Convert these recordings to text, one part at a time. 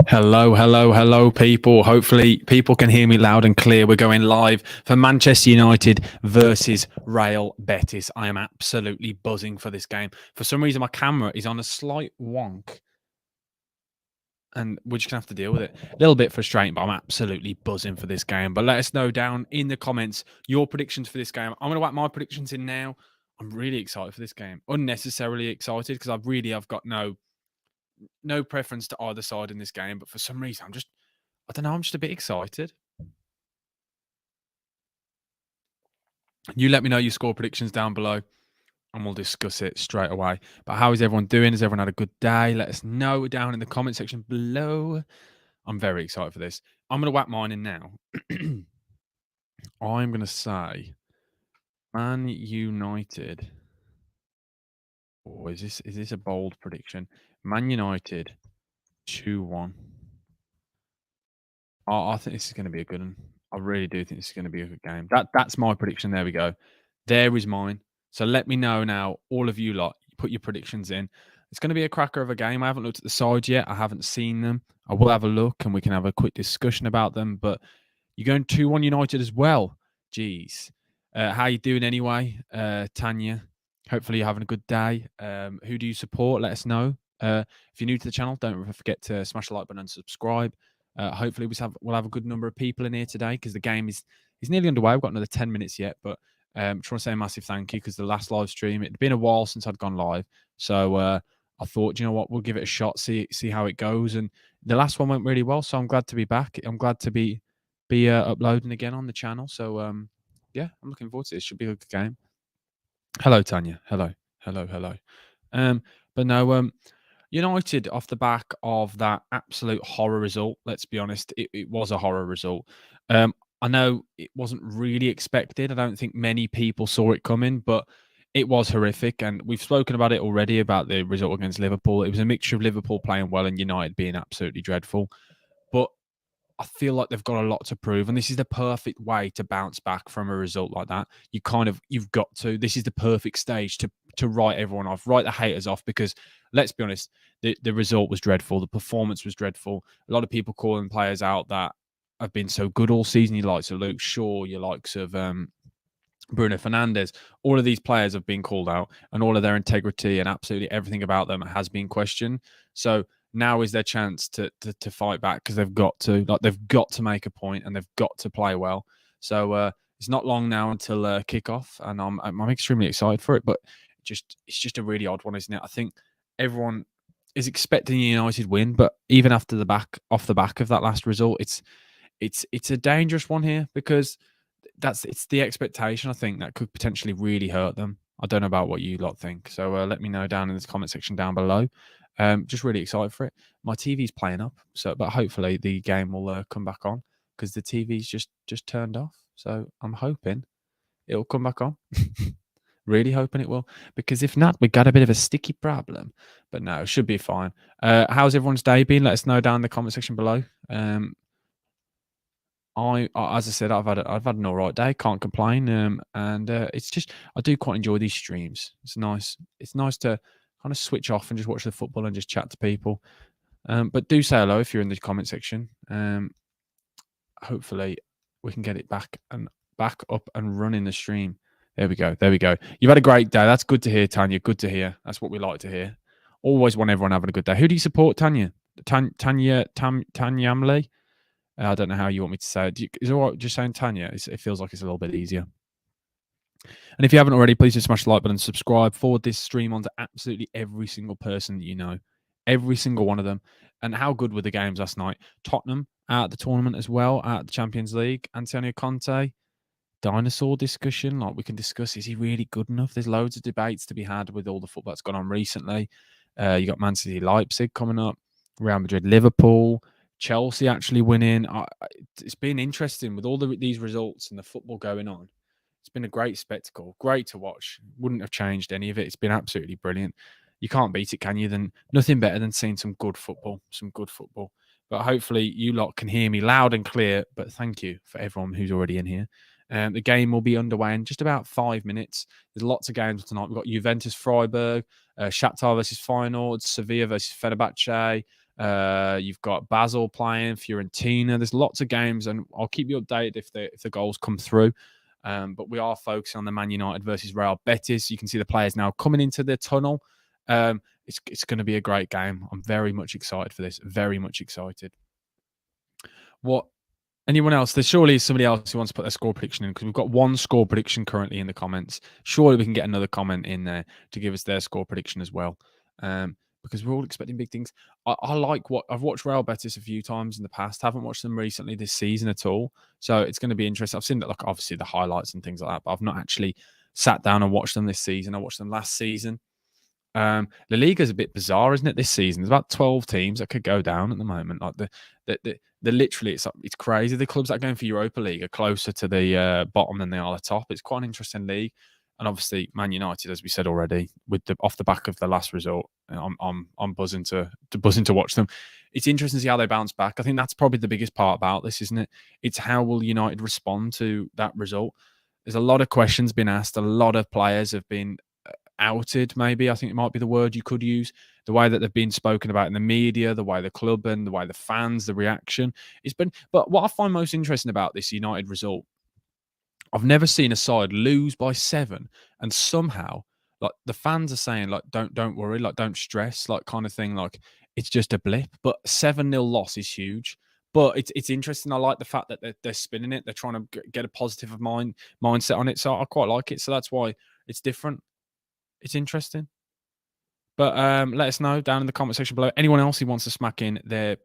Hello, people. Hopefully, people can hear me loud and clear. We're going live for Manchester United versus Real Betis. I am absolutely buzzing for this game. For some reason, my camera is on a slight wonk, and we're just going to have to deal with it. A little bit frustrating, but I'm absolutely buzzing for this game. But let us know down in the comments your predictions for this game. I'm going to whack my predictions in now. I'm really excited for this game. Unnecessarily excited because I've got no preference to either side in this game, but for some reason, I don't know, I'm just a bit excited. You let me know your score predictions down below and we'll discuss it straight away. But how is everyone doing? Has everyone had a good day? Let us know down in the comment section below. I'm very excited for this. I'm going to whack mine in now. I'm going to say Man United. Oh, is this a bold prediction? Man United 2-1. I think this is going to be a good one. I really do think this is going to be a good game. That's my prediction. There we go. There is mine. So let me know now, all of you lot, put your predictions in. It's going to be a cracker of a game. I haven't looked at the sides yet. I haven't seen them. I will have a look and we can have a quick discussion about them. But you're going 2-1 United as well. Jeez. How you doing anyway, Tanya? Hopefully you're having a good day. Who do you support? Let us know. If you're new to the channel, don't forget to smash the like button and subscribe. Hopefully we'll have a good number of people in here today because the game is nearly underway. We've got another 10 minutes yet, but just want to say a massive thank you because the last live stream, it'd been a while since I'd gone live. So I thought, you know what, we'll give it a shot, see how it goes. And the last one went really well, so I'm glad to be back. I'm glad to be uploading again on the channel. So yeah, I'm looking forward to it. It should be a good game. Hello, Tanya. Hello. But no, United off the back of that absolute horror result. Let's be honest, it was a horror result. I know it wasn't really expected. I don't think many people saw it coming, but it was horrific. And we've spoken about it already about the result against Liverpool. It was a mixture of Liverpool playing well and United being absolutely dreadful. But I feel like they've got a lot to prove, and this is the perfect way to bounce back from a result like that. You've got to. This is the perfect stage to write everyone off, write the haters off, because let's be honest, the result was dreadful, the performance was dreadful. A lot of people calling players out that have been so good all season. Your likes of Luke Shaw, your likes of Bruno Fernandes, all of these players have been called out, and all of their integrity and absolutely everything about them has been questioned. So now is their chance to fight back because they've got to make a point and they've got to play well. So it's not long now until kickoff, and I'm extremely excited for it. But it's just a really odd one, isn't it? I think everyone is expecting a United win, but even off the back of that last result, it's a dangerous one here because it's the expectation, I think, that could potentially really hurt them. I don't know about what you lot think. So let me know down in the comment section down below. Just really excited for it. My TV's playing up, but hopefully the game will come back on because the TV's just turned off. So I'm hoping it'll come back on. Really hoping it will, because if not, we got a bit of a sticky problem. But no, it should be fine. How's everyone's day been? Let us know down in the comment section below. As I said, I've had an all right day. Can't complain. And it's just I do quite enjoy these streams. It's nice. It's nice to kind of switch off and just watch the football and just chat to people. But do say hello if you're in the comment section. Hopefully we can get it back up and running the stream. There we go. You've had a great day. That's good to hear, Tanya. Good to hear. That's what we like to hear. Always want everyone having a good day. Who do you support, Tanya? Tanyamli? I don't know how you want me to say it. Is it all right just saying Tanya? It feels like it's a little bit easier. And if you haven't already, please just smash the like button and subscribe. Forward this stream on to absolutely every single person that you know. Every single one of them. And how good were the games last night? Tottenham at the tournament as well, at the Champions League. Antonio Conte, dinosaur discussion. Like, we can discuss, is he really good enough? There's loads of debates to be had with all the football that's gone on recently. You got Man City, Leipzig coming up, Real Madrid, Liverpool, Chelsea actually winning. It's been interesting with all these results and the football going on. It's been a great spectacle, great to watch. Wouldn't have changed any of it. It's been absolutely brilliant. You can't beat it, can you? Then nothing better than seeing some good football. But hopefully you lot can hear me loud and clear. But thank you for everyone who's already in here. The game will be underway in just about 5 minutes. There's lots of games tonight. We've got Juventus Freiburg, Shakhtar versus Feyenoord, Sevilla versus Fenerbahce, You've got Basel playing, Fiorentina. There's lots of games, and I'll keep you updated if the goals come through. But we are focusing on the Man United versus Real Betis. You can see the players now coming into the tunnel. It's going to be a great game. I'm very much excited for this. Very much excited. What Anyone else? There's surely somebody else who wants to put their score prediction in, because we've got one score prediction currently in the comments. Surely we can get another comment in there to give us their score prediction as well, because we're all expecting big things. I like what I've watched Real Betis a few times in the past. Haven't watched them recently this season at all, so it's going to be interesting. I've seen that, like obviously the highlights and things like that, but I've not actually sat down and watched them this season. I watched them last season. La Liga is a bit bizarre, isn't it? This season, there's about 12 teams that could go down at the moment. Like the literally, it's crazy. The clubs that are going for Europa League are closer to the bottom than they are the top. It's quite an interesting league, and obviously Man United, as we said already, with the off the back of the last result, I'm buzzing to watch them. It's interesting to see how they bounce back. I think that's probably the biggest part about this, isn't it? It's how will United respond to that result. There's a lot of questions being asked. A lot of players have been outed, maybe I think it might be the word you could use. The way that they've been spoken about in the media, the way the club and the way the fans, the reaction, it's been. But what I find most interesting about this United result, I've never seen a side lose by 7 and somehow like the fans are saying like don't worry, like don't stress, like kind of thing, like it's just a blip. But 7-0 loss is huge. But it's interesting. I like the fact that they're spinning it. They're trying to get a positive mindset on it. So I quite like it. So that's why it's different. It's interesting. But let us know down in the comment section below. Anyone else who wants to whack in their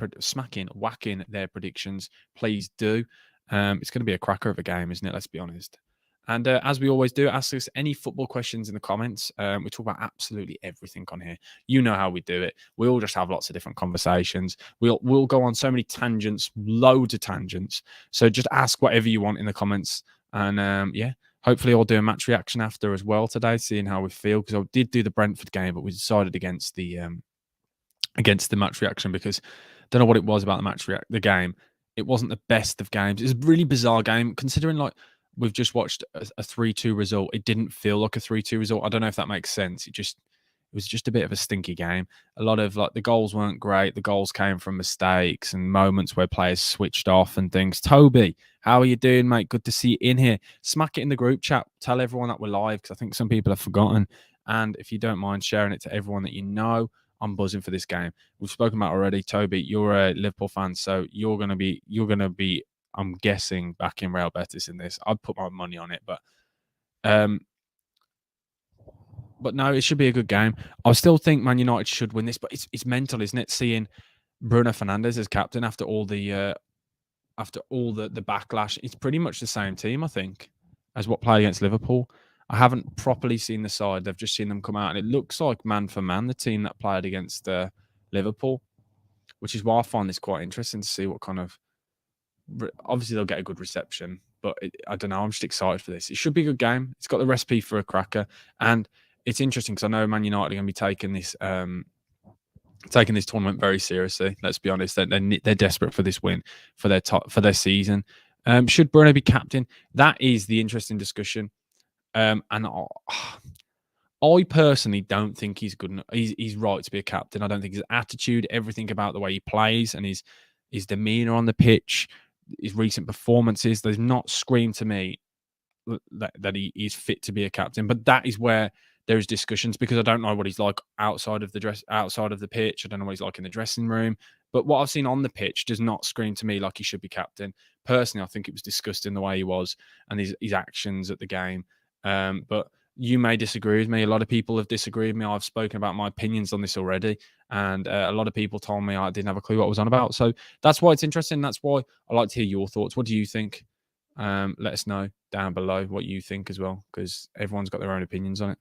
predictions, please do. It's going to be a cracker of a game, isn't it? Let's be honest. And as we always do, ask us any football questions in the comments. We talk about absolutely everything on here. You know how we do it. We all just have lots of different conversations. We'll go on so many tangents, loads of tangents. So just ask whatever you want in the comments. And yeah. Hopefully, I'll do a match reaction after as well today, seeing how we feel. Because I did do the Brentford game, but we decided against the match reaction because I don't know what it was about the game. It wasn't the best of games. It was a really bizarre game, considering like we've just watched a 3-2 result. It didn't feel like a 3-2 result. I don't know if that makes sense. It was just a bit of a stinky game. A lot of like the goals weren't great. The goals came from mistakes and moments where players switched off and things. Toby, how are you doing, mate? Good to see you in here. Smack it in the group chat. Tell everyone that we're live because I think some people have forgotten. And if you don't mind sharing it to everyone that you know, I'm buzzing for this game. We've spoken about already. Toby, you're a Liverpool fan, so you're gonna be. I'm guessing back in Real Betis in this. I'd put my money on it, but no, it should be a good game. I still think Man United should win this, but it's mental, isn't it? Seeing Bruno Fernandes as captain after all the backlash. It's pretty much the same team, I think, as what played against Liverpool. I haven't properly seen the side. I've just seen them come out, and it looks like man for man the team that played against Liverpool, which is why I find this quite interesting to see what kind of. Obviously, they'll get a good reception, but I don't know. I'm just excited for this. It should be a good game. It's got the recipe for a cracker, and it's interesting because I know Man United are going to be taking this tournament very seriously. Let's be honest; they're desperate for this win for their season. Should Bruno be captain? That is the interesting discussion. And I personally don't think he's good enough. He's right to be a captain. I don't think his attitude, everything about the way he plays, and his demeanor on the pitch, his recent performances, does not scream to me that he is fit to be a captain. But that is where there's discussions because I don't know what he's like outside of the pitch. I don't know what he's like in the dressing room. But what I've seen on the pitch does not scream to me like he should be captain. Personally, I think it was disgusting the way he was and his actions at the game. But you may disagree with me. A lot of people have disagreed with me. I've spoken about my opinions on this already. And a lot of people told me I didn't have a clue what I was on about. So that's why it's interesting. That's why I like to hear your thoughts. What do you think? Let us know down below what you think as well, because everyone's got their own opinions on it.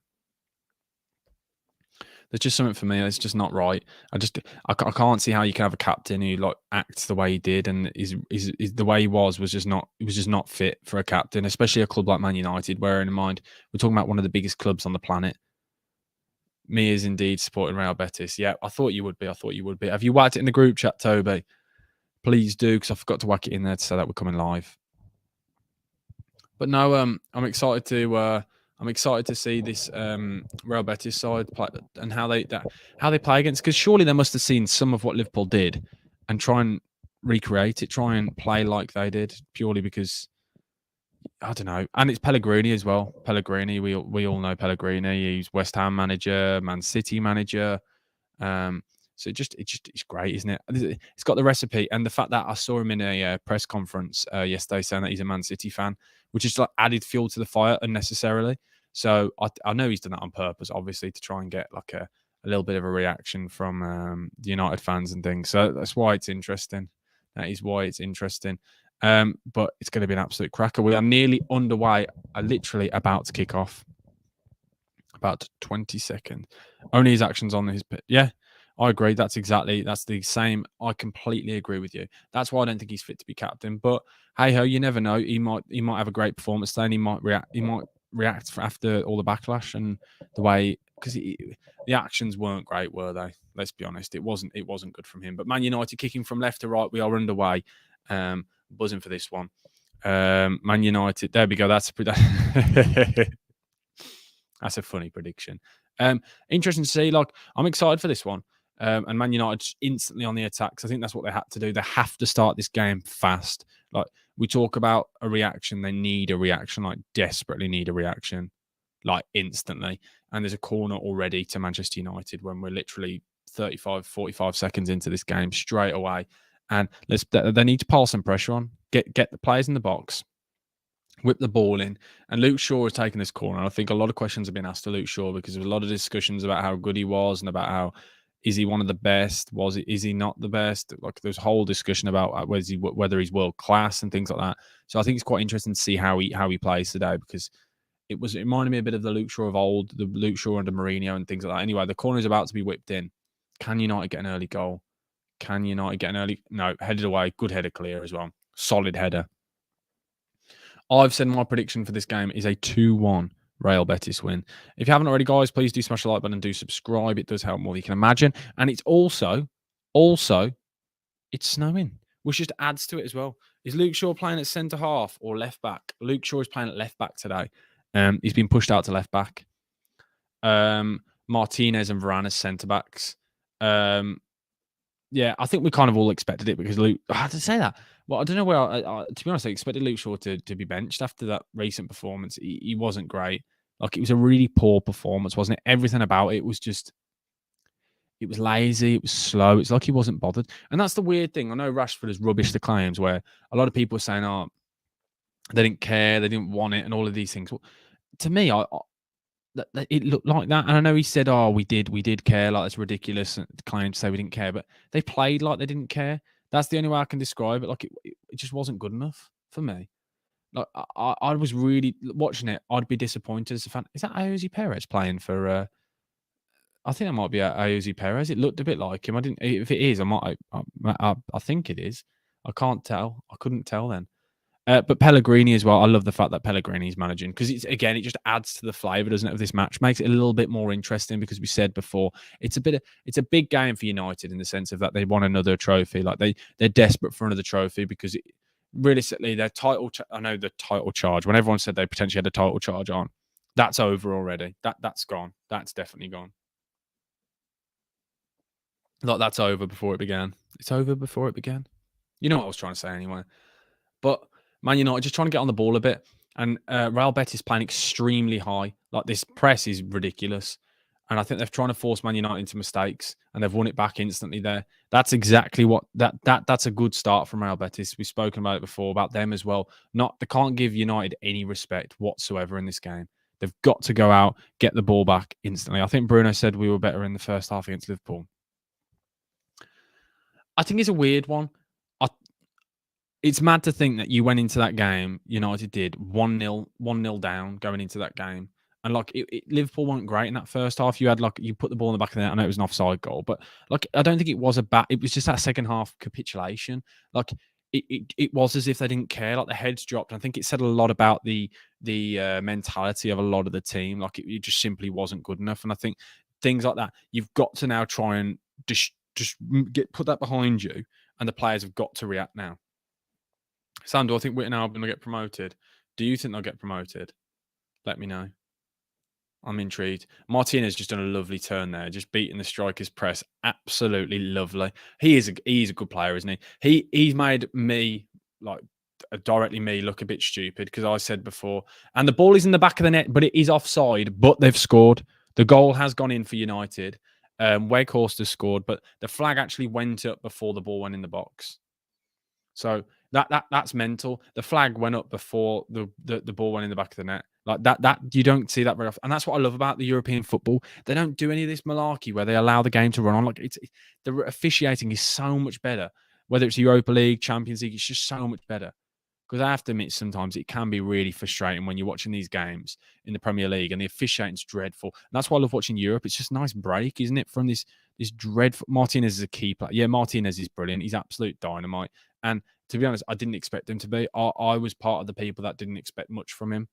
There's just something for me. It's just not right. I can't see how you can have a captain who like acts the way he did and is the way he was just not fit for a captain, especially a club like Man United. Bearing in mind we're talking about one of the biggest clubs on the planet. Me is indeed supporting Real Betis. Yeah, I thought you would be. Have you whacked it in the group chat, Toby? Please do, because I forgot to whack it in there to say that we're coming live. But no, I'm excited to I'm excited to see this Real Betis side play and how they play against. Because surely they must have seen some of what Liverpool did and try and recreate it, try and play like they did, purely because I don't know. And it's Pellegrini as well. Pellegrini, we all know Pellegrini. He's West Ham manager, Man City manager. Um, so it's great, isn't it? It's got the recipe, and the fact that I saw him in a press conference yesterday saying that he's a Man City fan, which is like added fuel to the fire unnecessarily. So I know he's done that on purpose, obviously, to try and get like a little bit of a reaction from the United fans and things. So that's why it's interesting. That is why it's interesting. But it's going to be an absolute cracker. We are nearly underway. Literally about to kick off. About 20 seconds. Only his actions on his pit. Yeah, I agree. That's the same. I completely agree with you. That's why I don't think he's fit to be captain. But hey ho, you never know. He might have a great performance then. He might react after all the backlash and the way because the actions weren't great, were they? Let's be honest. It wasn't good from him. But Man United kicking from left to right. We are underway. Buzzing for this one. Man United. There we go. That's That's a funny prediction. Interesting to see. Like, I'm excited for this one. And Man United instantly on the attacks. I think that's what they had to do. They have to start this game fast. Like, we talk about a reaction. They need a reaction, like desperately need a reaction, like instantly. And there's a corner already to Manchester United when we're literally 35, 45 seconds into this game straight away. And they need to pile some pressure on, get the players in the box, whip the ball in. And Luke Shaw has taken this corner. I think a lot of questions have been asked to Luke Shaw because there was a lot of discussions about how good he was and about how is he one of the best? Is he not the best? Like there's a whole discussion about whether he's world class and things like that. So I think it's quite interesting to see how he plays today because it reminded me a bit of the Luke Shaw of old, the Luke Shaw under Mourinho and things like that. Anyway, the corner is about to be whipped in. Can United get an early goal? Can United get an early? No, headed away. Good header clear as well. Solid header. I've said my prediction for this game is a 2-1 Real Betis win. If you haven't already, guys, please do smash the like button and do subscribe. It does help more than you can imagine. And it's also, it's snowing, which just adds to it as well. Is Luke Shaw playing at centre half or left back? Luke Shaw is playing at left back today. He's been pushed out to left back. Martinez and Varane as centre backs. Yeah, I think we kind of all expected it because Luke. I had to say that. Well, I don't know where. To be honest, I expected Luke Shaw to be benched after that recent performance. He wasn't great. Like it was a really poor performance, wasn't it? Everything about it was just. It was lazy. It was slow. It's like he wasn't bothered, and that's the weird thing. I know Rashford has rubbished the claims where a lot of people are saying, "Oh, they didn't care, they didn't want it," and all of these things. Well, to me, it looked like that. And I know he said, "Oh, we did care." Like it's ridiculous claim to say we didn't care, but they played like they didn't care. That's the only way I can describe it. Like it just wasn't good enough for me. Like I was really watching it. I'd be disappointed as a fan. Is that Jose Perez playing for? I think that might be Jose Perez. It looked a bit like him. I didn't. If it is, I think it is. I can't tell. I couldn't tell then. But Pellegrini as well. I love the fact that Pellegrini's managing because it just adds to the flavour, doesn't it, of this match? Makes it a little bit more interesting because we said before it's a big game for United in the sense of that they want another trophy. Like they're desperate for another trophy because realistically their title. I know the title charge. When everyone said they potentially had a title charge on, that's over already. That's gone. That's definitely gone. Like that's over before it began. It's over before it began. You know what I was trying to say anyway. But Man United just trying to get on the ball a bit. And Real Betis playing extremely high. Like this press is ridiculous. And I think they're trying to force Man United into mistakes and they've won it back instantly there. That's exactly what that's a good start from Real Betis. We've spoken about it before, about them as well. They can't give United any respect whatsoever in this game. They've got to go out, get the ball back instantly. I think Bruno said we were better in the first half against Liverpool. I think it's a weird one. It's mad to think that you went into that game, United did 1-0 down going into that game. And like Liverpool weren't great in that first half. You put the ball in the back of the net. I know it was an offside goal, but like I don't think it was it was just that second half capitulation. Like it was as if they didn't care. Like the heads dropped. I think it said a lot about the mentality of a lot of the team. Like it just simply wasn't good enough. And I think things like that, you've got to now try and just put that behind you, and the players have got to react now. Sam, do I think Witten are going to get promoted? Do you think they'll get promoted? Let me know. I'm intrigued. Martinez just done a lovely turn there, just beating the striker's press. Absolutely lovely. He's a good player, isn't he? He's made me like directly me look a bit stupid because I said before, and the ball is in the back of the net, but it is offside. But they've scored. The goal has gone in for United. Weghorst has scored, but the flag actually went up before the ball went in the box. So that's mental. The flag went up before the ball went in the back of the net. Like that you don't see that very often. And that's what I love about the European football. They don't do any of this malarkey where they allow the game to run on. Like the officiating is so much better. Whether it's Europa League, Champions League, it's just so much better. Because I have to admit, sometimes it can be really frustrating when you're watching these games in the Premier League and the officiating's dreadful. And that's why I love watching Europe. It's just a nice break, isn't it? From this dreadful. Martinez is a key player. Yeah, Martinez is brilliant. He's absolute dynamite. And to be honest, I didn't expect him to be. I was part of the people that didn't expect much from him.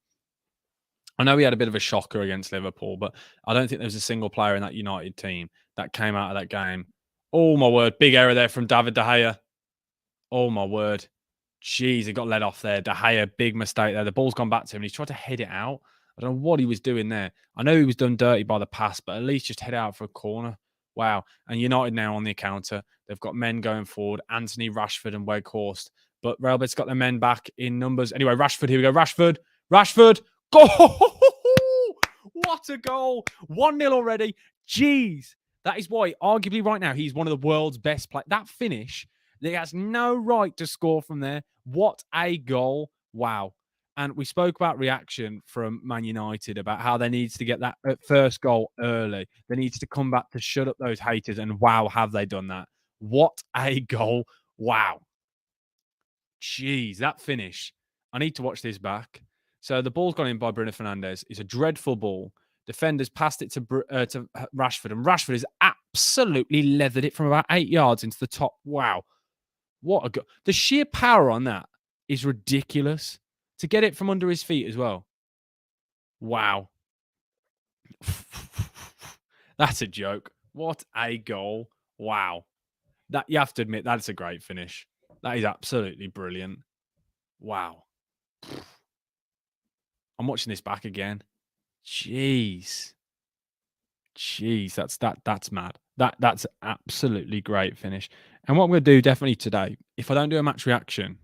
I know he had a bit of a shocker against Liverpool, but I don't think there was a single player in that United team that came out of that game. Oh my word, big error there from David De Gea. Oh my word. Jeez, he got let off there. De Gea, big mistake there. The ball's gone back to him. He's tried to head it out. I don't know what he was doing there. I know he was done dirty by the pass, but at least just head out for a corner. Wow. And United now on the counter. They've got men going forward. Antony, Rashford, and Weghorst. But Real Betis got their men back in numbers. Anyway, Rashford, here we go. Rashford. Goal! What a goal. 1-0 already. Jeez. That is why, arguably right now, he's one of the world's best players. That finish, he has no right to score from there. What a goal. Wow. And we spoke about reaction from Man United about how they needs to get that first goal early. They needs to come back to shut up those haters. And wow, have they done that? What a goal. Wow. Jeez, that finish. I need to watch this back. So the ball's gone in by Bruno Fernandes. It's a dreadful ball. Defenders passed it to Rashford, and Rashford has absolutely leathered it from about 8 yards into the top. Wow. What a go! The sheer power on that is ridiculous. To get it from under his feet as well. Wow. That's a joke. What a goal. Wow. That you have to admit that's a great finish. That is absolutely brilliant. Wow. I'm watching this back again. Jeez. That's mad. That's absolutely great finish. And what I'm going to do definitely today, if I don't do a match reaction,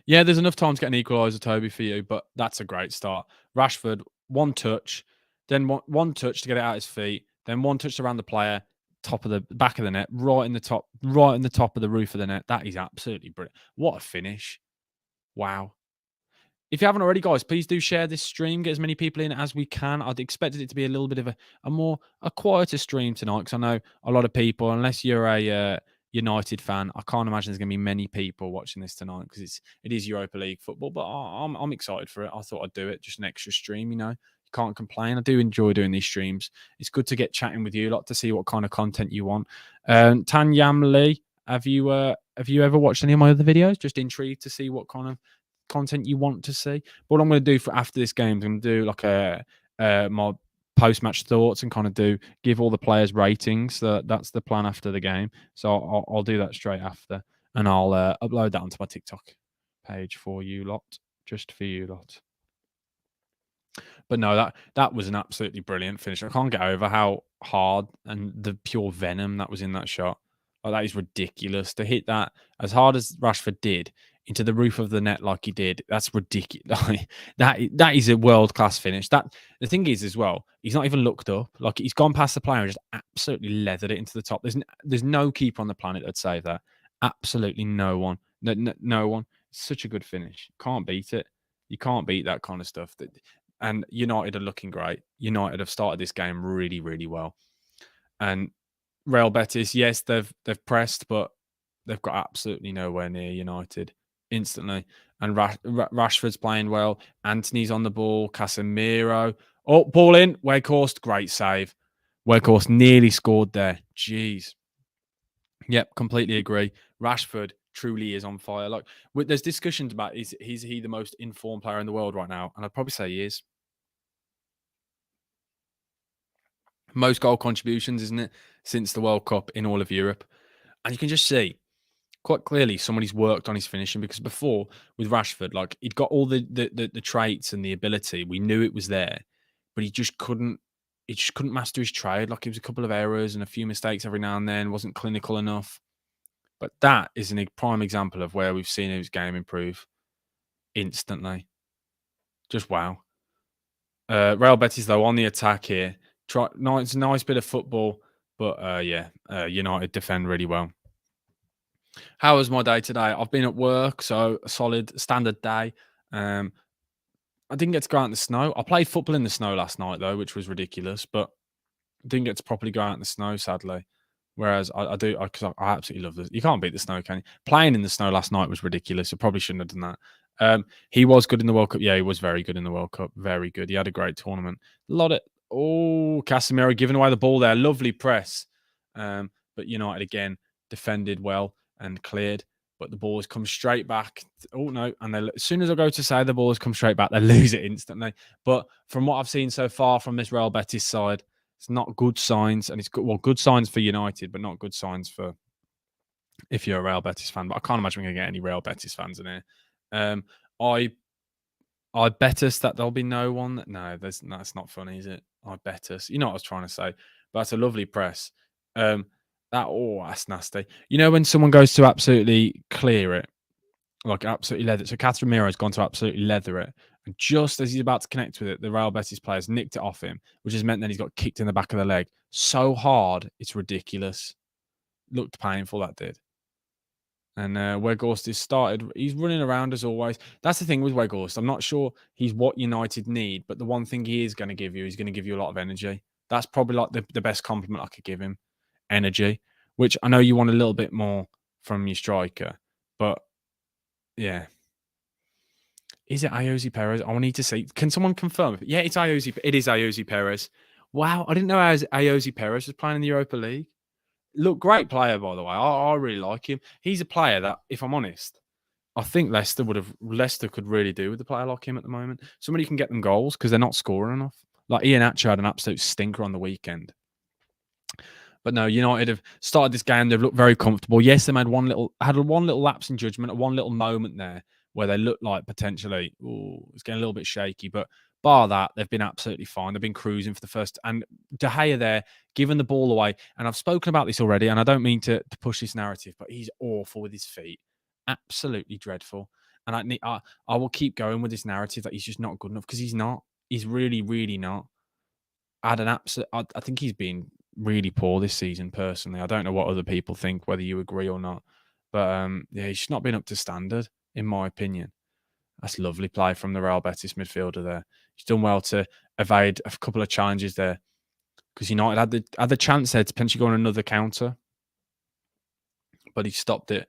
yeah, there's enough time to get an equalizer, Toby, for you, but that's a great start. Rashford, one touch, then one touch to get it out his feet, then one touch around the player, top of the back of the net, right in the top of the roof of the net. That is absolutely brilliant. What a finish. Wow. If you haven't already, guys, please do share this stream. Get as many people in as we can. I'd expected it to be a little bit of a quieter stream tonight because I know a lot of people, unless you're a United fan, I can't imagine there's going to be many people watching this tonight because it is Europa League football. But I'm excited for it. I thought I'd do it, just an extra stream. You know, you can't complain. I do enjoy doing these streams. It's good to get chatting with you, to see what kind of content you want. Tanyam Lee, have you ever watched any of my other videos? Just intrigued to see what kind of content you want to see. But what I'm going to do for after this game, I'm going to do like my post-match thoughts and kind of give all the players ratings. That's the plan after the game. So I'll do that straight after, and I'll upload that onto my TikTok page for you lot, just for you lot. But no, that was an absolutely brilliant finish. I can't get over how hard and the pure venom that was in that shot. Like, that is ridiculous to hit that as hard as Rashford did into the roof of the net like he did. That's ridiculous. that is a world class finish. That the thing is as well, he's not even looked up. Like, he's gone past the player and just absolutely leathered it into the top. There's no keeper on the planet that'd save that. Absolutely no one. No one. It's such a good finish. Can't beat it. You can't beat that kind of stuff. And United are looking great. United have started this game really, really well. And Real Betis, yes, they've pressed, but they've got absolutely nowhere near United instantly. And Rashford's playing well. Antony's on the ball. Casemiro. Oh, ball in. Weghorst, great save. Weghorst nearly scored there. Jeez. Yep, completely agree. Rashford truly is on fire. Like, there's discussions about is he the most informed player in the world right now? And I'd probably say he is. Most goal contributions, isn't it, since the World Cup in all of Europe. And you can just see quite clearly somebody's worked on his finishing, because before with Rashford, like, he'd got all the traits and the ability. We knew it was there. but he just couldn't. He just couldn't master his trade. Like, it was a couple of errors and a few mistakes every now and then. Wasn't clinical enough. But that is a prime example of where we've seen his game improve instantly. Just wow. Real Betis, though, on the attack here. It's a nice bit of football, but United defend really well. How was my day today? I've been at work, so a solid standard day. I didn't get to go out in the snow. I played football in the snow last night, though, which was ridiculous, but didn't get to properly go out in the snow, sadly. Whereas I do, because I absolutely love this. You can't beat the snow, can you? Playing in the snow last night was ridiculous. I probably shouldn't have done that. He was good in the World Cup. Yeah, he was very good in the World Cup. Very good. He had a great tournament. Casemiro giving away the ball there. Lovely press. But United again defended well and cleared. But the ball has come straight back. Oh, no. And as soon as I go to say the ball has come straight back, they lose it instantly. But from what I've seen so far from this Real Betis side, it's not good signs. And it's good signs for United, but not good signs for if you're a Real Betis fan. But I can't imagine we're going to get any Real Betis fans in here. I bet us that there'll be no one. No, that's not funny, is it? I bet us. You know what I was trying to say. But that's a lovely press. That's nasty. You know when someone goes to absolutely clear it, like absolutely leather. So Casemiro's gone to absolutely leather it, and just as he's about to connect with it, the Real Betis players nicked it off him, which has meant then he's got kicked in the back of the leg so hard it's ridiculous. Looked painful, that did. And Weghorst has started. He's running around as always. That's the thing with Weghorst. I'm not sure he's what United need, but the one thing he is going to give you, he's going to give you a lot of energy. That's probably like the best compliment I could give him. Energy, which I know you want a little bit more from your striker, but yeah. Is it Ayoze Perez? I need to see. Can someone confirm? Yeah, it's Ayoze. It is Ayoze Perez. Wow, I didn't know Ayoze Perez was playing in the Europa League. Look, great player, by the way. I really like him. He's a player that, if I'm honest, I think Leicester could really do with a player like him at the moment. Somebody can get them goals because they're not scoring enough. Like Iheanacho had an absolute stinker on the weekend. But no, United have started this game. They've looked very comfortable. Yes, they had one little lapse in judgment, one little moment there where they looked like potentially, it's getting a little bit shaky. But bar that, they've been absolutely fine. They've been cruising for the first. And De Gea there, giving the ball away. And I've spoken about this already, and I don't mean to push this narrative, but he's awful with his feet. Absolutely dreadful. And I will keep going with this narrative that he's just not good enough, because he's not. He's really, really not. I think he's been really poor this season, personally. I don't know what other people think, whether you agree or not. But he's just not been up to standard, in my opinion. That's lovely play from the Real Betis midfielder there. He's done well to evade a couple of challenges there, because United had the chance there to potentially go on another counter, but he stopped it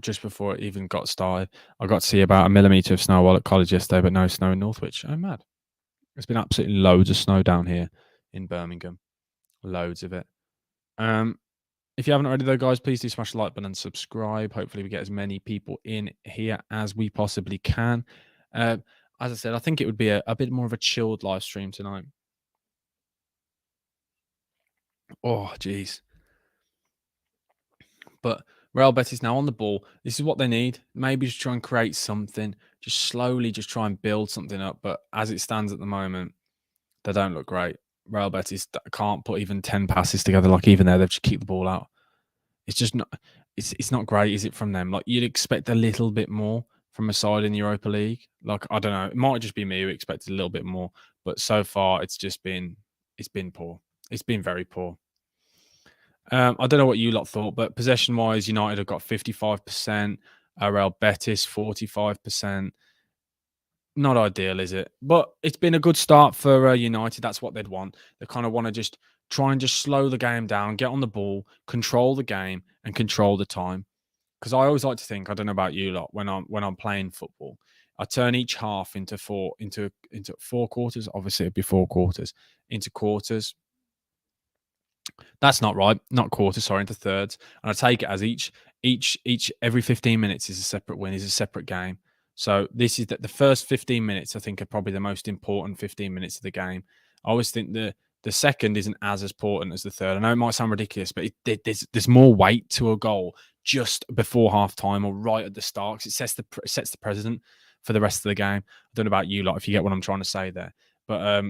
just before it even got started. I got to see about a millimetre of snow while at college yesterday, but no snow in Northwich. I'm mad. There's been absolutely loads of snow down here in Birmingham. Loads of it. If you haven't already, though, guys, please do smash the like button and subscribe. Hopefully we get as many people in here as we possibly can. As I said, I think it would be a bit more of a chilled live stream tonight. Oh, jeez. But Real Betis now on the ball. This is what they need. Maybe just try and create something. Just slowly just try and build something up. But as it stands at the moment, they don't look great. Real Betis can't put even 10 passes together. Like, even there, they've just kicked the ball out. It's just not. It's not great, is it, from them? Like, you'd expect a little bit more from a side in the Europa League. Like, I don't know. It might just be me who expected a little bit more, but so far it's been poor. It's been very poor. I don't know what you lot thought, but possession-wise, United have got 55%. Real Betis 45%. Not ideal, is it? But it's been a good start for United. That's what they'd want. They kind of want to just try and just slow the game down, get on the ball, control the game, and control the time. Because I always like to think, I don't know about you lot, when I'm playing football, I turn each half into four quarters. Obviously, it'd be 4 quarters into quarters. That's not right. Not quarters. Sorry, into thirds. And I take it as every 15 minutes is a separate win, is a separate game. So this is the first 15 minutes, I think, are probably the most important 15 minutes of the game. I always think the second isn't as important as the third. I know it might sound ridiculous, but there's more weight to a goal just before half time or right at the start, because it sets the precedent for the rest of the game. I don't know about you lot, if you get what I'm trying to say there. But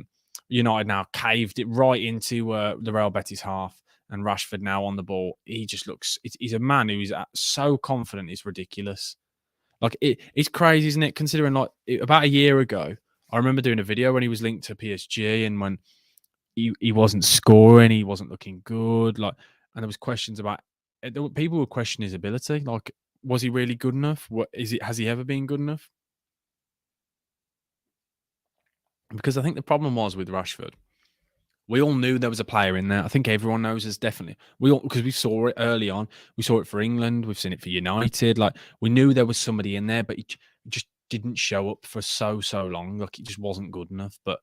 United now caved it right into the Real Betis half, and Rashford now on the ball. He just looks. He's a man who is so confident. It's ridiculous. Like it's crazy, isn't it? Considering like about a year ago, I remember doing a video when he was linked to PSG, and when he wasn't scoring, he wasn't looking good. Like, and there was questions about people would question his ability. Like, was he really good enough? What is it? Has he ever been good enough? Because I think the problem was with Rashford. We all knew there was a player in there. I think everyone knows there's definitely because we saw it early on. We saw it for England. We've seen it for United. Like we knew there was somebody in there, but he just didn't show up for so long. Like it just wasn't good enough. But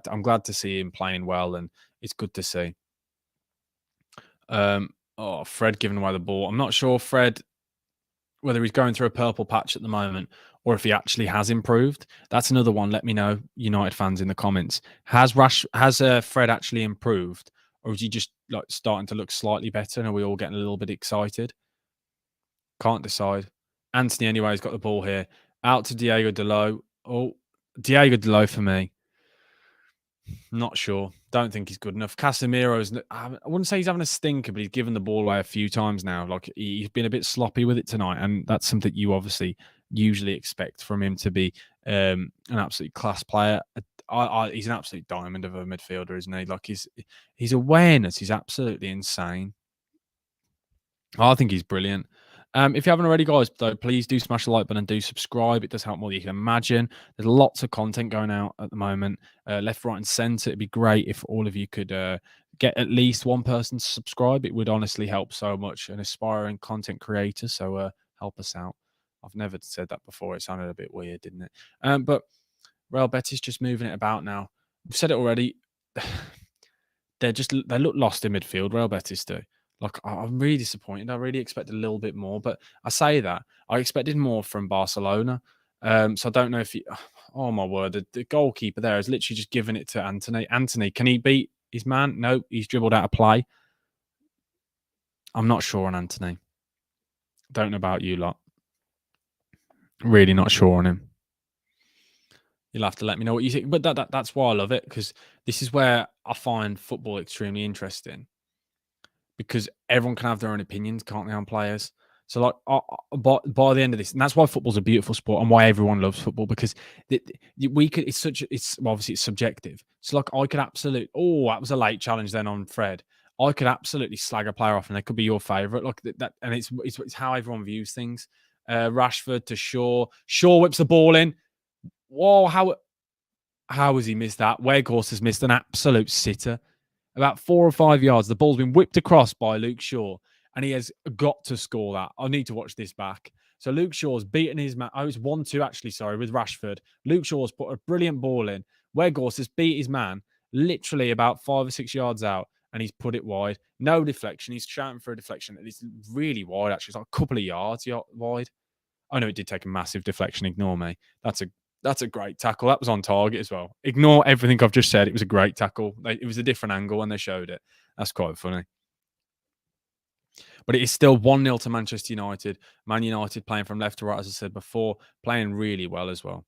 I'm glad to see him playing well, and it's good to see. Fred giving away the ball. I'm not sure Fred whether he's going through a purple patch at the moment or if he actually has improved. That's another one. Let me know, United fans, in the comments. Has Fred actually improved, or is he just like starting to look slightly better? And are we all getting a little bit excited? Can't decide. Antony, anyway, has got the ball here. Out to Diego Dalot. Oh, Diego Dalot for me. Not sure. Don't think he's good enough. Casemiro's. I wouldn't say he's having a stinker, but he's given the ball away a few times now. Like he's been a bit sloppy with it tonight, and that's something you obviously usually expect from him to be an absolute class player. He's an absolute diamond of a midfielder, isn't he? Like his awareness is absolutely insane. I think he's brilliant. If you haven't already, guys, though, please do smash the like button and do subscribe. It does help more than you can imagine. There's lots of content going out at the moment, left, right, and centre. It'd be great if all of you could get at least one person to subscribe. It would honestly help so much. An aspiring content creator, so help us out. I've never said that before. It sounded a bit weird, didn't it? But Real Betis just moving it about now. We've said it already. They look lost in midfield. Real Betis do. Like, I'm really disappointed. I really expected a little bit more, but I say that I expected more from Barcelona. So I don't know if he. Oh my word, the goalkeeper there is literally just giving it to Antony. Antony, can he beat his man? No, he's dribbled out of play. I'm not sure on Antony. Don't know about you lot. Really not sure on him. You'll have to let me know what you think. But that's why I love it, because this is where I find football extremely interesting. Because everyone can have their own opinions, can't they, on players? So, like, by the end of this, and that's why football's a beautiful sport, and why everyone loves football. Because we could, obviously it's subjective. So, like, I could absolutely, that was a late challenge then on Fred. I could absolutely slag a player off, and they could be your favorite. Like that, and it's how everyone views things. Rashford to Shaw. Shaw whips the ball in. Whoa, how has he missed that? Weghorst has missed an absolute sitter. About 4 or 5 yards. The ball's been whipped across by Luke Shaw, and he has got to score that. I need to watch this back. So Luke Shaw's beaten his man. Oh, it's 1-2 actually, sorry, with Rashford. Luke Shaw's put a brilliant ball in. Weghorst has beat his man literally about 5 or 6 yards out, and he's put it wide. No deflection. He's shouting for a deflection. It's really wide, actually. It's like a couple of yards wide. I know it did take a massive deflection. Ignore me. That's a great tackle. That was on target as well. Ignore everything I've just said. It was a great tackle. It was a different angle when they showed it. That's quite funny. But it is still 1-0 to Manchester United. Man United playing from left to right, as I said before, playing really well as well.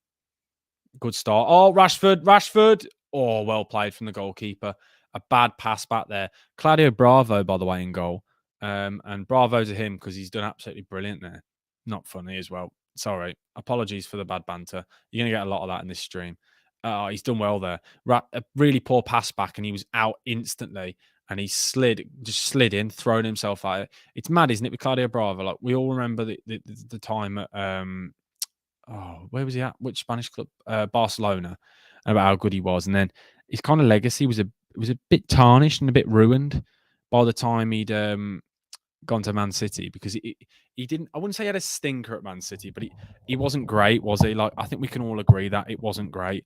Good start. Oh, Rashford. Oh, well played from the goalkeeper. A bad pass back there. Claudio Bravo, by the way, in goal. And bravo to him, because he's done absolutely brilliant there. Not funny as well. Sorry. Apologies for the bad banter. You're going to get a lot of that in this stream. He's done well there. A really poor pass back, and he was out instantly. And he slid in, thrown himself at it. It's mad, isn't it, with Claudio Bravo? Like, we all remember the time at where was he at? Which Spanish club? Barcelona. About how good he was, and then his kind of legacy was a bit tarnished and a bit ruined by the time he'd gone to Man City, because he didn't. I wouldn't say he had a stinker at Man City, but he wasn't great, was he? Like, I think we can all agree that it wasn't great.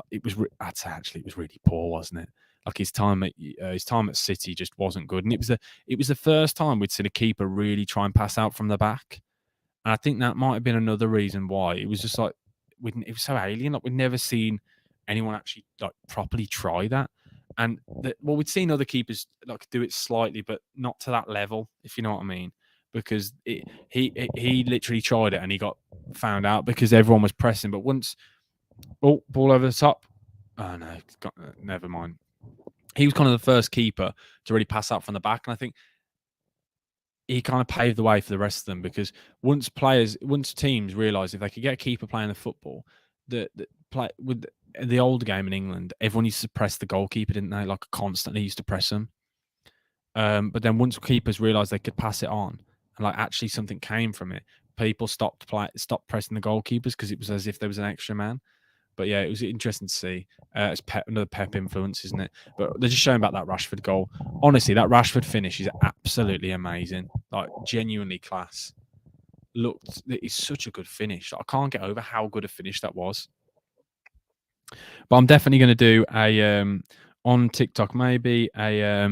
It was. I'd say actually it was really poor, wasn't it? Like his time at City just wasn't good, and it was the first time we'd seen a keeper really try and pass out from the back. And I think that might have been another reason why it was just like it was so alien. Like, we'd never seen anyone actually like properly try that. And we'd seen other keepers like do it slightly, but not to that level, if you know what I mean. Because he literally tried it and he got found out because everyone was pressing. But once, ball over the top. Oh no, never mind. He was kind of the first keeper to really pass out from the back, and I think he kind of paved the way for the rest of them because once teams realised if they could get a keeper playing the football, the play with the old game in England, everyone used to press the goalkeeper, didn't they? Like constantly used to press him. But then once keepers realised they could pass it on and like actually something came from it, people stopped pressing the goalkeepers because it was as if there was an extra man. But yeah, it was interesting to see. It's another Pep influence, isn't it? But they're just showing about that Rashford goal. Honestly, that Rashford finish is absolutely amazing. Like genuinely class. It's such a good finish. I can't get over how good a finish that was. But I'm definitely going to do a on TikTok maybe a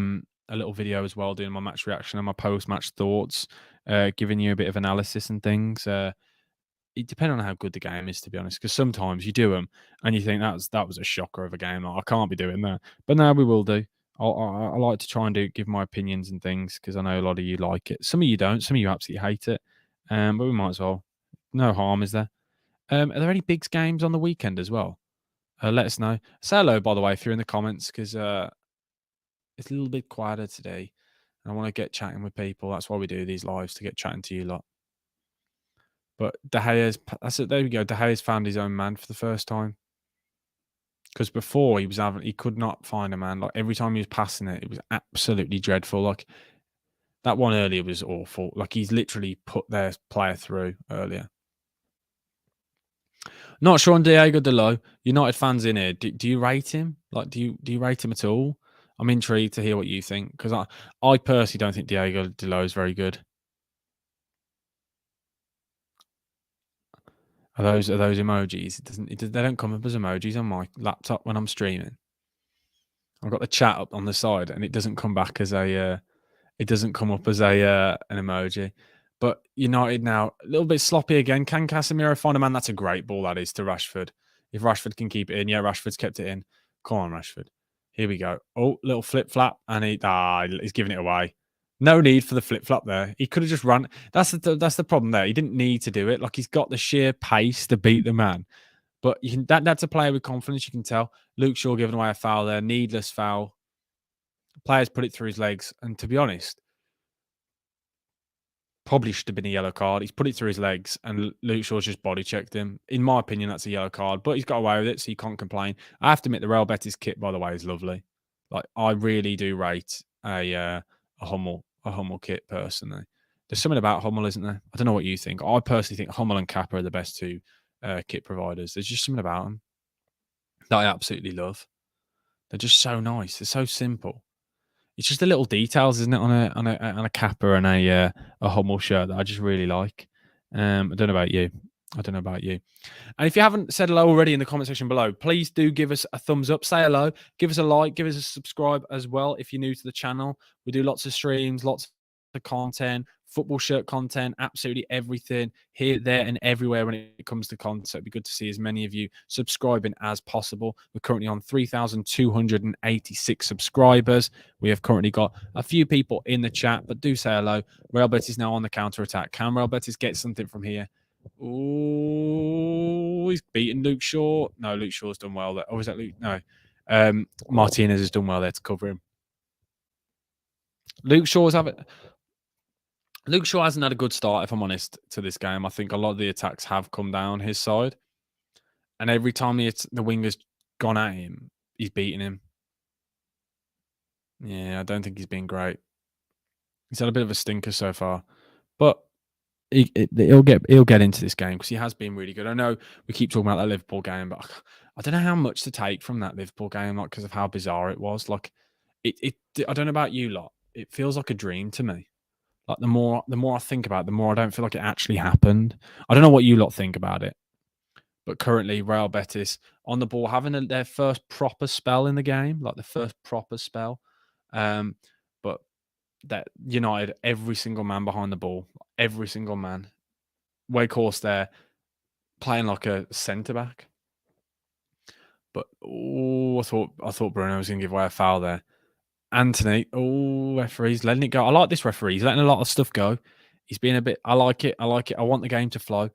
little video as well, doing my match reaction and my post match thoughts, giving you a bit of analysis and things. It depends on how good the game is, to be honest. Because sometimes you do them and you think that was a shocker of a game. Like, I can't be doing that, but now we will do. I like to try and give my opinions and things because I know a lot of you like it. Some of you don't. Some of you absolutely hate it. But we might as well. No harm, is there? Are there any big games on the weekend as well? Let us know. Say hello, by the way, if you're in the comments, because it's a little bit quieter today. I want to get chatting with people. That's why we do these lives, to get chatting to you lot. But there we go. De Gea's found his own man for the first time. Because before he could not find a man. Like every time he was passing it, it was absolutely dreadful. Like that one earlier was awful. Like he's literally put their player through earlier. Not sure on Diego Dalot. United fans in here, do you rate him? Like, do you rate him at all? I'm intrigued to hear what you think because I personally don't think Diego Dalot is very good. Are those emojis? They don't come up as emojis on my laptop when I'm streaming. I've got the chat up on the side and it doesn't come back as a it doesn't come up as a an emoji. But United now a little bit sloppy again. Can Casemiro find a man? That's a great ball that is to Rashford. If Rashford can keep it in, yeah, Rashford's kept it in. Come on, Rashford. Here we go. Oh, little flip flap, and he's giving it away. No need for the flip flop there. He could have just run. That's the problem there. He didn't need to do it. Like he's got the sheer pace to beat the man. But that's a player with confidence. You can tell. Luke Shaw giving away a foul there, needless foul. Players put it through his legs, and to be honest, probably should have been a yellow card. He's put it through his legs, and Luke Shaw's just body checked him. In my opinion, that's a yellow card, but he's got away with it, so you can't complain. I have to admit, the Real Betis kit, by the way, is lovely. Like I really do rate a Hummel kit personally. There's something about Hummel, isn't there? I don't know what you think. I personally think Hummel and Kappa are the best two kit providers. There's just something about them that I absolutely love. They're just so nice. They're so simple. It's just the little details, isn't it, on a Kappa and a Hummel shirt that I just really like. I don't know about you. And if you haven't said hello already in the comment section below, please do give us a thumbs up, say hello, give us a like, give us a subscribe as well if you're new to the channel. We do lots of streams, lots of content, football shirt content, absolutely everything here, there, and everywhere when it comes to content. So it'd be good to see as many of you subscribing as possible. We're currently on 3,286 subscribers. We have currently got a few people in the chat, but do say hello. Real Betis now on the counter attack. Can Real Betis get something from here? Oh, he's beaten Luke Shaw. No, Luke Shaw's done well there. Oh, is that Luke? No. Martinez has done well there to cover him. Luke Shaw hasn't had a good start, if I'm honest, to this game. I think a lot of the attacks have come down his side. And every time the winger's gone at him, he's beating him. Yeah, I don't think he's been great. He's had a bit of a stinker so far. But he'll get into this game because he has been really good. I know we keep talking about that Liverpool game, but I don't know how much to take from that Liverpool game, like because of how bizarre it was. Like I don't know about you lot. It feels like a dream to me. Like the more I think about it, the more I don't feel like it actually happened. I don't know what you lot think about it, but currently Real Betis on the ball having their first proper spell in the game, like the first proper spell. But that United, every single man behind the ball, every single man. Wakehorse there playing like a centre back. But I thought Bruno was going to give away a foul there. Antony, referee's letting it go. I like this referee. He's letting a lot of stuff go. He's being a bit. I like it. I want the game to flow.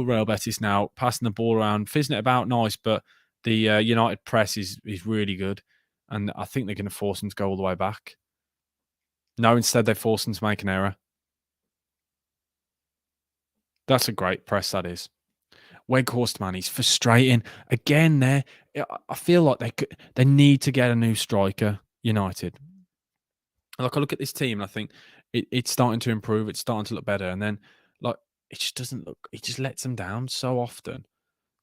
Real Betis now passing the ball around, fizzing it about nice, but the United press is really good, and I think they're going to force them to go all the way back. No, instead they force them to make an error. That's a great press, that is. Weghorst, man, he's frustrating again. There, I feel like they need to get a new striker. United. Like I look at this team, and I think it's starting to improve. It's starting to look better, and then like it just doesn't look. It just lets them down so often.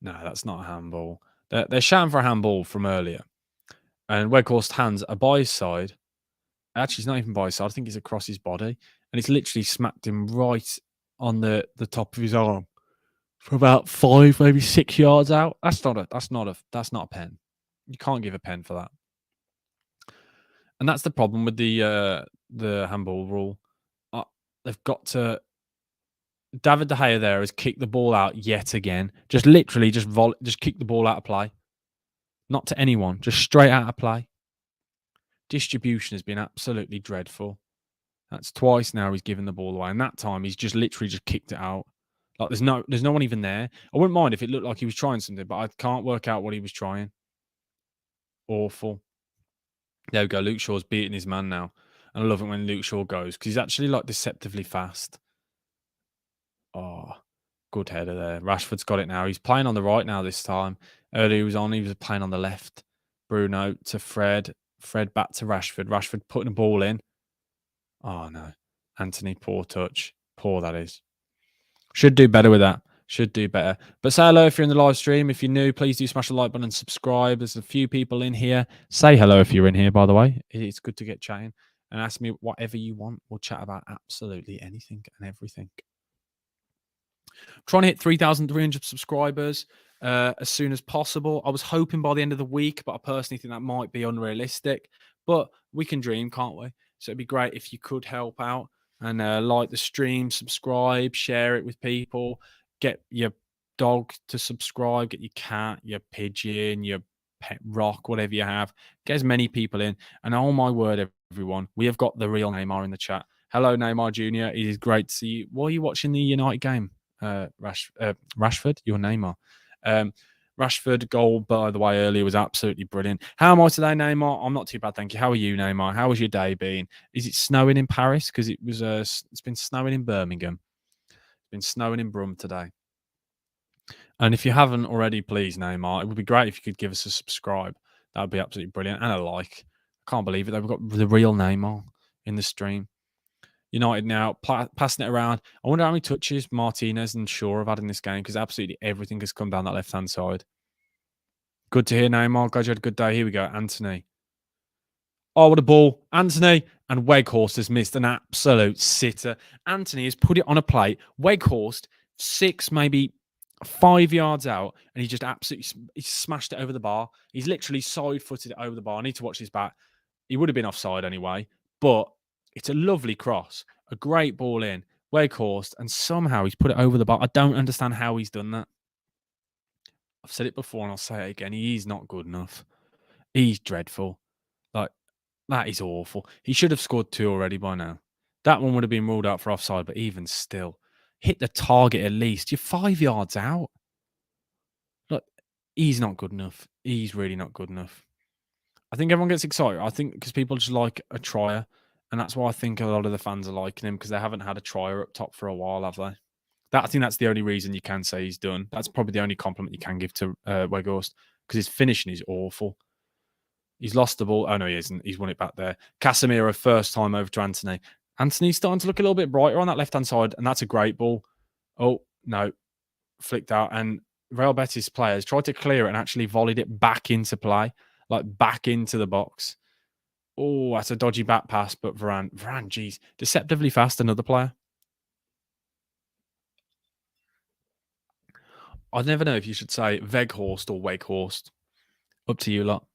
No, that's not a handball. They're shouting for a handball from earlier, and Weghorst's hands are by his side. Actually, he's not even by his side. I think he's across his body, and it's literally smacked him right on the top of his arm for about 5, maybe 6 yards out. That's not a pen. You can't give a pen for that. And that's the problem with the handball rule. They've got to. David De Gea there has kicked the ball out yet again. Just literally just kick the ball out of play. Not to anyone, just straight out of play. Distribution has been absolutely dreadful. That's twice now he's given the ball away, and that time he's just literally just kicked it out. Like there's no one even there. I wouldn't mind if it looked like he was trying something, but I can't work out what he was trying. Awful. There we go. Luke Shaw's beating his man now. And I love it when Luke Shaw goes because he's actually like deceptively fast. Oh, good header there. Rashford's got it now. He's playing on the right now this time. Earlier he was playing on the left. Bruno to Fred. Fred back to Rashford. Rashford putting the ball in. Oh, no. Antony, poor touch. Poor, that is. Should do better with that. Should do better. But say hello if you're in the live stream. If you're new, please do smash the like button and subscribe. There's a few people in here. Say hello if you're in here, by the way. It's good to get chatting. And ask me whatever you want. We'll chat about absolutely anything and everything. Trying to hit 3,300 subscribers as soon as possible. I was hoping by the end of the week, but I personally think that might be unrealistic. But we can dream, can't we? So it'd be great if you could help out and like the stream, subscribe, share it with people, get your dog to subscribe, get your cat, your pigeon, your pet rock, whatever you have. Get as many people in. And oh my word, everyone, we have got the real Neymar in the chat. Hello, Neymar Jr. It is great to see you. Why are you watching the United game? Rashford, your Neymar. Rashford goal, by the way, earlier was absolutely brilliant. How am I today, Neymar? I'm not too bad, thank you. How are you, Neymar? How has your day been? Is it snowing in Paris? Because it's been snowing in Birmingham. It's been snowing in Brum today. And if you haven't already, please, Neymar, it would be great if you could give us a subscribe. That would be absolutely brilliant. And a like. I can't believe it. They've got the real Neymar in the stream. United now passing it around. I wonder how many touches Martinez and Shaw have had in this game because absolutely everything has come down that left-hand side. Good to hear, Neymar. Glad you had a good day. Here we go. Antony. Oh, what a ball. Antony and Weghorst has missed an absolute sitter. Antony has put it on a plate. Weghorst, 6, maybe 5 yards out, and he just absolutely smashed it over the bar. He's literally side-footed it over the bar. I need to watch his back. He would have been offside anyway, but it's a lovely cross, a great ball in, Weghorst, and somehow he's put it over the bar. I don't understand how he's done that. I've said it before and I'll say it again. He's not good enough. He's dreadful. Like, that is awful. He should have scored 2 already by now. That one would have been ruled out for offside, but even still, hit the target at least. You're 5 yards out. Look, he's not good enough. He's really not good enough. I think everyone gets excited. I think because people just like a trier. And that's why I think a lot of the fans are liking him because they haven't had a trier up top for a while, have they? I think that's the only reason you can say he's done. That's probably the only compliment you can give to Weghorst because his finishing is awful. He's lost the ball. Oh, no, he isn't. He's won it back there. Casemiro, first time over to Antony. Antony's starting to look a little bit brighter on that left-hand side, and that's a great ball. Oh, no. Flicked out. And Real Betis players tried to clear it and actually volleyed it back into play, like back into the box. Oh, that's a dodgy back pass, but Varane, geez, deceptively fast, another player. I never know if you should say Weghorst or Weghorst. Up to you lot.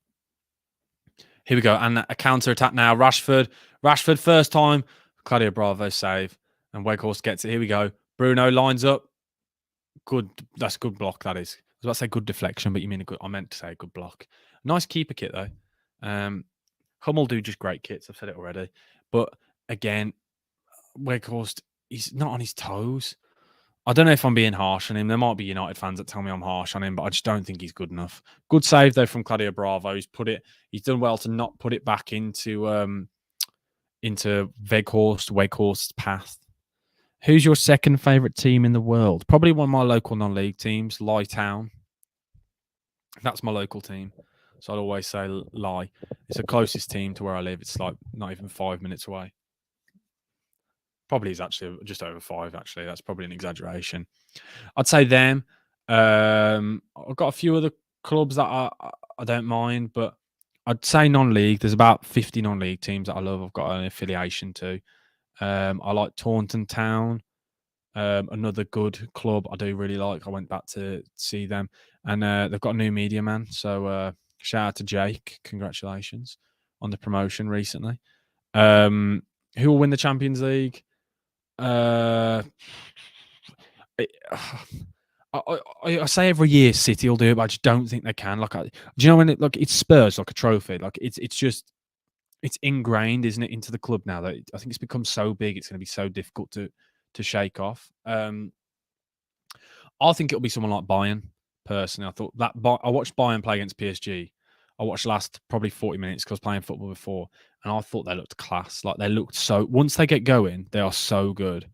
Here we go. And a counter-attack now. Rashford, first time. Claudio Bravo save. And Weghorst gets it. Here we go. Bruno lines up. Good. That's a good block, that is. I was about to say good deflection, but you mean a good... I meant to say a good block. Nice keeper kit, though. Hummel do just great kits. I've said it already. But, again, Weghorst, he's not on his toes. I don't know if I'm being harsh on him. There might be United fans that tell me I'm harsh on him, but I just don't think he's good enough. Good save though from Claudio Bravo. He's done well to not put it back into Weghorst's path. Who's your second favourite team in the world? Probably one of my local non-league teams, Lie Town. That's my local team. So I'd always say Lie. It's the closest team to where I live. It's like not even 5 minutes away. Probably is actually just over 5, actually. That's probably an exaggeration. I'd say them. I've got a few other clubs that I don't mind, but I'd say non-league. There's about 50 non-league teams that I love. I've got an affiliation to. I like Taunton Town. Another good club I do really like. I went back to see them, and they've got a new media man. So shout out to Jake. Congratulations on the promotion recently. Who will win the Champions League? I say every year City will do it, but I just don't think they can. Do you know when it's Spurs like a trophy? Like it's ingrained, isn't it, into the club now that I think it's become so big. It's going to be so difficult to shake off. I think it'll be someone like Bayern. Personally, I thought that I watched Bayern play against PSG. I watched last probably 40 minutes because I was playing football before, and I thought they looked class. Like they looked so. Once they get going, they are so good.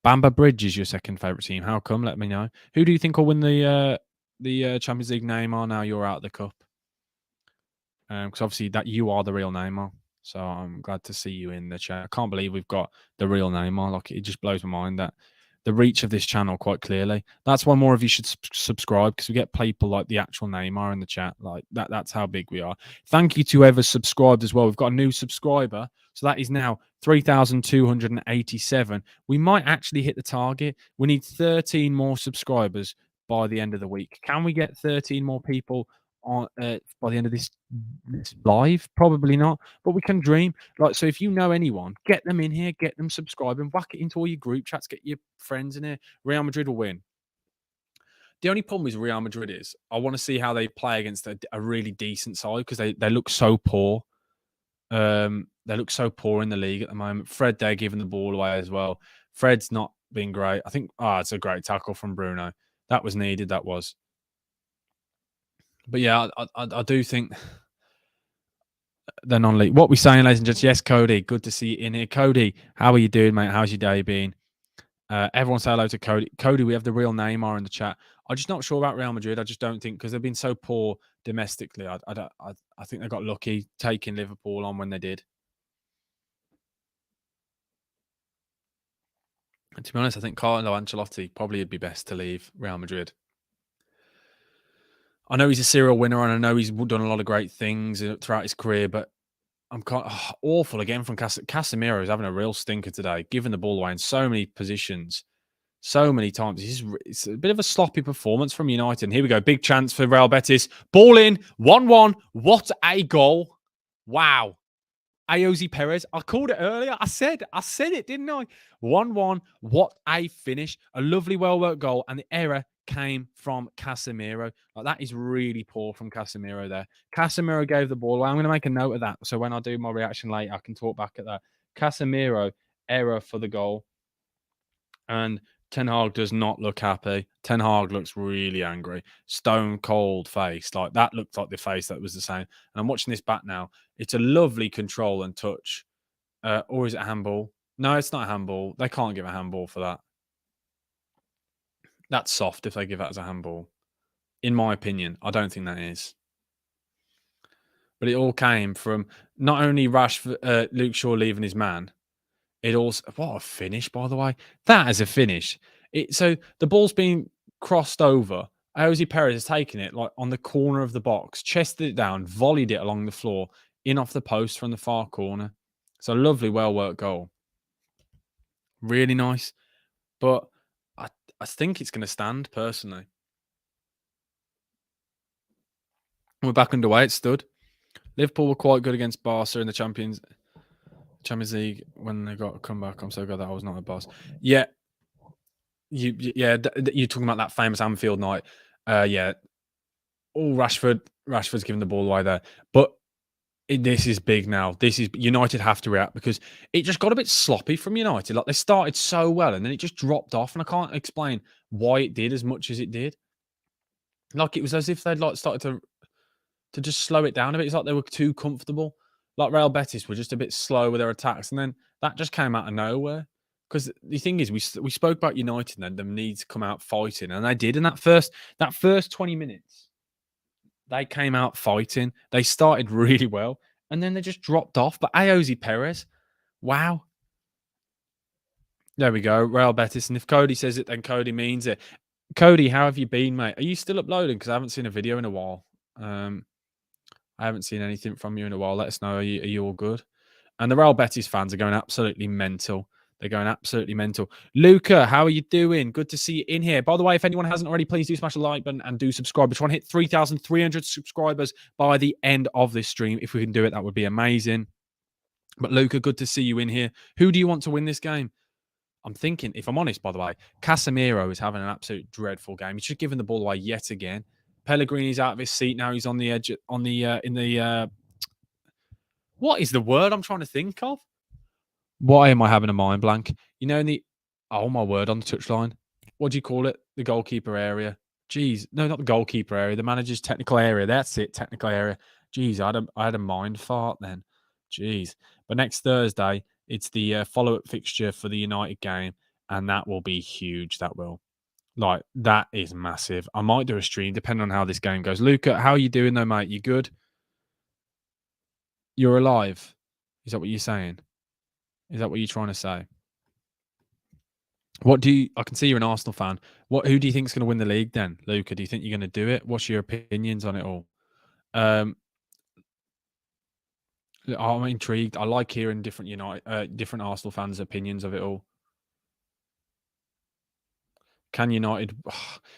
Bamber Bridge is your second favourite team. How come? Let me know. Who do you think will win the Champions League? Neymar. Now you're out of the cup. Because obviously that you are the real Neymar. So I'm glad to see you in the chat. I can't believe we've got the real Neymar. Like it just blows my mind that the reach of this channel quite clearly. That's why more of you should subscribe because we get people like the actual Neymar in the chat. Like that's how big we are. Thank you to whoever subscribed as well. We've got a new subscriber. So that is now 3,287. We might actually hit the target. We need 13 more subscribers by the end of the week. Can we get 13 more people on by the end of this live? Probably not, but we can dream. Like, so if you know anyone, get them in here, get them subscribing, whack it into all your group chats, get your friends in here. Real Madrid will win. The only problem with Real Madrid is I want to see how they play against a really decent side because they look so poor. They look so poor in the league at the moment. Fred, they're giving the ball away as well. Fred's not been great. I think, it's a great tackle from Bruno. That was needed. That was. But yeah, I do think they're non-league. What we saying, ladies and gents? Yes, Cody. Good to see you in here, Cody. How are you doing, mate? How's your day been? Everyone say hello to Cody. Cody, we have the real Neymar in the chat. I'm just not sure about Real Madrid. I just don't think because they've been so poor domestically. I think they got lucky taking Liverpool on when they did. And to be honest, I think Carlo Ancelotti probably would be best to leave Real Madrid. I know he's a serial winner and I know he's done a lot of great things throughout his career, but I'm awful again from Casemiro is having a real stinker today, giving the ball away in so many positions, so many times. It's a bit of a sloppy performance from United. And here we go. Big chance for Real Betis. Ball in, 1-1. What a goal. Wow. Ayoze Perez. I called it earlier. I said it, didn't I? 1-1. What a finish. A lovely, well-worked goal. And the error came from Casemiro. Like, that is really poor from Casemiro there. Casemiro gave the ball away. I'm going to make a note of that. So when I do my reaction later, I can talk back at that. Casemiro, error for the goal. And Ten Hag does not look happy. Ten Hag looks really angry. Stone cold face. Like that looked like the face that was the same. And I'm watching this back now. It's a lovely control and touch. Or is it a handball? No, it's not a handball. They can't give a handball for that. That's soft if they give that as a handball. In my opinion, I don't think that is. But it all came from not only Rashford, Luke Shaw leaving his man. It also, what a finish, by the way. That is a finish. So the ball's been crossed over. Ayoze Perez has taken it like on the corner of the box, chested it down, volleyed it along the floor, in off the post from the far corner. It's a lovely, well-worked goal. Really nice. But I think it's going to stand, personally. We're back underway. It stood. Liverpool were quite good against Barca in the Champions League when they got a comeback. I'm so glad that I was not a boss. Yeah. You're talking about that famous Anfield night. Yeah. Oh, Rashford's giving the ball away there. But This is big now. This is United have to react because it just got a bit sloppy from United. Like they started so well and then it just dropped off, and I can't explain why it did as much as it did. Like it was as if they'd like started to just slow it down a bit. It's like they were too comfortable. Like Real Betis were just a bit slow with their attacks, and then that just came out of nowhere. Because the thing is, we spoke about United and then them need to come out fighting, and they did. In that first 20 minutes, they came out fighting. They started really well, and then they just dropped off. But Ayoze Perez, wow. There we go, Real Betis. And if Cody says it, then Cody means it. Cody, how have you been, mate? Are you still uploading? Because I haven't seen a video in a while. I haven't seen anything from you in a while. Let us know. Are you all good? And the Real Betis fans are going absolutely mental. They're going absolutely mental. Luca, how are you doing? Good to see you in here. By the way, if anyone hasn't already, please do smash the like button and do subscribe. We're trying to hit 3,300 subscribers by the end of this stream. If we can do it, that would be amazing. But Luca, good to see you in here. Who do you want to win this game? I'm thinking, if I'm honest, by the way, Casemiro is having an absolute dreadful game. He's just given the ball away yet again. Pellegrini's out of his seat now. He's on the edge, what is the word I'm trying to think of? Why am I having a mind blank? Oh my word, on the touchline. What do you call it? The goalkeeper area. Jeez, no, not the goalkeeper area. The manager's technical area. That's it, technical area. Jeez, I had a mind fart then. Jeez. But next Thursday, it's the follow-up fixture for the United game, and that will be huge. That will. Like, that is massive. I might do a stream, depending on how this game goes. Luca, how are you doing though, mate? You good? You're alive. Is that what you're saying? Is that what you're trying to say? I can see you're an Arsenal fan. Who do you think is going to win the league then, Luca? Do you think you're going to do it? What's your opinions on it all? I'm intrigued. I like hearing different Arsenal fans' opinions of it all. Can United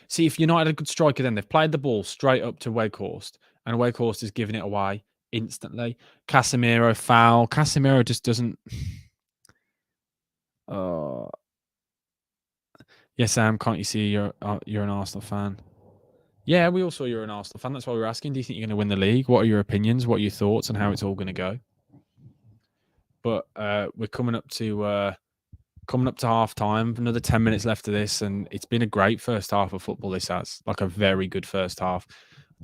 see if United had a good striker? Then they've played the ball straight up to Weghorst, and Weghorst is giving it away instantly. Casemiro foul. Casemiro just doesn't. Yes, Sam. Can't you see you're an Arsenal fan? Yeah, we all saw you're an Arsenal fan. That's why we were asking. Do you think you're going to win the league? What are your opinions? What are your thoughts on how it's all going to go? But we're coming up to half time. Another 10 minutes left of this, and it's been a great first half of football. This has like a very good first half.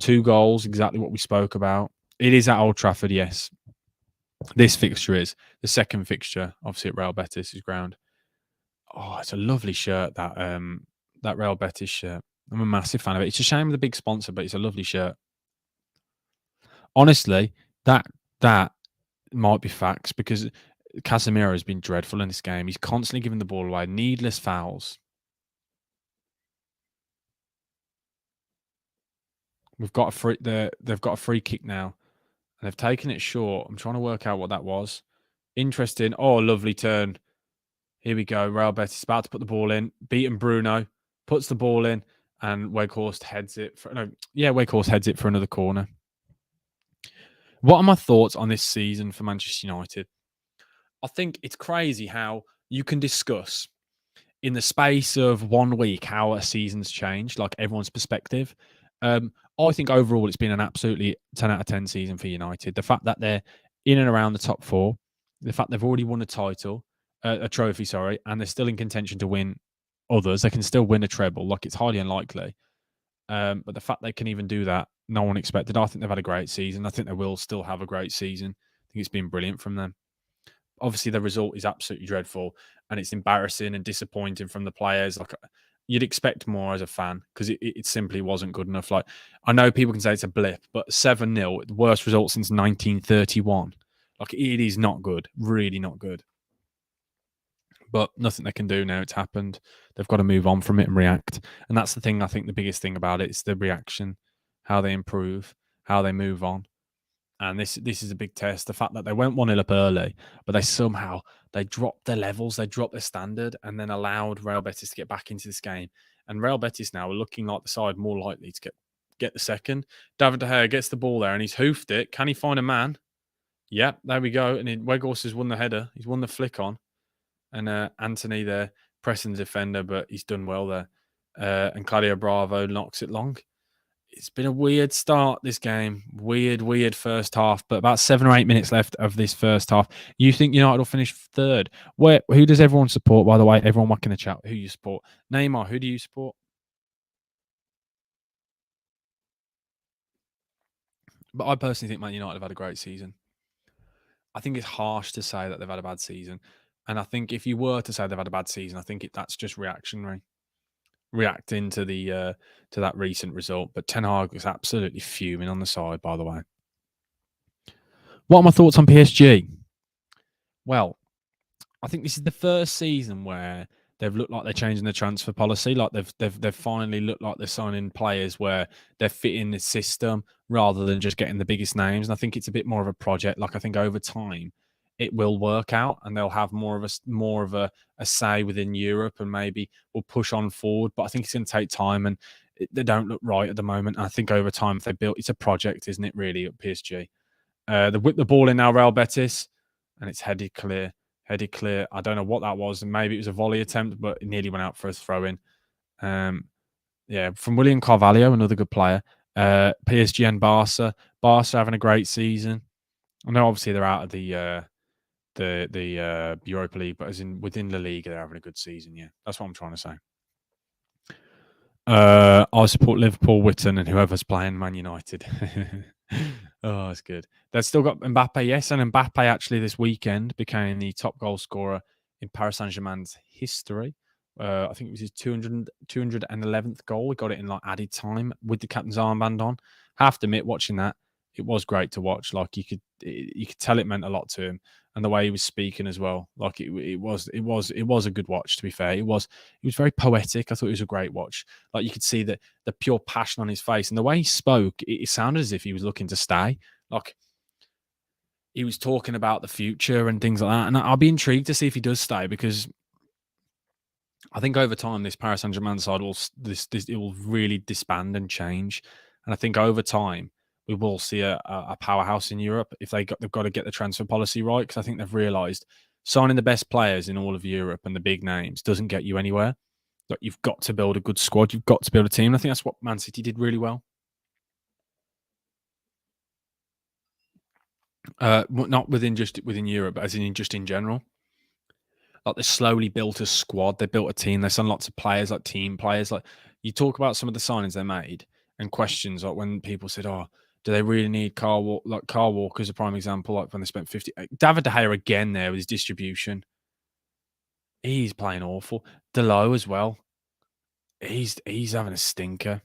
2 goals, exactly what we spoke about. It is at Old Trafford, yes. This fixture is the second fixture, obviously at Real Betis' ground. Oh, it's a lovely shirt, that Real Betis shirt. I'm a massive fan of it. It's a shame the big sponsor, but it's a lovely shirt. Honestly, that might be facts because Casemiro has been dreadful in this game. He's constantly giving the ball away, needless fouls. They've got a free kick now, and they've taken it short. I'm trying to work out what that was. Interesting. Oh, lovely turn. Here we go. Real Betis about to put the ball in. Beaten Bruno. Puts the ball in. And Weghorst heads it. Weghorst heads it for another corner. What are my thoughts on this season for Manchester United? I think it's crazy how you can discuss in the space of 1 week how a season's changed, like everyone's perspective. I think overall it's been an absolutely 10 out of 10 season for United. The fact that they're in and around the top 4, the fact they've already won a trophy, sorry, and they're still in contention to win others. They can still win a treble. Like, it's highly unlikely. But the fact they can even do that, no one expected. I think they've had a great season. I think they will still have a great season. I think it's been brilliant from them. Obviously, the result is absolutely dreadful, and it's embarrassing and disappointing from the players. Like, you'd expect more as a fan because it simply wasn't good enough. Like, I know people can say it's a blip, but 7-0, the worst result since 1931. Like, it is not good. Really not good. But nothing they can do now. It's happened. They've got to move on from it and react. And that's the thing. I think the biggest thing about it is the reaction, how they improve, how they move on. And this is a big test. The fact that they went 1-0 up early, but they dropped their levels, they dropped their standard, and then allowed Real Betis to get back into this game. And Real Betis now are looking like the side more likely to get the second. David De Gea gets the ball there, and he's hoofed it. Can he find a man? Yep, there we go. And Weghorst has won the header. He's won the flick on. And Antony there pressing the defender, but he's done well there. And Claudio Bravo knocks it long. It's been a weird start, this game. Weird first half, but about 7 or 8 minutes left of this first half. You think United will finish third? Who does everyone support, by the way? Everyone whack in the chat. Who you support? Neymar, who do you support? But I personally think Man United have had a great season. I think it's harsh to say that they've had a bad season. And I think if you were to say they've had a bad season, I think that's just reactionary, reacting to that recent result. But Ten Hag is absolutely fuming on the side, by the way. What are my thoughts on PSG? Well, I think this is the first season where they've looked like they're changing the transfer policy. Like they've finally looked like they're signing players where they're fitting the system rather than just getting the biggest names. And I think it's a bit more of a project. Like I think over time it will work out, and they'll have more of a say within Europe, and maybe will push on forward. But I think it's going to take time, and they don't look right at the moment. And I think over time, if they build, it's a project, isn't it? Really, at PSG. They whip the ball in now, Real Betis, and it's headed clear. Headed clear. I don't know what that was. Maybe it was a volley attempt, but it nearly went out for a throw in. Yeah, from William Carvalho, another good player. PSG and Barca. Barca having a great season. I know obviously they're out of the Europa League, but as in within the league, they're having a good season. Yeah, that's what I'm trying to say. I support Liverpool, Witten, and whoever's playing Man United. Oh, that's good. They've still got Mbappe, yes, and Mbappe actually this weekend became the top goal scorer in Paris Saint-Germain's history. I think it was his 211th goal. He got it in like added time with the captain's armband on. I have to admit, watching that, it was great to watch. Like you could tell it meant a lot to him, and the way he was speaking as well. Like it was a good watch. To be fair, it was very poetic. I thought it was a great watch. Like you could see the pure passion on his face, and the way he spoke, it sounded as if he was looking to stay. Like he was talking about the future and things like that. And I'll be intrigued to see if he does stay, because I think over time this Paris Saint Germain side will it will really disband and change. And I think over time we will see a powerhouse in Europe if they've got to get the transfer policy right, because I think they've realised signing the best players in all of Europe and the big names doesn't get you anywhere. Like you've got to build a good squad, you've got to build a team. I think that's what Man City did really well. Not within Europe, but as in just in general. Like they slowly built a squad, they built a team, they signed lots of players, like team players. Like you talk about some of the signings they made and questions like when people said, "Oh, do they really need Carl Walker?" Like Carl Walker's a prime example. Like when they spent 50, David De Gea again there with his distribution, he's playing awful. Delo as well, he's having a stinker.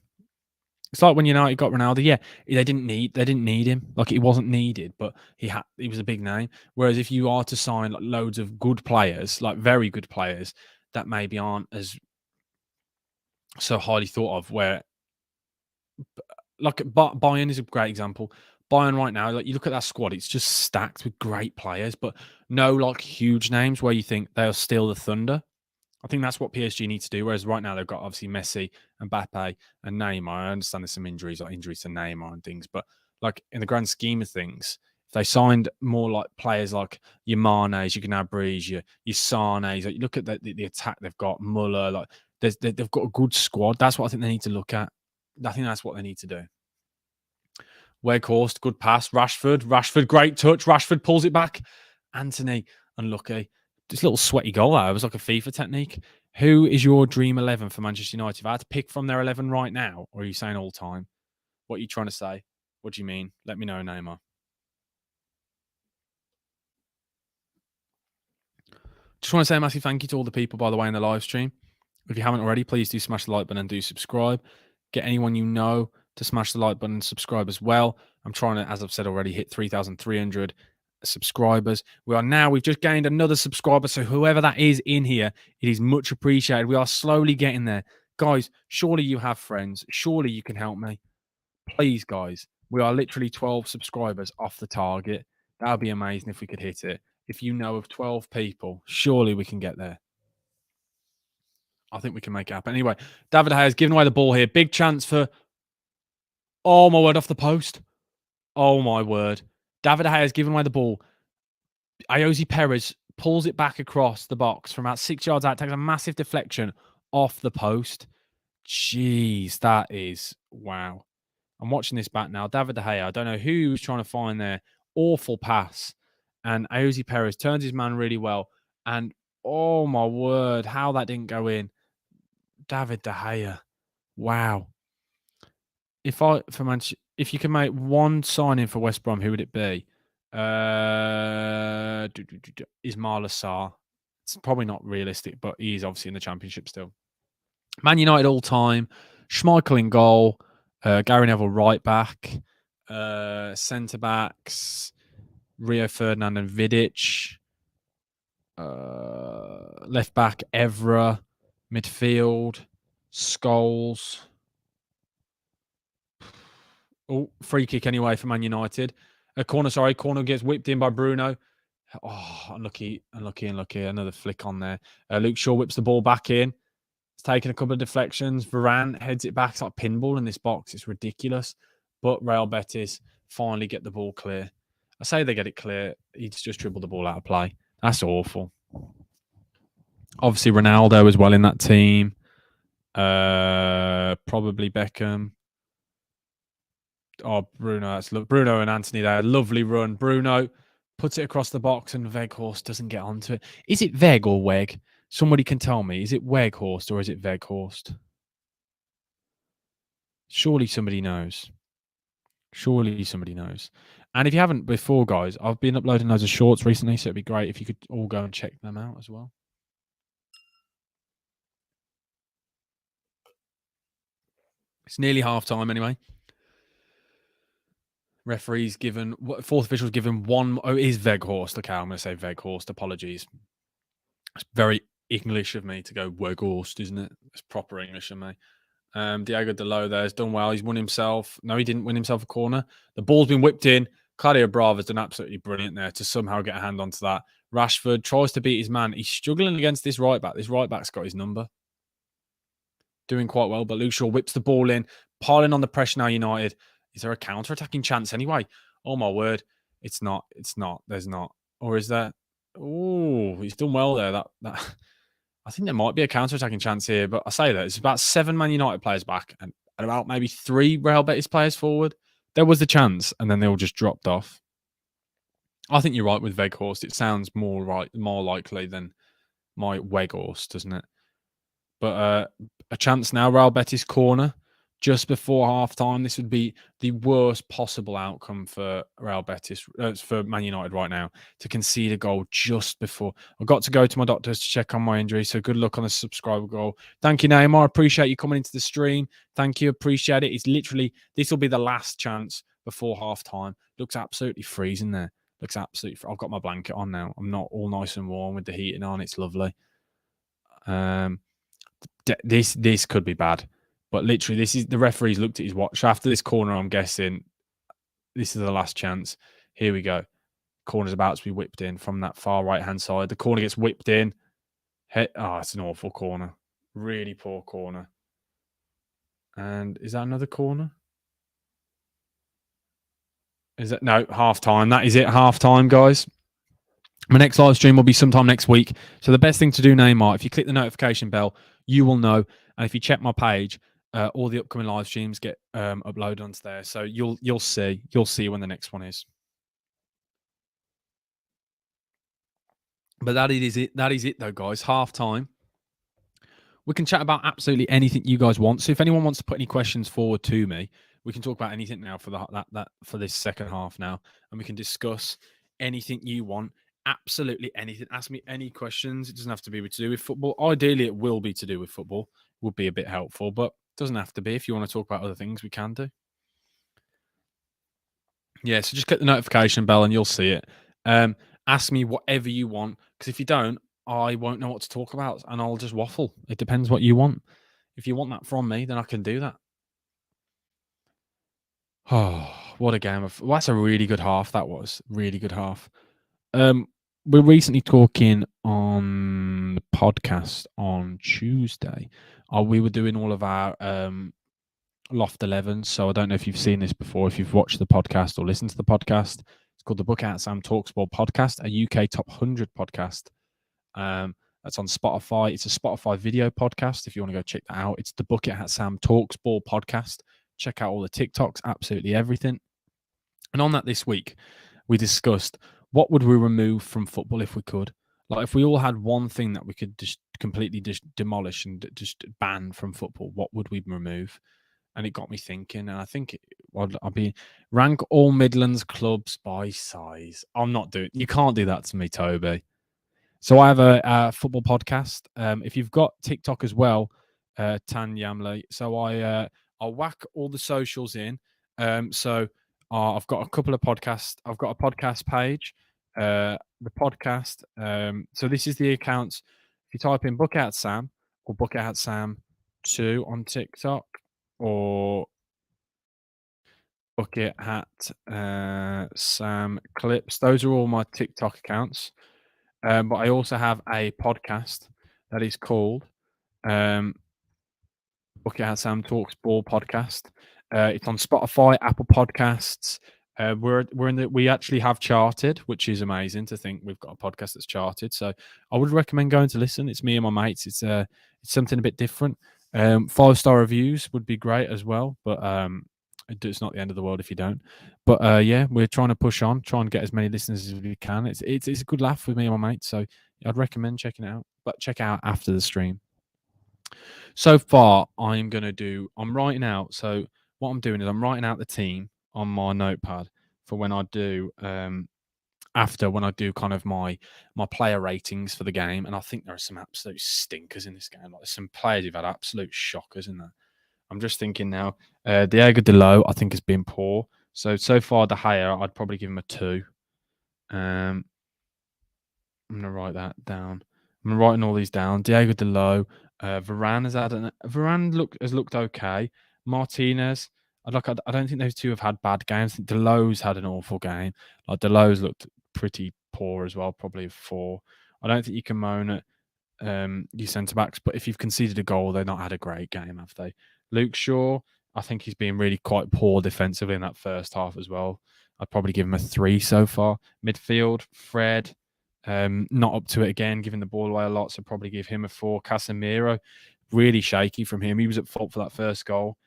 It's like when United got Ronaldo. Yeah, they didn't need him. Like he wasn't needed, but he was a big name. Whereas if you are to sign like loads of good players, like very good players that maybe aren't as so highly thought of, where like Bayern is a great example. Bayern right now, like you look at that squad, it's just stacked with great players, but no like huge names where you think they'll steal the thunder. I think that's what PSG need to do. Whereas right now they've got obviously Messi, Mbappe, and Neymar. I understand there's some injuries, like injuries to Neymar and things, but like in the grand scheme of things, if they signed more like players like your Manes, your Gnabry's, your Sane's, like you look at the attack they've got, Muller, like they've got a good squad. That's what I think they need to look at. I think that's what they need to do. Weghorst, good pass. Rashford, great touch. Rashford pulls it back. Antony, unlucky. This little sweaty goal there. It was like a FIFA technique. Who is your dream 11 for Manchester United? If I had to pick from their 11 right now, or are you saying all time? What are you trying to say? What do you mean? Let me know, Neymar. Just want to say a massive thank you to all the people, by the way, in the live stream. If you haven't already, please do smash the like button and do subscribe. Get anyone you know to smash the like button and subscribe as well. I'm trying to, as I've said already, hit 3,300 subscribers. We've just gained another subscriber. So whoever that is in here, it is much appreciated. We are slowly getting there. Guys, surely you have friends. Surely you can help me. Please, guys. We are literally 12 subscribers off the target. That would be amazing if we could hit it. If you know of 12 people, surely we can get there. I think we can make it happen. Anyway, David De Gea has given away the ball here. Big chance for, oh my word, off the post. Oh my word. David De Gea has given away the ball. Ayoze Perez pulls it back across the box from about 6 yards out, takes a massive deflection off the post. Jeez, that is, wow. I'm watching this back now. David De Gea, I don't know who he was trying to find there. Awful pass. And Aozi Perez turns his man really well. And oh my word, how that didn't go in. David De Gea. Wow. If you can make one signing for West Brom, who would it be? Ismail Assar. It's probably not realistic, but he's obviously in the Championship still. Man United all time. Schmeichel in goal. Gary Neville right back. Centre backs. Rio Ferdinand and Vidic. Left back Evra. Midfield. Scholes. Oh, free kick anyway for Man United. Corner gets whipped in by Bruno. Oh, unlucky. Another flick on there. Luke Shaw whips the ball back in. It's taken a couple of deflections. Varane heads it back. It's like pinball in this box. It's ridiculous. But Real Betis finally get the ball clear. I say they get it clear. He's just dribbled the ball out of play. That's awful. Obviously, Ronaldo as well in that team. Probably Beckham. Oh, Bruno. Bruno and Antony there. Lovely run. Bruno puts it across the box and Weghorst doesn't get onto it. Is it Weg or Weg? Somebody can tell me. Is it Weghorst or is it Weghorst? Surely somebody knows. And if you haven't before, guys, I've been uploading loads of shorts recently, so it'd be great if you could all go and check them out as well. It's nearly half time anyway. Referees given, fourth official's given one. Oh, it is Weghorst. Okay, I'm going to say Weghorst. Apologies. It's very English of me to go Weghorst, isn't it? It's proper English of me. Diego Dalot there has done well. He's won himself. No, he didn't win himself a corner. The ball's been whipped in. Claudio Brava's done absolutely brilliant there to somehow get a hand onto that. Rashford tries to beat his man. He's struggling against this right back. This right back's got his number. Doing quite well, but Luke Shaw whips the ball in, piling on the pressure now, United. Is there a counter-attacking chance anyway? Oh, my word. It's not. There's not. Or is there? Oh, he's done well there. That I think there might be a counter-attacking chance here, but I say that it's about 7 Man United players back and about maybe 3 Real Betis players forward. There was the chance, and then they all just dropped off. I think you're right with Weghorst. It sounds more likely than my Weghorst, doesn't it? But a chance now, Real Betis corner just before half-time. This would be the worst possible outcome for Real Betis, for Man United right now, to concede a goal just before. I've got to go to my doctors to check on my injury, so good luck on the subscriber goal. Thank you, Neymar. Appreciate you coming into the stream. Thank you. Appreciate it. It's literally, this will be the last chance before half-time. Looks absolutely freezing there. Looks absolutely, I've got my blanket on now. I'm not all nice and warm with the heating on. It's lovely. This could be bad. But literally, this is the referee's looked at his watch. After this corner, I'm guessing this is the last chance. Here we go. Corner's about to be whipped in from that far right-hand side. The corner gets whipped in. It's an awful corner. Really poor corner. And is that another corner? No, half-time. That is it, half-time, guys. My next live stream will be sometime next week. So the best thing to do, Neymar, if you click the notification bell, you will know. And if you check my page, all the upcoming live streams get uploaded onto there. So you'll see when the next one is. But that is it. That is it, though, guys. Half time. We can chat about absolutely anything you guys want. So if anyone wants to put any questions forward to me, we can talk about anything now for this second half now, and we can discuss anything you want. Absolutely anything. Ask me any questions. It doesn't have to be to do with football. Ideally, it will be to do with football. Would be a bit helpful, but it doesn't have to be. If you want to talk about other things, we can do. Yeah, so just click the notification bell and you'll see it. Ask me whatever you want, because if you don't, I won't know what to talk about and I'll just waffle. It depends what you want. If you want that from me, then I can do that. Oh, what a game of... Well, that's a really good half, that was. Really good half. We're recently talking on the podcast on Tuesday. We were doing all of our Loft 11. So I don't know if you've seen this before, if you've watched the podcast or listened to the podcast. It's called the Book Out Sam Talksport podcast, a UK top 100 podcast. That's on Spotify. It's a Spotify video podcast. If you want to go check that out, it's the Book It Hat Sam Talksport podcast. check out all the TikToks, absolutely everything. And on that this week, we discussed what would we remove from football if we could. Like if we all had one thing that we could just completely just demolish and just ban from football, what would we remove? And it got me thinking. And I think I'll be rank all Midlands clubs by size. I'm not doing. You can't do that to me, Toby. So I have a football podcast. If you've got TikTok as well, Tan Yamley. So I'll whack all the socials in. I've got a couple of podcasts. I've got a podcast page. The podcast. So this is the accounts. If you type in Book Out Sam or Book Out Sam 2 on TikTok or Bucket Hat Sam Clips, those are all my TikTok accounts. But I also have a podcast that is called Bucket Hat Sam Talks Ball Podcast. It's on Spotify, Apple Podcasts. We actually have charted, which is amazing to think we've got a podcast that's charted. So I would recommend going to listen. It's me and my mates. It's something a bit different. 5-star reviews would be great as well, but it's not the end of the world if you don't. But yeah, we're trying to push on, trying to get as many listeners as we can. It's a good laugh with me and my mates, so I'd recommend checking it out. But check it out after the stream. So far, I'm writing out. So what I'm doing is I'm writing out the team on my notepad for when I do when I do kind of my player ratings for the game. And I think there are some absolute stinkers in this game. Like there's some players who've had absolute shockers in there. I'm just thinking now, Diego Delo, I think, has been poor. So far, De Gea, I'd probably give him a 2. I'm going to write that down. I'm writing all these down. Diego Delo, Varane has looked okay. Martinez, I don't think those two have had bad games. I think Delo's had an awful game. Like Delo's looked pretty poor as well, probably a 4. I don't think you can moan at your centre backs, but if you've conceded a goal, they've not had a great game, have they? Luke Shaw, I think he's been really quite poor defensively in that first half as well. I'd probably give him a 3 so far. Midfield, Fred, not up to it again, giving the ball away a lot, so probably give him a 4. Casemiro, really shaky from him. He was at fault for that first goal.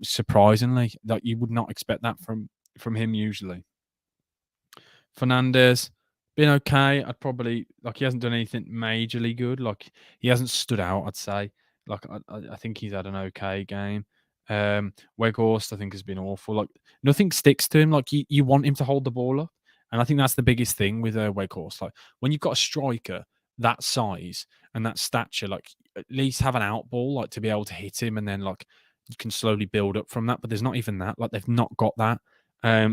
Surprisingly, that you would not expect that from him usually. Fernandez, been okay. I'd probably he hasn't done anything majorly good. Like he hasn't stood out, I'd say. Like I think he's had an okay game. Weghorst, I think, has been awful. Like nothing sticks to him. Like you want him to hold the ball up, and I think that's the biggest thing with Weghorst. Like when you've got a striker that size and that stature, like at least have an out ball, like to be able to hit him, and then like you can slowly build up from that. But there's not even that. Like they've not got that.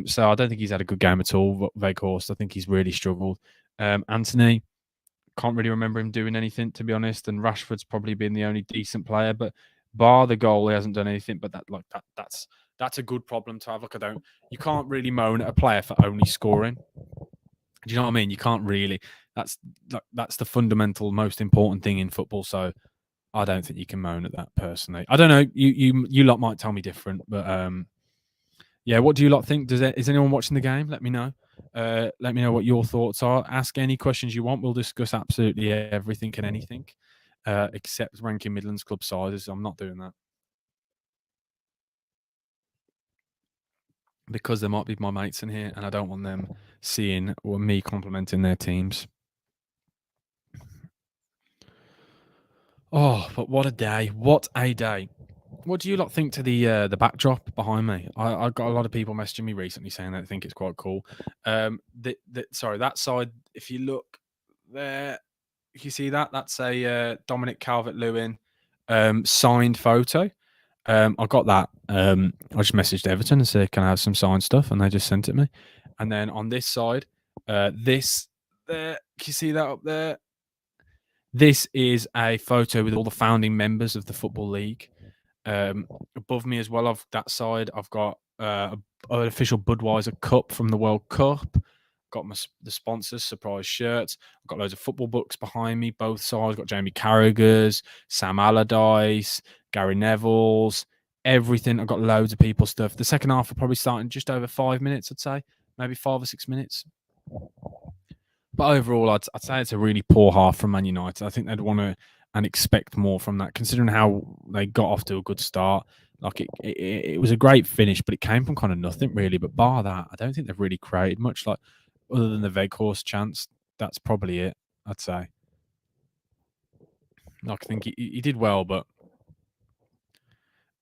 So I don't think he's had a good game at all. Weghorst, I think he's really struggled. Antony, can't really remember him doing anything, to be honest. And Rashford's probably been the only decent player, but bar the goal, he hasn't done anything. But that's a good problem to have. You can't really moan at a player for only scoring. Do you know what I mean? You can't really. That's the fundamental, most important thing in football. So I don't think you can moan at that personally. I don't know. You lot might tell me different, but yeah, what do you lot think? Is anyone watching the game? Let me know. Let me know what your thoughts are. Ask any questions you want. We'll discuss absolutely everything and anything, except ranking Midlands club sizes. I'm not doing that because there might be my mates in here, and I don't want them seeing or me complimenting their teams. Oh, but what a day! What a day! What do you lot think to the backdrop behind me? I got a lot of people messaging me recently saying they think it's quite cool. That side, if you look there, you see that? That's a Dominic Calvert-Lewin signed photo. I got that. I just messaged Everton and said, "Can I have some signed stuff?" And they just sent it me. And then on this side, this there, can you see that up there? This is a photo with all the founding members of the Football League. Above me as well, that side, I've got an official Budweiser cup from the World Cup. Got the sponsors, surprise shirts. I've got loads of football books behind me, both sides. Got Jamie Carragher's, Sam Allardyce, Gary Neville's, everything. I've got loads of people stuff. The second half will probably start in just over 5 minutes, I'd say. Maybe 5 or 6 minutes. But overall, I'd say it's a really poor half from Man United. I think they'd want to and expect more from that, considering how they got off to a good start. Like it was a great finish, but it came from kind of nothing really. But bar that, I don't think they've really created much. Like other than the Veghorst chance, that's probably it. I'd say. Like I think he did well, but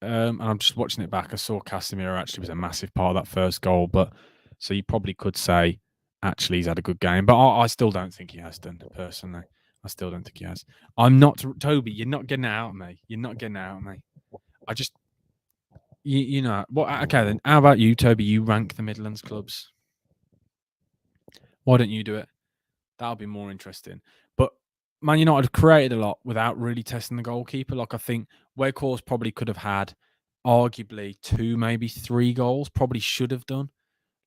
and I'm just watching it back. I saw Casemiro actually was a massive part of that first goal, but so you probably could say actually he's had a good game, but I still don't think he has done personally. I still don't think he has. I'm not Toby. You're not getting it out of me. You're not getting it out of me. I just you know what? Okay then. How about you, Toby? You rank the Midlands clubs. Why don't you do it? That'll be more interesting. But Man United created a lot without really testing the goalkeeper. Like I think Weghorst probably could have had arguably 2, maybe 3 goals. Probably should have done.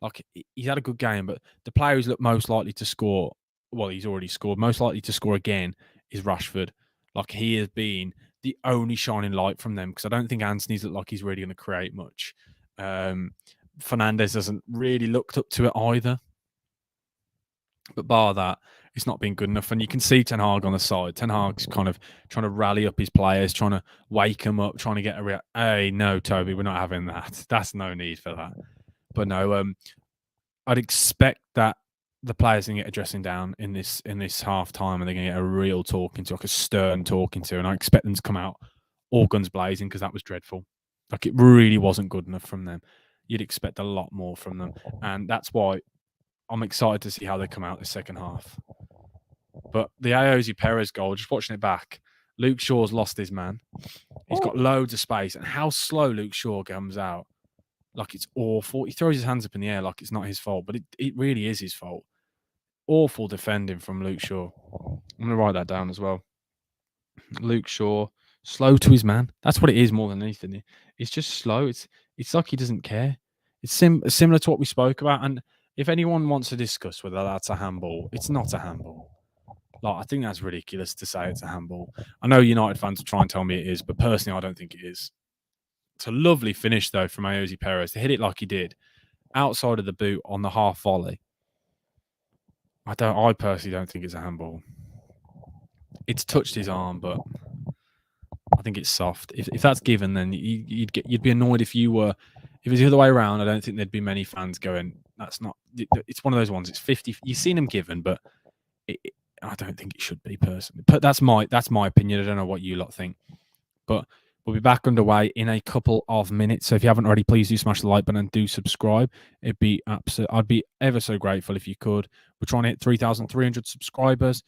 Like he's had a good game, but the player who's looked most likely to score, well, he's already scored. Most likely to score again is Rashford. Like he has been the only shining light from them because I don't think Antony's looked like he's really going to create much. Fernandez hasn't really looked up to it either. But bar that, it's not been good enough. And you can see Ten Hag on the side. Ten Hag's kind of trying to rally up his players, trying to wake them up, trying to get a hey, no, Toby, we're not having that. That's no need for that. But no, I'd expect that the players are going to get a dressing down in this half time, and they're going to get a real talking to, like a stern talking to. And I expect them to come out all guns blazing because that was dreadful. Like it really wasn't good enough from them. You'd expect a lot more from them, and that's why I'm excited to see how they come out the second half. But the Ayoze Perez goal, just watching it back, Luke Shaw's lost his man. He's got loads of space, and how slow Luke Shaw comes out. Like it's awful. He throws his hands up in the air like it's not his fault, but it really is his fault. Awful defending from Luke Shaw. I'm going to write that down as well. Luke Shaw, slow to his man. That's what it is more than anything. It's just slow. It's like he doesn't care. It's similar to what we spoke about. And if anyone wants to discuss whether that's a handball, it's not a handball. Like I think that's ridiculous to say it's a handball. I know United fans will try and tell me it is, but personally, I don't think it is. It's a lovely finish though from Ayoze Perez to hit it like he did, outside of the boot on the half volley. I personally don't think it's a handball. It's touched his arm, but I think it's soft. If that's given, then you'd be annoyed if it was the other way around. I don't think there'd be many fans going, "That's not." It's one of those ones. It's 50. You've seen him given, but I don't think it should be personally. But that's my opinion. I don't know what you lot think. But we'll be back underway in a couple of minutes. So if you haven't already, please do smash the like button and do subscribe. I'd be ever so grateful if you could. We're trying to hit 3,300 subscribers.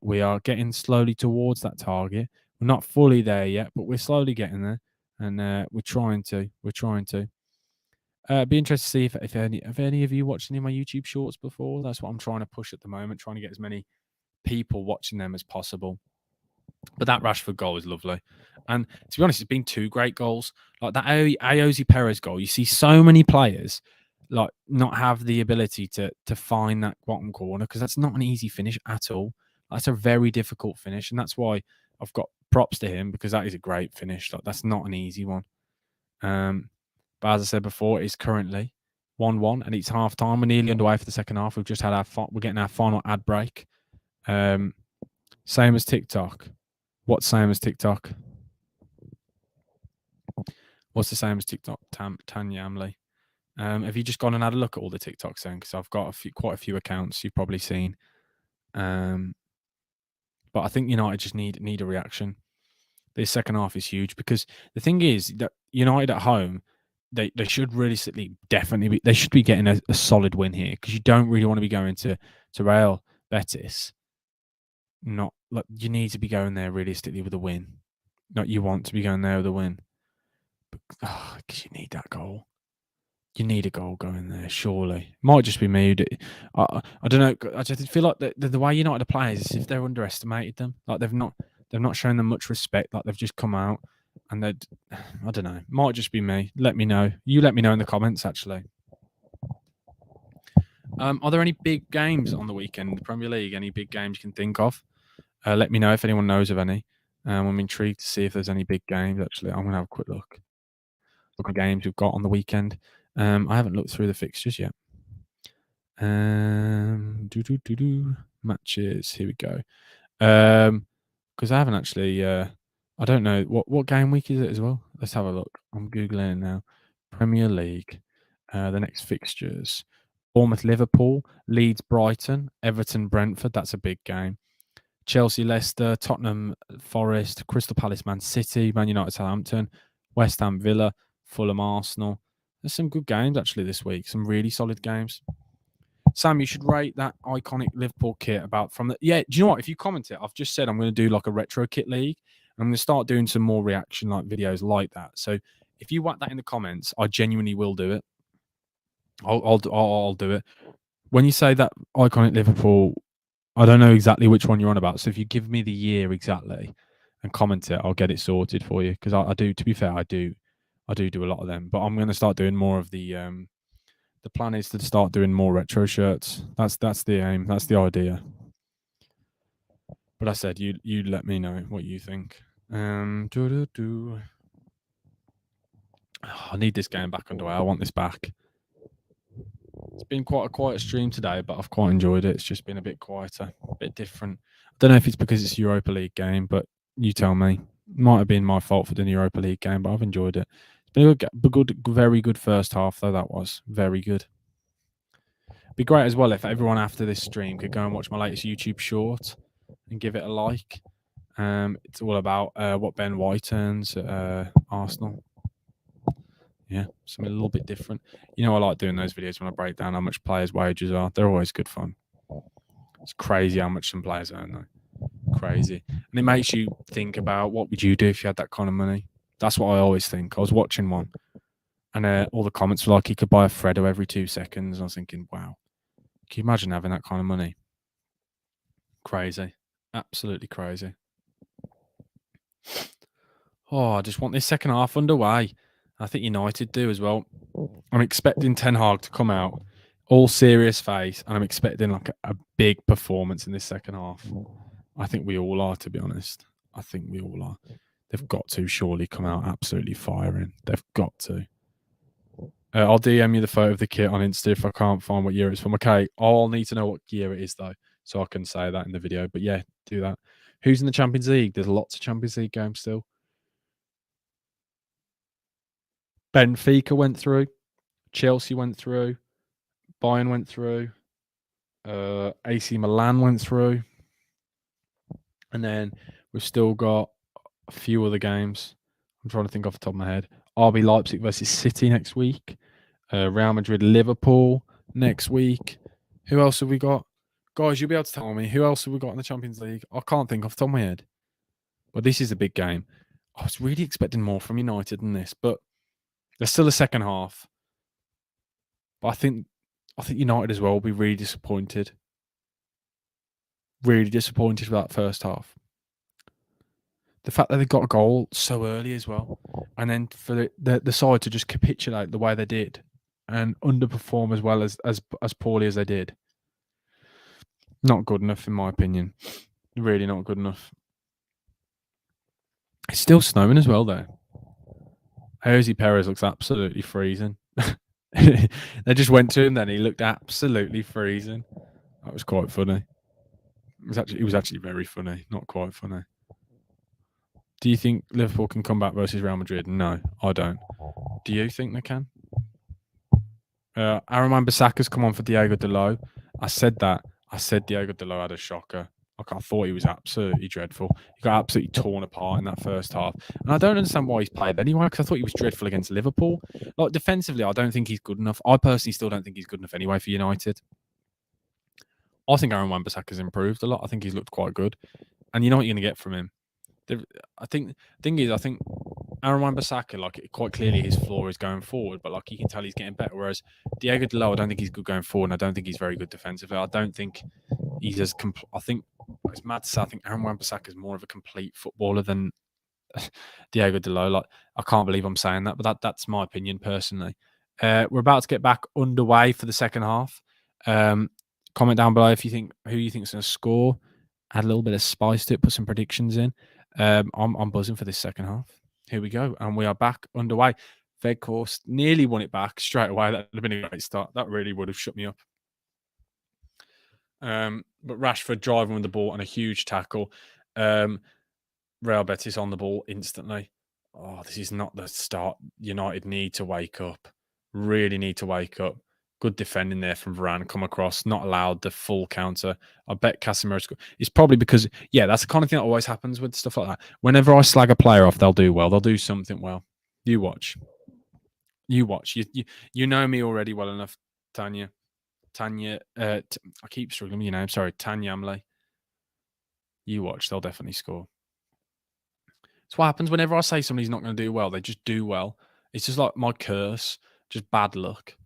We are getting slowly towards that target. We're not fully there yet, but we're slowly getting there, and we're trying to. Be interested to see if any of you watched any of my YouTube shorts before. That's what I'm trying to push at the moment, trying to get as many people watching them as possible. But that Rashford goal is lovely. And to be honest, it's been 2 great goals. Like that Ayoze Perez goal, you see so many players like not have the ability to find that bottom corner because that's not an easy finish at all. That's a very difficult finish. And that's why I've got props to him because that is a great finish. Like that's not an easy one. But as I said before, it's currently 1-1 and it's half time. We're nearly underway for the second half. We've just had we're getting our final ad break. Same as TikTok. What's same as TikTok? What's the same as TikTok? Tanya Amley. Have you just gone and had a look at all the TikToks then? Because I've got quite a few accounts you've probably seen. But I think United just need a reaction. This second half is huge because the thing is that United at home, they should realistically they should be getting a solid win here because you don't really want to be going to Real Betis. Not like you need to be going there realistically with a win. Not you want to be going there with a win. Because you need that goal. You need a goal going there, surely. Might just be me. I don't know. I just feel like the way United are playing is as if they're underestimated them. Like they've not shown them much respect. Like they've just come out and I don't know. Might just be me. Let me know. You let me know in the comments, actually. Are there any big games on the weekend in the Premier League? Any big games you can think of? Let me know if anyone knows of any. I'm intrigued to see if there's any big games, actually. I'm going to have a quick look at games we've got on the weekend. I haven't looked through the fixtures yet. Matches. Here we go. Because I haven't actually. I don't know what game week is it as well. Let's have a look. I'm googling it now. Premier League. The next fixtures: Bournemouth, Liverpool, Leeds, Brighton, Everton, Brentford. That's a big game. Chelsea, Leicester, Tottenham, Forest, Crystal Palace, Man City, Man United, Southampton, West Ham, Villa, Fulham, Arsenal. There's some good games actually this week. Some really solid games. Sam, you should rate that iconic Liverpool kit about from the. Yeah, do you know what? If you comment it, I've just said I'm going to do like a retro kit league. I'm going to start doing some more reaction like videos like that. So if you whack that in the comments, I genuinely will do it. I'll do it. When you say that iconic Liverpool, I don't know exactly which one you're on about. So if you give me the year exactly and comment it, I'll get it sorted for you. Because I do. To be fair, I do a lot of them. But I'm going to start doing more of the. The plan is to start doing more retro shirts. That's the aim. That's the idea. But I said you let me know what you think. I need this game back underway. I want this back. It's been quite a quiet stream today, but I've quite enjoyed it. It's just been a bit quieter, a bit different. I don't know if it's because it's a Europa League game, but you tell me. Might have been my fault for the Europa League game, but I've enjoyed it. It's been a good, very good first half, though. That was very good. Be great as well if everyone after this stream could go and watch my latest YouTube short and give it a like. It's all about what Ben White earns at Arsenal. Yeah, something a little bit different. You know, I like doing those videos when I break down how much players' wages are. They're always good fun. It's crazy how much some players earn, though. Crazy. And it makes you think about what would you do if you had that kind of money. That's what I always think. I was watching one, and all the comments were like, he could buy a Freddo every 2 seconds. And I was thinking, wow, can you imagine having that kind of money? Crazy. Absolutely crazy. Oh, I just want this second half underway. I think United do as well. I'm expecting Ten Hag to come out all serious face, and I'm expecting like a big performance in this second half. I think we all are, to be honest. I think we all are. They've got to surely come out absolutely firing. They've got to. I'll DM you the photo of the kit on Insta if I can't find what year it's from. Okay, I'll need to know what year it is though, so I can say that in the video. But yeah, do that. Who's in the Champions League? There's lots of Champions League games still. Benfica went through. Chelsea went through. Bayern went through. AC Milan went through. And then we've still got a few other games. I'm trying to think off the top of my head. RB Leipzig versus City next week. Real Madrid, Liverpool next week. Who else have we got? Guys, you'll be able to tell me who else have we got in the Champions League? I can't think off the top of my head. But this is a big game. I was really expecting more from United than this, but there's still a second half. But I think United as well will be really disappointed. Really disappointed with that first half. The fact that they got a goal so early as well, and then for the side to just capitulate the way they did and underperform as well as poorly as they did, not good enough in my opinion. Really not good enough. It's still snowing as well though. Jose Perez looks absolutely freezing. They just went to him then. He looked absolutely freezing. That was quite funny. It was actually very funny, not quite funny. Do you think Liverpool can come back versus Real Madrid? No, I don't. Do you think they can? Aaron Wan-Bissaka's come on for Diego Dalot. I said that. I said Diego Dalot had a shocker. Like I thought he was absolutely dreadful. He got absolutely torn apart in that first half, and I don't understand why he's played anyway. Because I thought he was dreadful against Liverpool. Like defensively, I don't think he's good enough. I personally still don't think he's good enough anyway for United. I think Aaron Wan-Bissaka's improved a lot. I think he's looked quite good, and you know what you're going to get from him. I think the thing is, I think Aaron Wan-Bissaka, like quite clearly his floor is going forward, but like you can tell he's getting better. Whereas Diego Dalot, I don't think he's good going forward, and I don't think he's very good defensively. I don't think he's as I think it's mad to say I think Aaron Wan-Bissaka is more of a complete footballer than Diego Dalot. Like I can't believe I'm saying that, but that's my opinion personally. We're about to get back underway for the second half. Comment down below if you think who you think is going to score. Add a little bit of spice to it. Put some predictions in. I'm buzzing for this second half. Here we go, and we are back underway. Weghorst nearly won it back straight away. That would have been a great start. That really would have shut me up. But Rashford driving with the ball and a huge tackle. Real Betis on the ball instantly. Oh, this is not the start. United need to wake up. Really need to wake up. Good defending there from Varane. Come across, not allowed the full counter. I bet Casemiro. It's probably because, yeah, that's the kind of thing that always happens with stuff like that. Whenever I slag a player off, they'll do well. They'll do something well. You watch. You watch. You know me already well enough, Tanya. I keep struggling with your name. Sorry, Tanya Amley. You watch. They'll definitely score. It's what happens whenever I say somebody's not going to do well. They just do well. It's just like my curse, just bad luck.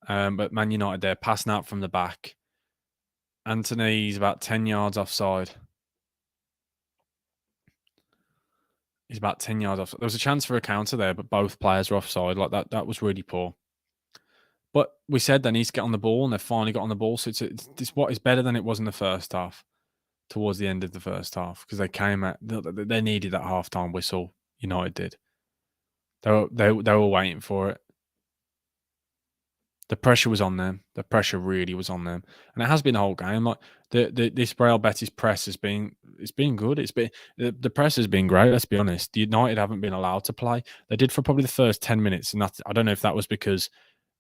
But Man United, they're passing out from the back. Antony's about 10 yards offside. He's about 10 yards offside. There was a chance for a counter there, but both players were offside. Like that was really poor. But we said they need to get on the ball, and they finally got on the ball. So it's what is better than it was in the first half, towards the end of the first half, because they came at they needed that halftime whistle. United did. They were waiting for it. The pressure was on them. The pressure really was on them, and it has been the whole game. Like this Real Betis press has been good. The press has been great. Let's be honest. The United haven't been allowed to play. They did for probably the first 10 minutes, and I don't know if that was because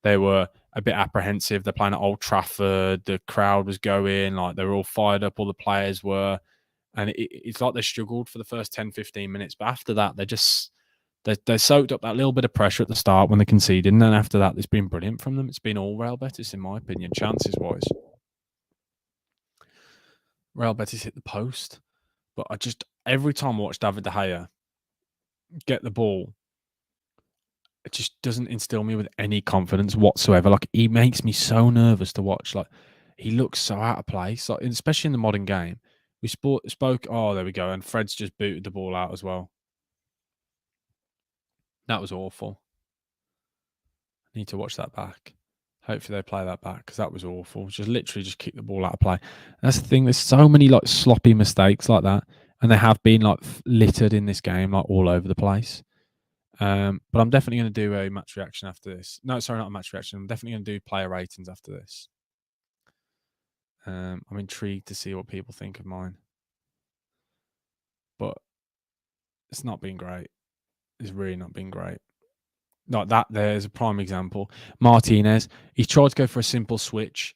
they were a bit apprehensive. They're playing at Old Trafford. The crowd was going, like they were all fired up. All the players were, and it's like they struggled for the first 10, 15 minutes. But after that, they soaked up that little bit of pressure at the start when they conceded, and then after that, it's been brilliant from them. It's been all Real Betis, in my opinion, chances wise. Real Betis hit the post, but every time I watch David De Gea get the ball, it just doesn't instill me with any confidence whatsoever. Like he makes me so nervous to watch. Like he looks so out of place, like especially in the modern game. We spoke. Oh, there we go. And Fred's just booted the ball out as well. That was awful. I need to watch that back. Hopefully they play that back because that was awful. Just literally just kick the ball out of play. And that's the thing. There's so many like sloppy mistakes like that, and they have been like littered in this game, like all over the place. But I'm definitely going to do a match reaction after this. No, sorry, not a match reaction. I'm definitely going to do player ratings after this. I'm intrigued to see what people think of mine, but it's not been great. It's really not been great. Like that, there's a prime example. Martinez, he tried to go for a simple switch,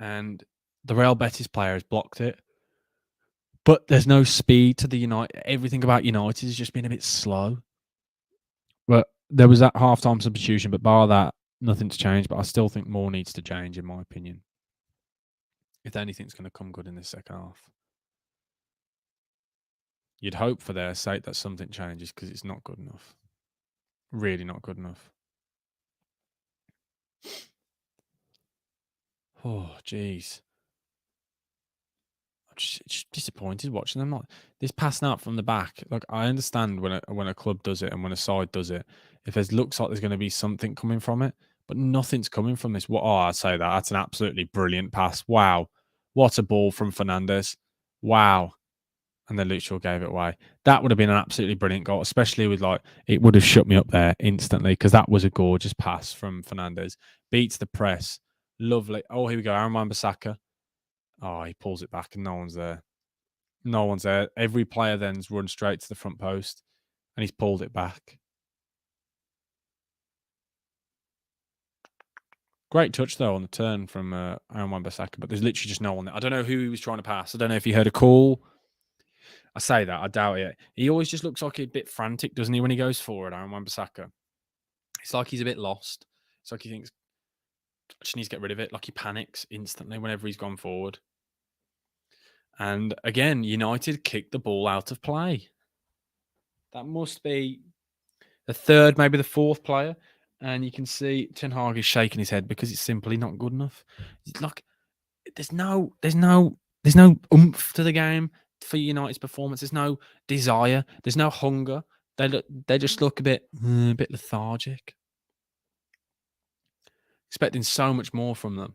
and the Real Betis player has blocked it. But there's no speed to the United. Everything about United has just been a bit slow. But there was that halftime substitution, but bar that, nothing's changed. But I still think more needs to change, in my opinion, if anything's going to come good in this second half. You'd hope for their sake that something changes because it's not good enough. Really not good enough. Oh, jeez. I'm just disappointed watching them. Like this passing out from the back. Like I understand when a club does it and when a side does it, if it looks like there's going to be something coming from it, but nothing's coming from this. What? Oh, I'd say that that's an absolutely brilliant pass. Wow, what a ball from Fernandes. Wow. And then Luke Shaw gave it away. That would have been an absolutely brilliant goal, especially with like it would have shut me up there instantly because that was a gorgeous pass from Fernandes. Beats the press. Lovely. Oh, here we go. Aaron Wan-Bissaka. Oh, he pulls it back and no one's there. No one's there. Every player then's run straight to the front post and he's pulled it back. Great touch, though, on the turn from Aaron Wan-Bissaka, but there's literally just no one there. I don't know who he was trying to pass. I don't know if he heard a call. I say that. I doubt it. He always just looks like a bit frantic, doesn't he, when he goes forward, Aaron Wan-Bissaka? It's like he's a bit lost. It's like he thinks, I just need to get rid of it. Like he panics instantly whenever he's gone forward. And again, United kicked the ball out of play. That must be the third, maybe the fourth player. And you can see Ten Hag is shaking his head because it's simply not good enough. It's like there's no oomph to the game for United's performance. There's no desire. There's no hunger. They just look a bit lethargic. Expecting so much more from them.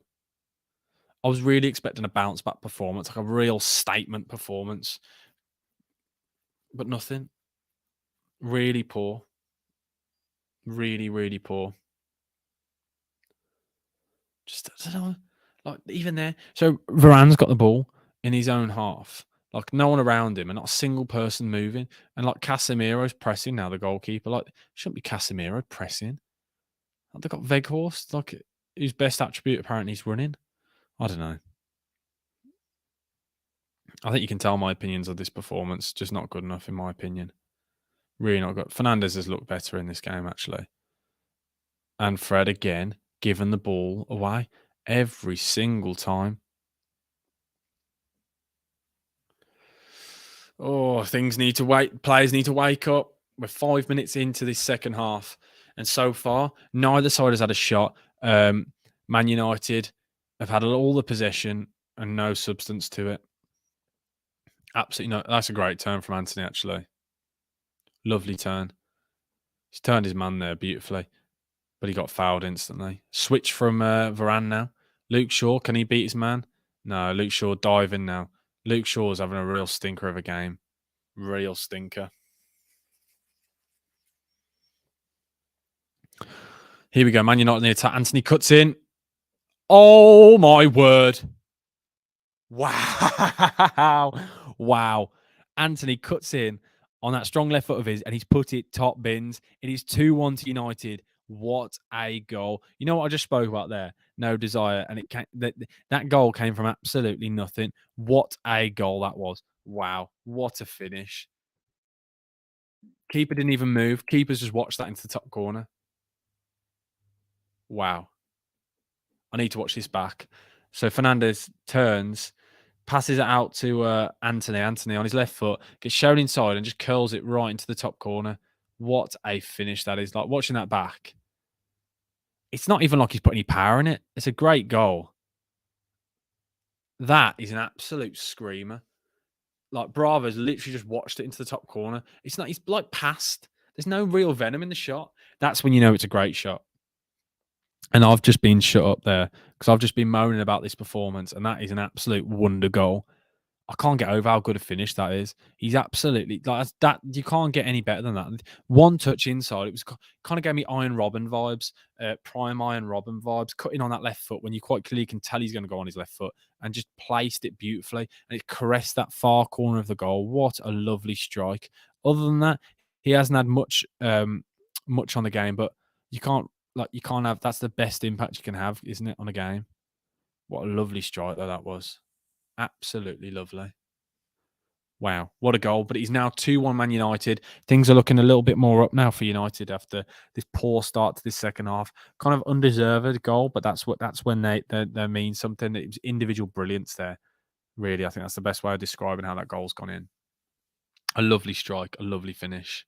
I was really expecting a bounce back performance, like a real statement performance, but nothing. Really poor. Really, really poor. Just I don't know, like even there. So Varane's got the ball in his own half. Like no one around him and not a single person moving. And like Casemiro's pressing now, the goalkeeper. Like shouldn't be Casemiro pressing. Like, they've got Veghorst, like whose best attribute apparently is running. I don't know. I think you can tell my opinions of this performance just not good enough in my opinion. Really not good. Fernandez has looked better in this game actually. And Fred again, giving the ball away every single time. Oh, things need to wait. Players need to wake up. We're 5 minutes into this second half, and so far, neither side has had a shot. Man United have had all the possession and no substance to it. Absolutely no. That's a great turn from Antony. Actually, lovely turn. He's turned his man there beautifully, but he got fouled instantly. Switch from Varane now. Luke Shaw, can he beat his man? No, Luke Shaw diving now. Luke Shaw's having a real stinker of a game. Real stinker. Here we go. Man United in the attack. Antony cuts in. Oh my word. Wow. Wow. Antony cuts in on that strong left foot of his and he's put it top bins. It is 2-1 to United. What a goal. You know what I just spoke about there? No desire. And that goal came from absolutely nothing. What a goal that was. Wow. What a finish. Keeper didn't even move. Keeper's just watched that into the top corner. Wow. I need to watch this back. So Fernandez turns, passes it out to Antony. Antony on his left foot gets shown inside and just curls it right into the top corner. What a finish that is. Like watching that back. It's not even like he's put any power in it. It's a great goal. That is an absolute screamer. Like Bravo's literally just watched it into the top corner. It's not, he's like passed. There's no real venom in the shot. That's when you know it's a great shot. And I've just been shut up there because I've just been moaning about this performance, and that is an absolute wonder goal. I can't get over how good a finish that is. He's absolutely like that. You can't get any better than that. One touch inside, it was kind of gave me Iron Robin vibes, prime Iron Robin vibes. Cutting on that left foot when you quite clearly can tell he's going to go on his left foot, and just placed it beautifully, and it caressed that far corner of the goal. What a lovely strike! Other than that, he hasn't had much on the game, but you can't have. That's the best impact you can have, isn't it, on a game? What a lovely strike that was. Absolutely lovely. Wow, what a goal. But he's now 2-1 Man United. Things are looking a little bit more up now for United after this poor start to this second half. Kind of undeserved goal, but that's when they mean something. It was individual brilliance there. Really, I think that's the best way of describing how that goal's gone in. A lovely strike, a lovely finish.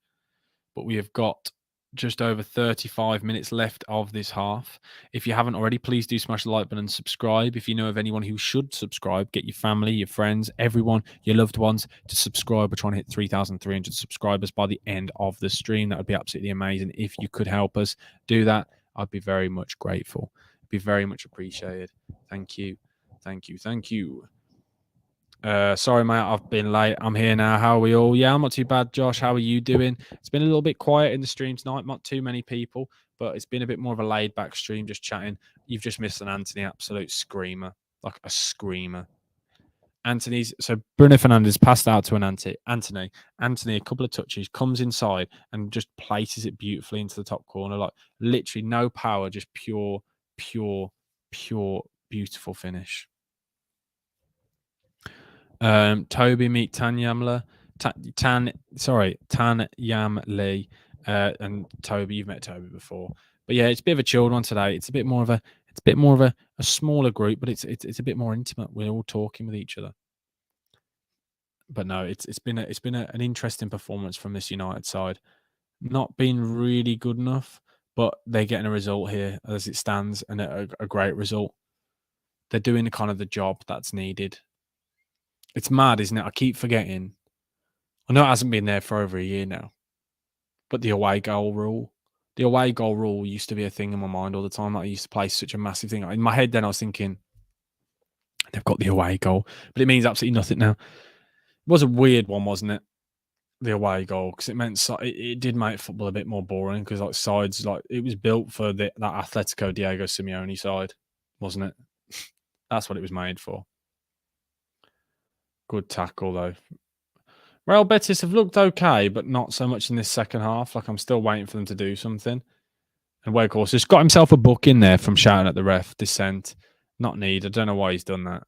But we have got just over 35 minutes left of this half. If you haven't already, please do smash the like button and subscribe. If you know of anyone who should subscribe, get your family, your friends, everyone, your loved ones to subscribe. We're trying to hit 3,300 subscribers by the end of the stream. That would be absolutely amazing. If you could help us do that, I'd be very much grateful. It'd be very much appreciated. Thank you. Thank you. Thank you. Sorry, mate, I've been late. I'm here now. How are we all? Yeah, I'm not too bad, Josh. How are you doing? It's been a little bit quiet in the stream tonight. Not too many people, but it's been a bit more of a laid-back stream, just chatting. You've just missed an Antony absolute screamer, like a screamer. So Bruno Fernandes passed out to an Antony. Antony, a couple of touches, comes inside and just places it beautifully into the top corner. Like literally no power, just pure, beautiful finish. Toby meet Tan Yamle. Tan Yam and Toby. You've met Toby before, but yeah, it's a bit of a chilled one today. It's a bit more of a smaller group, but it's a bit more intimate. We're all talking with each other. But no, it's been an interesting performance from this United side. Not been really good enough, but they're getting a result here as it stands, and a great result. They're doing the job that's needed. It's mad, isn't it? I keep forgetting. I know it hasn't been there for over a year now, but the away goal rule. The away goal rule used to be a thing in my mind all the time. Like I used to play such a massive thing. In my head then I was thinking, they've got the away goal, but it means absolutely nothing now. It was a weird one, wasn't it? The away goal, because it meant it did make football a bit more boring, because like sides, like it was built for that Atletico Diego Simeone side, wasn't it? That's what it was made for. Good tackle, though. Real Betis have looked okay, but not so much in this second half. Like, I'm still waiting for them to do something. And Weghorst has got himself a book in there from shouting at the ref, dissent, not need. I don't know why he's done that.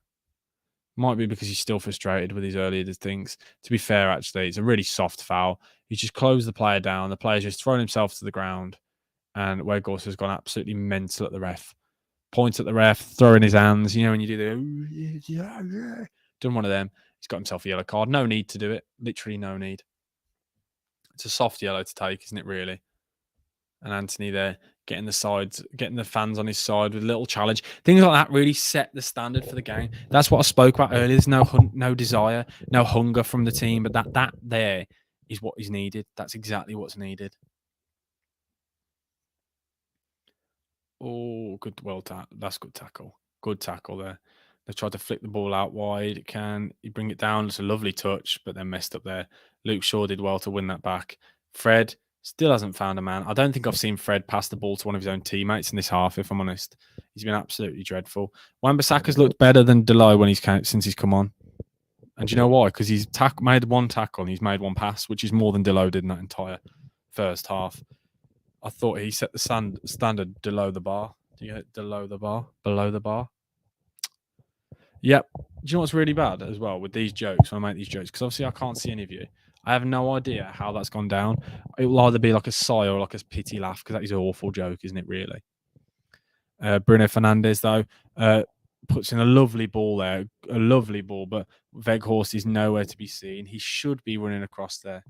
Might be because he's still frustrated with his earlier things. To be fair, actually, it's a really soft foul. He's just closed the player down. The player's just thrown himself to the ground. And Weghorst has gone absolutely mental at the ref. Points at the ref, throwing his hands. You know, when you do the done one of them. He's got himself a yellow card. No need to do it. Literally no need. It's a soft yellow to take, isn't it, really? And Antony there getting the sides, getting the fans on his side with a little challenge. Things like that really set the standard for the game. That's what I spoke about earlier. There's no desire, no hunger from the team, but that there is what is needed. That's exactly what's needed. Oh, good. Well, that's good tackle. Good tackle there. They tried to flick the ball out wide. Can he bring it down? It's a lovely touch, but then messed up there. Luke Shaw did well to win that back. Fred still hasn't found a man. I don't think I've seen Fred pass the ball to one of his own teammates in this half, if I'm honest. He's been absolutely dreadful. Wan-Bissaka's looked better than Delo when since he's come on. And do you know why? Because he's made one tackle and he's made one pass, which is more than Delo did in that entire first half. I thought he set the standard below the bar. Do you get below the bar? Below the bar? Yep. Do you know what's really bad as well with these jokes? When I make these jokes, because obviously I can't see any of you. I have no idea how that's gone down. It will either be like a sigh or like a pity laugh, because that is an awful joke, isn't it, really? Bruno Fernandes, though, puts in a lovely ball there. A lovely ball, but Weghorst is nowhere to be seen. He should be running across there.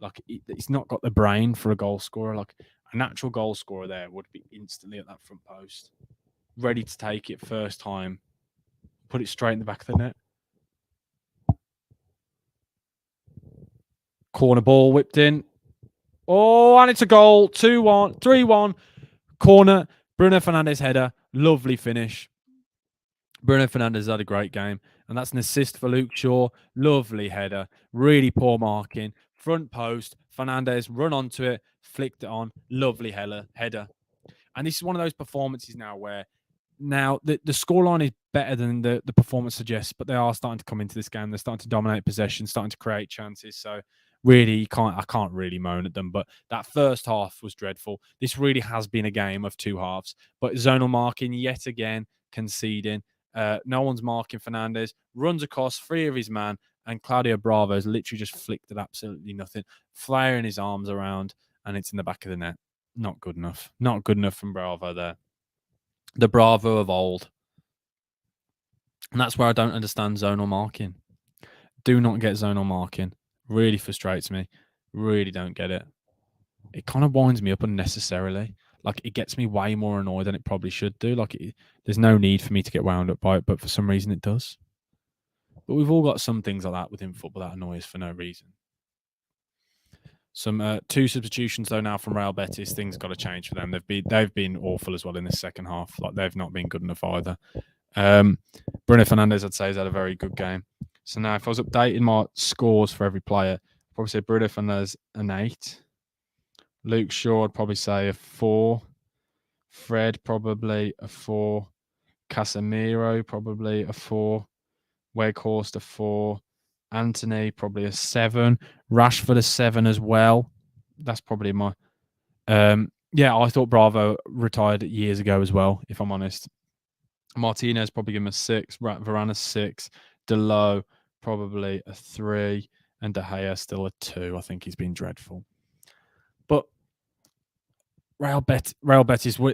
Like, he's not got the brain for a goal scorer. Like, a natural goal scorer there would be instantly at that front post, ready to take it first time, put it straight in the back of the net. Corner ball whipped in. Oh, and it's a goal. 2-1, 3-1. Corner. Bruno Fernandes header. Lovely finish. Bruno Fernandes had a great game. And that's an assist for Luke Shaw. Lovely header. Really poor marking. Front post. Fernandes run onto it. Flicked it on. Lovely header. And this is one of those performances now where the scoreline is better than the performance suggests, but they are starting to come into this game. They're starting to dominate possession, starting to create chances. So really, I can't really moan at them. But that first half was dreadful. This really has been a game of two halves. But zonal marking yet again, conceding. No one's marking Fernandes. Runs across three of his man, and Claudio Bravo's literally just flicked at absolutely nothing, flaring his arms around, and it's in the back of the net. Not good enough. Not good enough from Bravo there. The Bravo of old. And that's where I don't understand zonal marking. Do not get zonal marking. Really frustrates me. Really don't get it. It kind of winds me up unnecessarily. Like, it gets me way more annoyed than it probably should do. Like, there's no need for me to get wound up by it, but for some reason it does. But we've all got some things like that within football that annoy us for no reason. Some two substitutions though now from Real Betis. Things got to change for them. They've been awful as well in this second half. Like, they've not been good enough either. Bruno Fernandes, I'd say, has had a very good game. So now, if I was updating my scores for every player, I'd probably say Bruno Fernandes an 8. Luke Shaw, I'd probably say a 4. Fred, probably a 4. Casemiro, probably a 4. Weghorst, a 4. Antony, probably a 7. Rashford, a 7 as well. That's probably my... yeah, I thought Bravo retired years ago as well, if I'm honest. Martinez, probably give him a 6. Varane, a 6. Delo, probably a 3. And De Gea, still a 2. I think he's been dreadful. But Real Betis,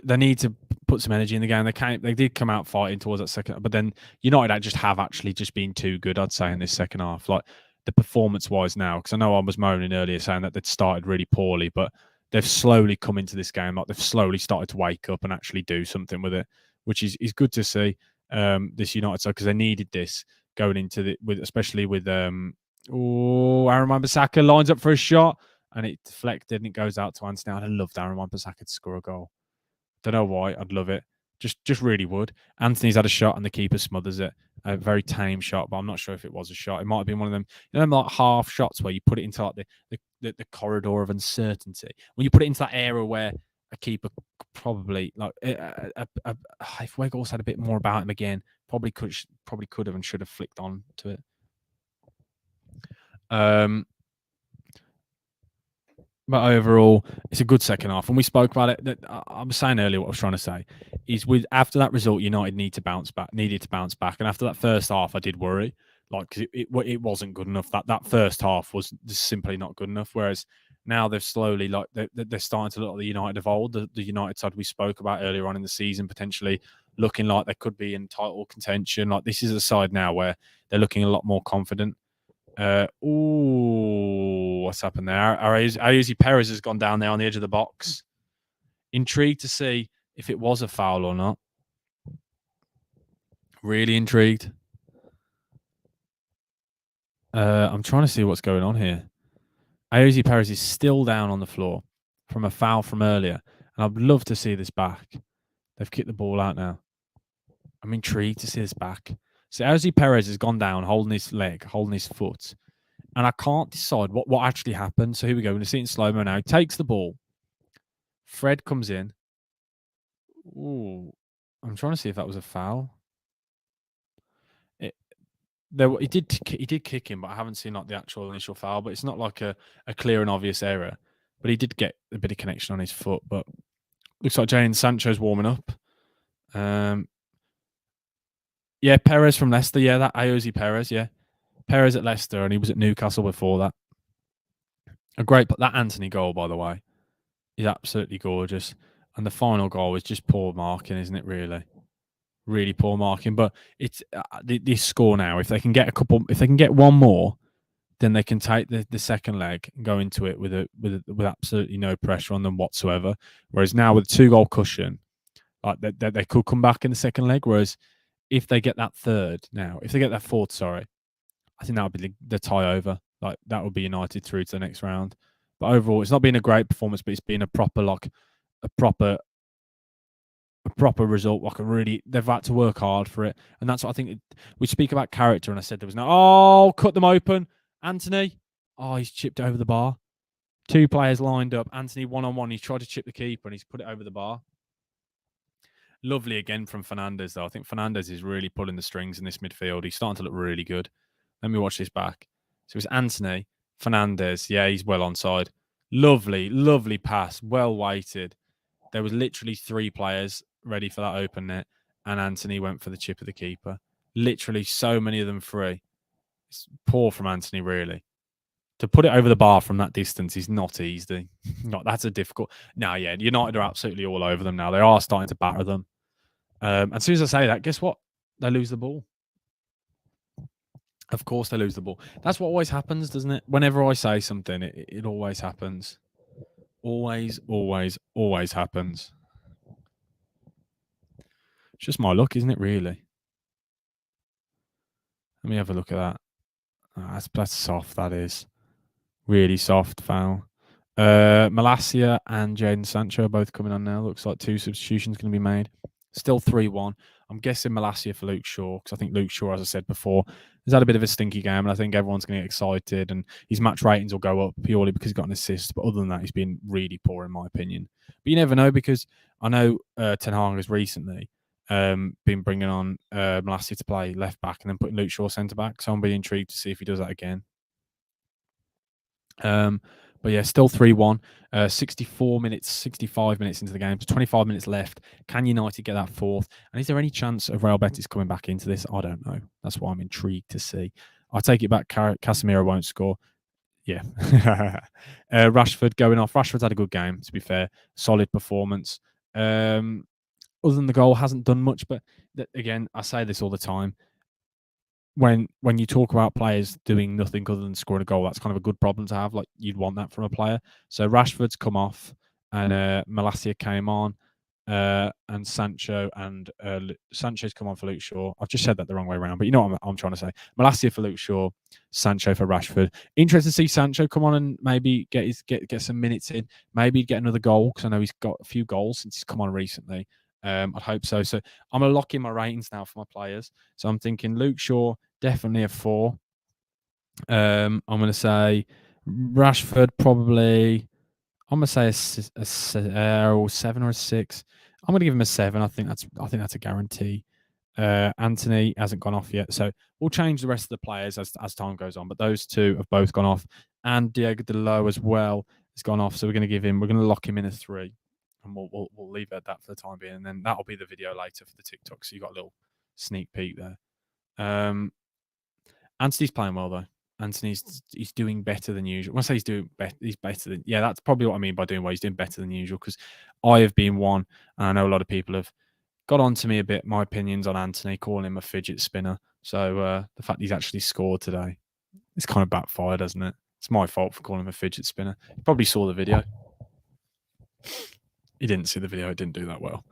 they need to put some energy in the game. They did come out fighting towards that second, but then United have actually just been too good, I'd say, in this second half. Like, the performance-wise now, because I know I was moaning earlier saying that they'd started really poorly, but they've slowly come into this game. Like, they've slowly started to wake up and actually do something with it, which is good to see. This United side, because they needed this going into especially with Aaron Wan-Bissaka lines up for a shot. And it deflected and it goes out to Antony. I'd love Aaron Wan-Bissaka to score a goal. Don't know why. I'd love it. Just really would. Antony's had a shot and the keeper smothers it. A very tame shot, but I'm not sure if it was a shot. It might have been one of them, like half shots where you put it into like the corridor of uncertainty. When you put it into that area where a keeper probably, like, if Weghorst had a bit more about him again, probably could have and should have flicked on to it. Um, but overall, it's a good second half. And we spoke about it. That I was saying earlier, what I was trying to say is, with after that result, United needed to bounce back. And after that first half, I did worry, like, because it wasn't good enough. That first half was just simply not good enough. Whereas now they've slowly, like, they're starting to look like the United of old, the United side we spoke about earlier on in the season, potentially looking like they could be in title contention. Like, this is a side now where they're looking a lot more confident. What's happened there? Ayuzi Perez has gone down there on the edge of the box. Intrigued to see if it was a foul or not. Really intrigued. I'm trying to see what's going on here. Ayuzi Perez is still down on the floor from a foul from earlier, and I'd love to see this back. They've kicked the ball out now. I'm intrigued to see this back. So Ayuzi Perez has gone down, holding his leg, holding his foot, and I can't decide what actually happened. So here we go. We're going to see it in slow-mo now. He takes the ball. Fred comes in. Ooh, I'm trying to see if that was a foul. He did kick him, but I haven't seen like the actual initial foul. But it's not like a clear and obvious error. But he did get a bit of connection on his foot. But looks like Jadon Sancho's warming up. Yeah, Perez from Leicester. Yeah, that Ayoze Perez. Yeah, Perez at Leicester, and he was at Newcastle before that. But that Antony goal, by the way, is absolutely gorgeous. And the final goal was just poor marking, isn't it? Really poor marking. But it's this score now. If they can get one more, then they can take the second leg and go into it with absolutely no pressure on them whatsoever. Whereas now with a 2-goal cushion, like they could come back in the second leg. Whereas if they get that fourth, sorry, I think that would be the tie over. Like, that would be United through to the next round. But overall, it's not been a great performance, but it's been a proper result. They've had to work hard for it, and that's what I think. We speak about character, and I said there was no. Oh, cut them open, Antony. Oh, he's chipped over the bar. 2 players lined up. Antony 1-on-1. He's tried to chip the keeper, and he's put it over the bar. Lovely again from Fernandes, though. I think Fernandes is really pulling the strings in this midfield. He's starting to look really good. Let me watch this back. So it's Antony, Fernandes. Yeah, he's well onside. Lovely pass. Well weighted. There was literally 3 players ready for that open net, and Antony went for the chip of the keeper. Literally so many of them free. It's poor from Antony, really. To put it over the bar from that distance is not easy. That's a difficult. Now, yeah, United are absolutely all over them now. They are starting to batter them. As soon as I say that, guess what? They lose the ball. Of course they lose the ball. That's what always happens, doesn't it? Whenever I say something, it always happens. Always happens. It's just my luck, isn't it, really? Let me have a look at that. Oh, that's soft, that is. Really soft foul. Malacia and Jadon Sancho are both coming on now. Looks like 2 substitutions going to be made. Still 3-1. I'm guessing Malacia for Luke Shaw, because I think Luke Shaw, as I said before, has had a bit of a stinky game, and I think everyone's going to get excited, and his match ratings will go up purely because he got an assist. But other than that, he's been really poor, in my opinion. But you never know, because I know Ten Hag has recently been bringing on Malacia to play left back and then putting Luke Shaw centre back. So I'm really intrigued to see if he does that again. But yeah, still 3-1. 65 minutes into the game. So 25 minutes left. Can United get that fourth? And is there any chance of Real Betis coming back into this? I don't know. That's why I'm intrigued to see. I take it back. Casemiro won't score. Yeah. Rashford going off. Rashford's had a good game, to be fair. Solid performance. Other than the goal, hasn't done much. But again, I say this all the time. When you talk about players doing nothing other than scoring a goal, that's kind of a good problem to have. Like, you'd want that from a player. So Rashford's come off, and Malacia came on, and Sancho's come on for Luke Shaw. I've just said that the wrong way around, but you know what I'm trying to say. Malacia for Luke Shaw, Sancho for Rashford. Interested to see Sancho come on and maybe get some minutes in. Maybe get another goal, because I know he's got a few goals since he's come on recently. I'd hope so. So I'm going to lock in my ratings now for my players. So I'm thinking Luke Shaw, definitely a 4. I'm going to say Rashford, probably, I'm going to say a 7 or a 6. I'm going to give him a 7. I think that's a guarantee. Antony hasn't gone off yet, so we'll change the rest of the players as time goes on. But those two have both gone off, and Diego Delo as well has gone off. So we're going to lock him in a 3, and we'll leave it at that for the time being, and then that'll be the video later for the TikTok. So you got a little sneak peek there. Antony's playing well though. He's doing better than usual. When I say he's better than, yeah, that's probably what I mean by doing well. He's doing better than usual, because I have been one, and I know a lot of people have got on to me a bit, my opinions on Antony, calling him a fidget spinner. So the fact he's actually scored today, it's kind of backfired, hasn't it? It's my fault for calling him a fidget spinner. He probably saw the video. He didn't see the video. It didn't do that well.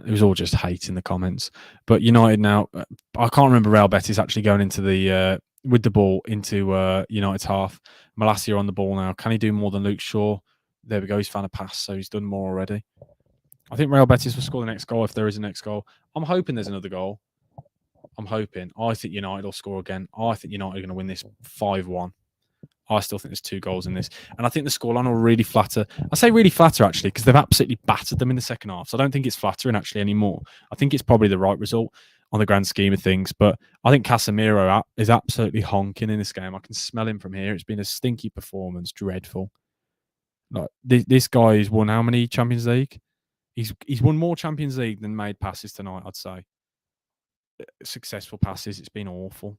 It was all just hate in the comments. But United now, I can't remember Real Betis actually going into the with the ball into United's half. Malacia on the ball now. Can he do more than Luke Shaw? There we go. He's found a pass, so he's done more already. I think Real Betis will score the next goal if there is a next goal. I'm hoping there's another goal. I'm hoping. I think United will score again. I think United are going to win this 5-1. I still think there's 2 goals in this. And I think the scoreline will really flatter. I say really flatter, actually, because they've absolutely battered them in the second half. So I don't think it's flattering, actually, anymore. I think it's probably the right result on the grand scheme of things. But I think Casemiro is absolutely honking in this game. I can smell him from here. It's been a stinky performance. Dreadful. Like, this guy has won how many Champions League? He's won more Champions League than made passes tonight, I'd say. Successful passes. It's been awful.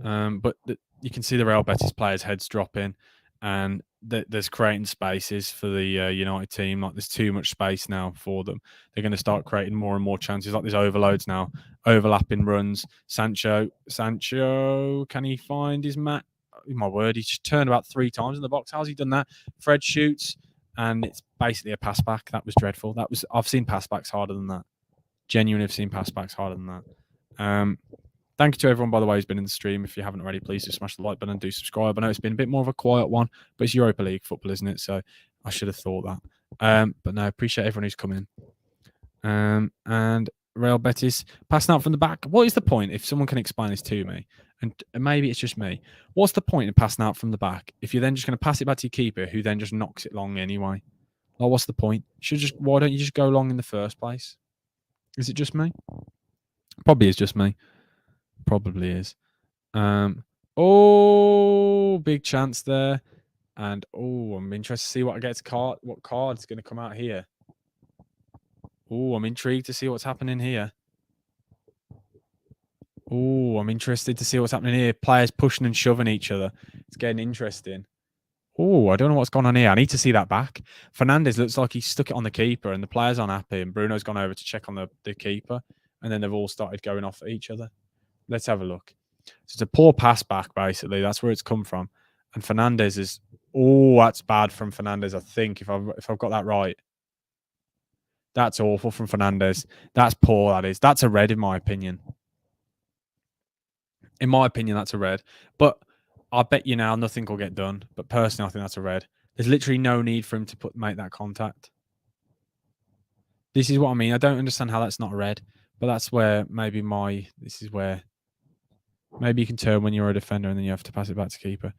But you can see the Real Betis players' heads dropping, and there's creating spaces for the United team. Like, there's too much space now for them. They're going to start creating more and more chances. Like, there's overloads now, overlapping runs. Sancho, can he find his mat? Oh, my word, he's just turned about 3 times in the box. How's he done that? Fred shoots, and it's basically a pass back. That was dreadful. I've seen pass backs harder than that. Genuinely, I've seen pass backs harder than that. Thank you to everyone, by the way, who's been in the stream. If you haven't already, please do smash the like button and do subscribe. I know it's been a bit more of a quiet one, but it's Europa League football, isn't it? So I should have thought that. But no, appreciate everyone who's come in. And Real Betis passing out from the back. What is the point, if someone can explain this to me? And maybe it's just me. What's the point in passing out from the back if you're then just going to pass it back to your keeper, who then just knocks it long anyway? Like, what's the point? Why don't you just go long in the first place? Is it just me? Probably is just me. Probably is. Big chance there. And I'm interested to see what card's going to come out here. I'm intrigued to see what's happening here. I'm interested to see what's happening here. Players pushing and shoving each other. It's getting interesting. I don't know what's gone on here. I need to see that back. Fernandes looks like he stuck it on the keeper, and the players aren't happy, and Bruno's gone over to check on the keeper, and then they've all started going off at each other. Let's have a look. So it's a poor pass back, basically. That's where it's come from. And Fernandes is... that's bad from Fernandes, I think, if I've got that right. That's awful from Fernandes. That's poor, that is. That's a red, in my opinion. In my opinion, that's a red. But I bet you now nothing will get done. But personally, I think that's a red. There's literally no need for him to make that contact. This is what I mean. I don't understand how that's not a red. But that's where maybe this is where... Maybe you can turn when you're a defender and then you have to pass it back to keeper.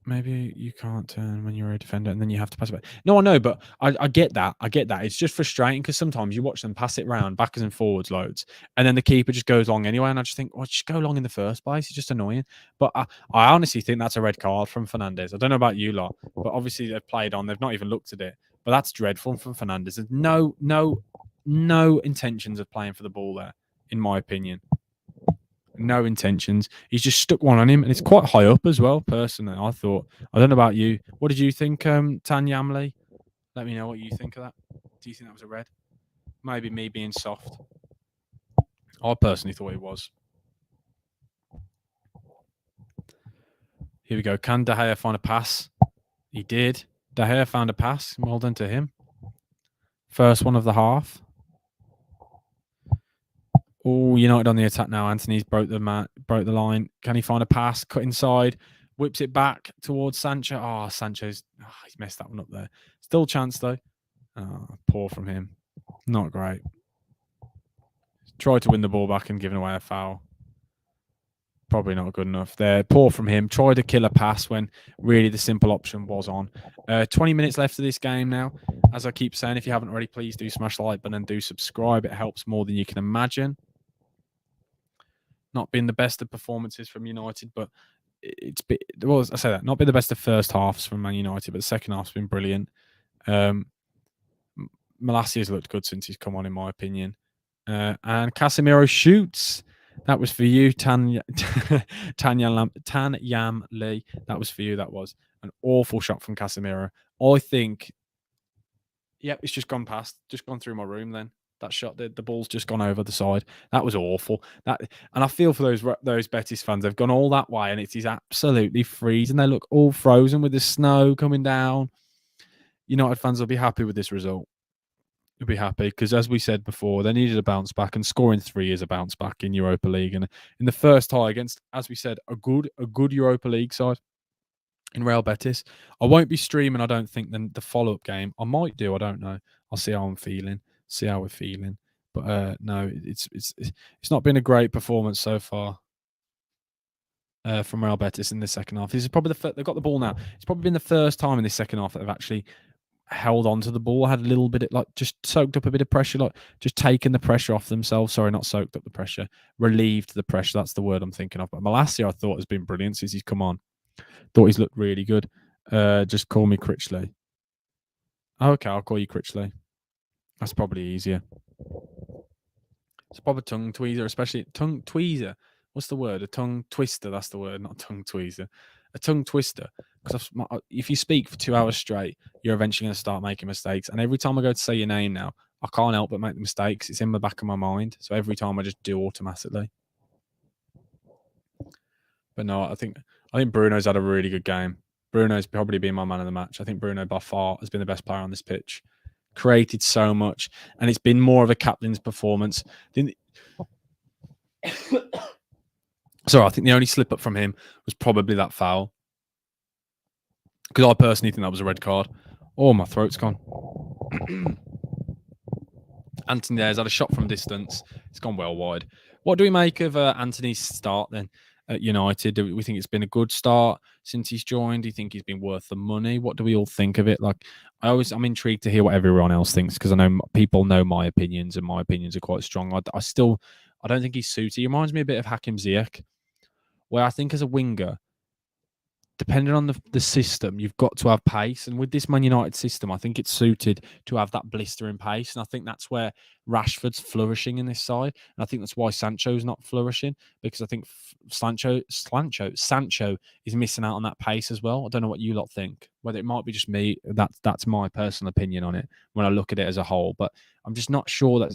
Maybe you can't turn when you're a defender and then you have to pass it back. No, I know, but I get that. I get that. It's just frustrating because sometimes you watch them pass it around backwards and forwards loads, and then the keeper just goes long anyway. And I just think, just go long in the first place. It's just annoying. But I honestly think that's a red card from Fernandes. I don't know about you lot, but obviously they've played on. They've not even looked at it. But that's dreadful from Fernandes. There's no intentions of playing for the ball there, in my opinion. No intentions. He's just stuck one on him, and it's quite high up as well, personally, I thought. I don't know about you. What did you think, Tan Yamley? Let me know what you think of that. Do you think that was a red? Maybe me being soft. I personally thought it was. Here we go. Can De Gea find a pass? He did. De Gea found a pass. Well done to him. First one of the half. United on the attack now. Antony's broke the line. Can he find a pass? Cut inside. Whips it back towards Sancho. Sancho's... he's messed that one up there. Still chance, though. Poor from him. Not great. Tried to win the ball back and giving away a foul. probably not good enough. They're poor from him. Tried to kill a pass when really the simple option was on. 20 minutes left of this game now. As I keep saying, if you haven't already, please do smash the like button and do subscribe. It helps more than you can imagine. Not been the best of performances from United, but I say that, not been the best of first halves from Man United, but the second half's been brilliant. Malasia's looked good since he's come on, in my opinion. And Casemiro shoots. That was for you, Tan Yam Lee. That was for you. That was an awful shot from Casemiro. I think, yep, it's just gone past, just gone through my room then. That shot, the ball's just gone over the side. That was awful. And I feel for those Betis fans. They've gone all that way, and it is absolutely freezing. They look all frozen with the snow coming down. United fans will be happy with this result. They'll be happy because, as we said before, they needed a bounce back, and scoring 3 is a bounce back in Europa League. And in the first tie against, as we said, a good Europa League side in Real Betis. I won't be streaming, I don't think, then the follow-up game. I might do, I don't know. I'll see how I'm feeling, see how we're feeling. But no, it's not been a great performance so far from Real Betis in the second half. This is probably they've got the ball now. It's probably been the first time in this second half that they've actually held on to the ball, had a little bit of, like, just soaked up a bit of pressure, like just taken the pressure off themselves. Sorry, not soaked up the pressure, relieved the pressure. That's the word I'm thinking of. But Malacia, I thought, has been brilliant since he's come on. Thought he's looked really good. Just call me Critchley. Okay, I'll call you Critchley. That's probably easier. It's a proper tongue tweezer, especially tongue tweezer. What's the word? A tongue twister. That's the word, not tongue tweezer. A tongue twister. Because if you speak for 2 hours straight, you're eventually going to start making mistakes. And every time I go to say your name now, I can't help but make the mistakes. It's in the back of my mind. So every time I just do automatically. But no, I think Bruno's had a really good game. Bruno's probably been my man of the match. I think Bruno by far has been the best player on this pitch. Created so much, and it's been more of a captain's performance. Sorry, I think the only slip up from him was probably that foul. Because I personally think that was a red card. Oh, my throat's gone. Antony there's had a shot from distance. It's gone well wide. What do we make of Antony's start then at United? Do we think it's been a good start since he's joined? Do you think he's been worth the money? What do we all think of it? Like, I'm intrigued to hear what everyone else thinks, because I know people know my opinions, and my opinions are quite strong. I don't think he's suited. He reminds me a bit of Hakim Ziyech, where I think as a winger, depending on the system, you've got to have pace. And with this Man United system, I think it's suited to have that blistering pace. And I think that's where Rashford's flourishing in this side. And I think that's why Sancho's not flourishing, because I think Sancho is missing out on that pace as well. I don't know what you lot think. Whether it might be just me, that's my personal opinion on it when I look at it as a whole. But I'm just not sure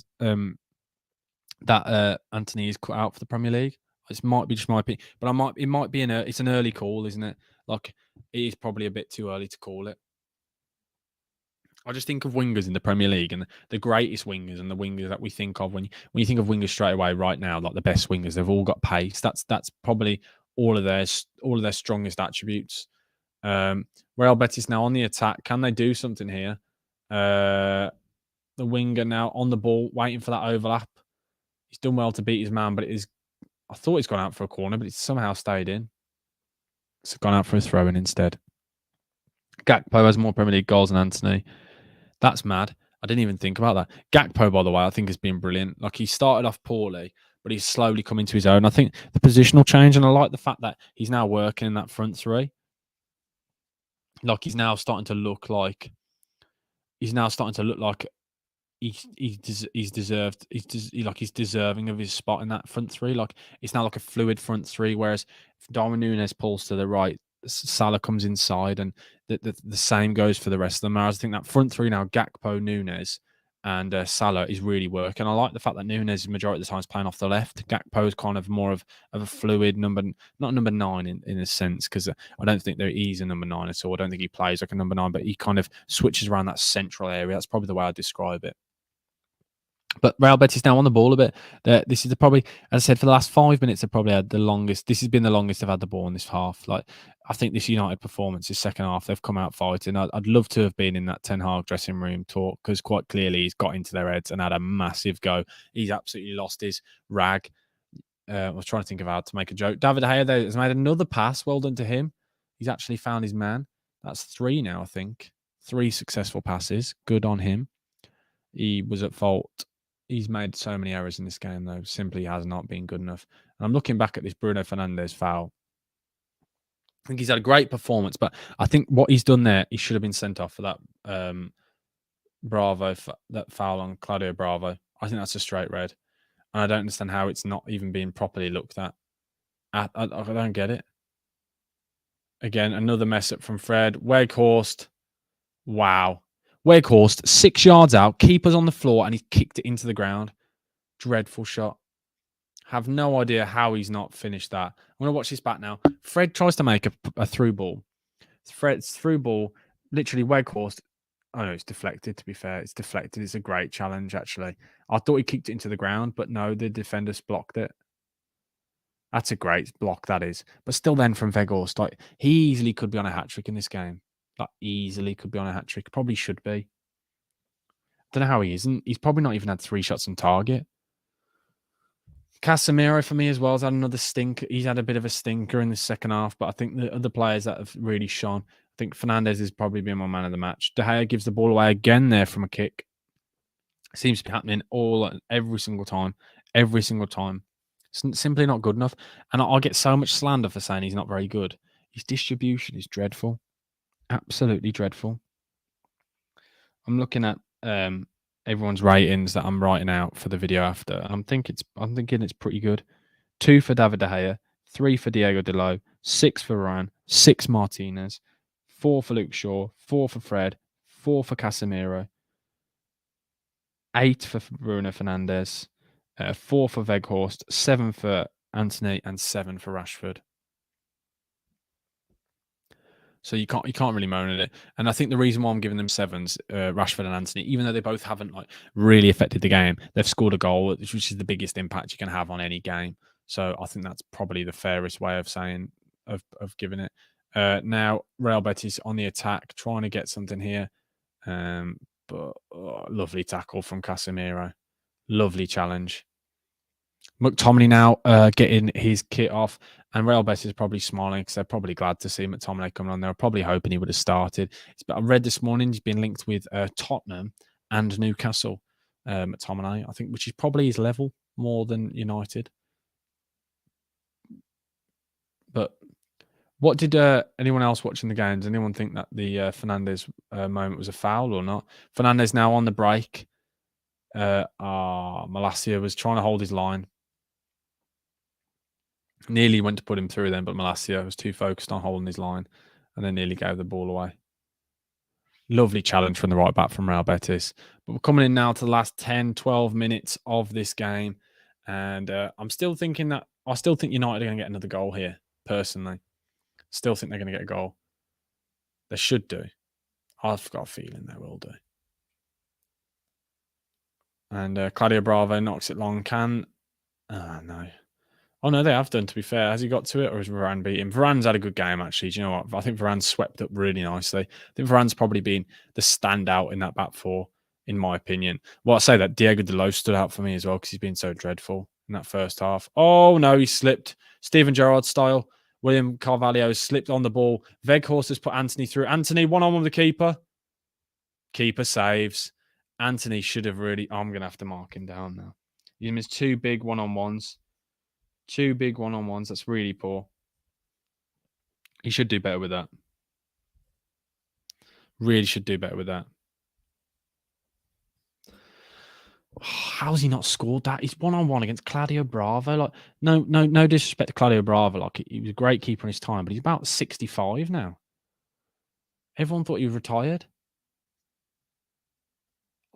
that Antony is cut out for the Premier League. It might be just my opinion, but it might be it's an early call, isn't it? Like, it is probably a bit too early to call it. I just think of wingers in the Premier League, and the greatest wingers, and the wingers that we think of when you think of wingers straight away right now, like the best wingers, they've all got pace. That's probably all of their strongest attributes. Real Betis now on the attack. Can they do something here? The winger now on the ball, waiting for that overlap. He's done well to beat his man, but I thought he's gone out for a corner, but it's somehow stayed in. It's gone out for a throw-in instead. Gakpo has more Premier League goals than Antony. That's mad. I didn't even think about that. Gakpo, by the way, I think has been brilliant. Like, he started off poorly, but he's slowly coming to his own. I think the positional change, and I like the fact that he's now working in that front three. Like, he's now starting to look like he's deserving of his spot in that front three. Like, it's now like a fluid front three, whereas if Darwin Núñez pulls to the right, Salah comes inside, and the same goes for the rest of them. I think that front three now, Gakpo, Núñez, and Salah, is really working. I like the fact that Núñez, majority of the time, is playing off the left. Gakpo is kind of more of a fluid not number 9 in a sense, because I don't think he's a number 9 at all. I don't think he plays like a number 9, but he kind of switches around that central area. That's probably the way I describe it. But Real Betis now on the ball a bit. This is probably, as I said, for the last 5 minutes, they've probably had the longest. This has been the longest they've had the ball in this half. Like, I think this United performance, this second half, they've come out fighting. I'd love to have been in that Ten Hag dressing room talk, because quite clearly he's got into their heads and had a massive go. He's absolutely lost his rag. I was trying to think of how to make a joke. David De Gea though, has made another pass. Well done to him. He's actually found his man. That's 3 now, I think. 3 successful passes. Good on him. He was at fault. He's made so many errors in this game, though. Simply has not been good enough. And I'm looking back at this Bruno Fernandes foul. I think he's had a great performance, but I think what he's done there, he should have been sent off for that that foul on Claudio Bravo. I think that's a straight red. And I don't understand how it's not even being properly looked at. I don't get it. Again, another mess up from Fred. Weghorst. Wow. Weghorst, 6 yards out, keeper's on the floor, and he kicked it into the ground. Dreadful shot. Have no idea how he's not finished that. I'm going to watch this back now. Fred tries to make a through ball. Fred's through ball, literally Weghorst. Oh, no, it's deflected, to be fair. It's deflected. It's a great challenge, actually. I thought he kicked it into the ground, but no, the defenders blocked it. That's a great block, that is. But still then from Weghorst, like, he easily could be on a hat-trick in this game. Like, easily could be on a hat-trick. Probably should be. Don't know how he isn't. He's probably not even had 3 shots on target. Casemiro for me as well has had another stink. He's had a bit of a stinker in the second half, but I think the other players that have really shone, I think Fernandes has probably been my man of the match. De Gea gives the ball away again there from a kick. Seems to be happening every single time. Every single time. It's simply not good enough. And I'll get so much slander for saying he's not very good. His distribution is dreadful. Absolutely dreadful. I'm looking at everyone's ratings that I'm writing out for the video after. And I'm thinking it's pretty good. 2 for David De Gea, 3 for Diego Dalot, 6 for Varane, 6 Martinez, 4 for Luke Shaw, 4 for Fred, 4 for Casemiro, 8 for Bruno Fernandes, 4 for Weghorst, 7 for Antony, and 7 for Rashford. So you can't really moan at it. And I think the reason why I'm giving them 7s, Rashford and Antony, even though they both haven't like really affected the game, they've scored a goal, which is the biggest impact you can have on any game. So I think that's probably the fairest way of saying of giving it. Now Real Betis on the attack, trying to get something here. But lovely tackle from Casemiro. Lovely challenge. McTominay now getting his kit off, and Real Betis is probably smiling because they're probably glad to see McTominay coming on. They were probably hoping he would have started. But I read this morning he's been linked with Tottenham and Newcastle. McTominay, I think, which is probably his level more than United. But what did anyone else watching the game? Does anyone think that the Fernandes moment was a foul or not? Fernandes now on the break. Malacia was trying to hold his line. Nearly went to put him through then, but Malacia was too focused on holding his line and then nearly gave the ball away. Lovely challenge from the right back from Real Betis. But we're coming in now to the last 10, 12 minutes of this game. And I still think United are going to get another goal here, personally. Still think they're going to get a goal. They should do. I've got a feeling they will do. And Claudio Bravo knocks it long. No. Oh, no, they have done, to be fair. Has he got to it, or has Varane beat him? Varane's had a good game, actually. Do you know what? I think Varane swept up really nicely. I think Varane's probably been the standout in that back four, in my opinion. Well, I say that Diego Dalot stood out for me as well because he's been so dreadful in that first half. Oh, no, he slipped. Steven Gerrard style. William Carvalho slipped on the ball. Weghorst has put Antony through. Antony, one-on-one with the keeper. Keeper saves. Antony should have really... I'm going to have to mark him down now. He missed 2 big one-on-ones. 2 big one-on-ones. That's really poor. He should do better with that. Really should do better with that. How's he not scored that? He's one-on-one against Claudio Bravo. Like, no disrespect to Claudio Bravo. Like, he was a great keeper in his time, but he's about 65 now. Everyone thought he was retired.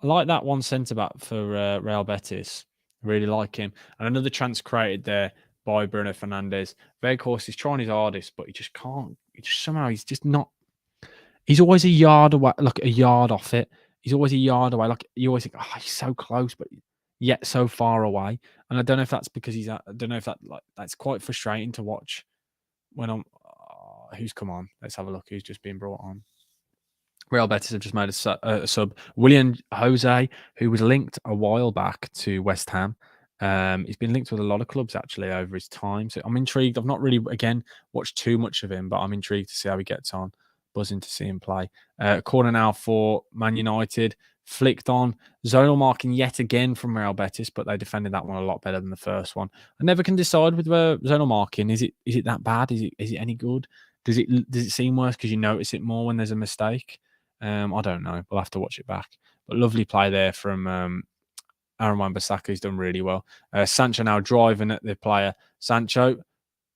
I like that one centre-back for Real Betis. Really like him. And another chance created there by Bruno Fernandes. Weghorst is trying his hardest, but he just can't. He's just not. He's always a yard away, like a yard off it. He's always a yard away. Like, you always think, oh, he's so close, but yet so far away. And I don't know if that's because I don't know if that's quite frustrating to watch when who's come on? Let's have a look. Who's just been brought on? Real Betis have just made a sub. William Jose, who was linked a while back to West Ham. He's been linked with a lot of clubs actually over his time. So I'm intrigued. I've not really, again, watched too much of him, but I'm intrigued to see how he gets on. Buzzing to see him play. Corner now for Man United. Flicked on. Zonal marking yet again from Real Betis, but they defended that one a lot better than the first one. I never can decide with zonal marking. Is it that bad? Is it any good? Does it seem worse because you notice it more when there's a mistake? I don't know. We'll have to watch it back. But lovely play there from Aaron Wan-Bissaka. He's done really well. Sancho now driving at the player. Sancho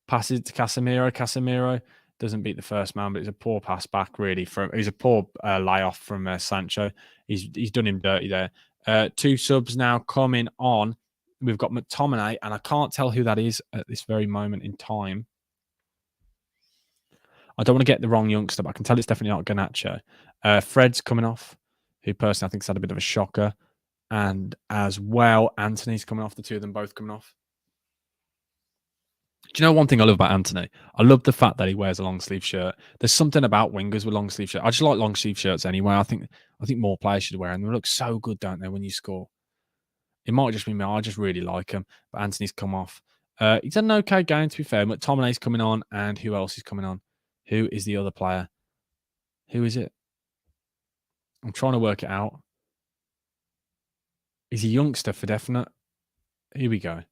passes to Casemiro. Casemiro doesn't beat the first man, but it's a poor pass back, really. It's a poor layoff from Sancho. He's done him dirty there. Two subs now coming on. We've got McTominay, and I can't tell who that is at this very moment in time. I don't want to get the wrong youngster, but I can tell it's definitely not Garnacho. Fred's coming off, who personally I think has had a bit of a shocker. And as well, Antony's coming off, the two of them both coming off. Do you know one thing I love about Antony? I love the fact that he wears a long sleeve shirt. There's something about wingers with long sleeve shirts. I just like long sleeve shirts anyway. I think more players should wear them. They look so good, don't they, when you score? It might just be me. I just really like him. But Antony's come off. He's had an okay game, to be fair. McTominay's coming on, and who else is coming on? Who is the other player? Who is it? I'm trying to work it out. He's a youngster for definite. Here we go.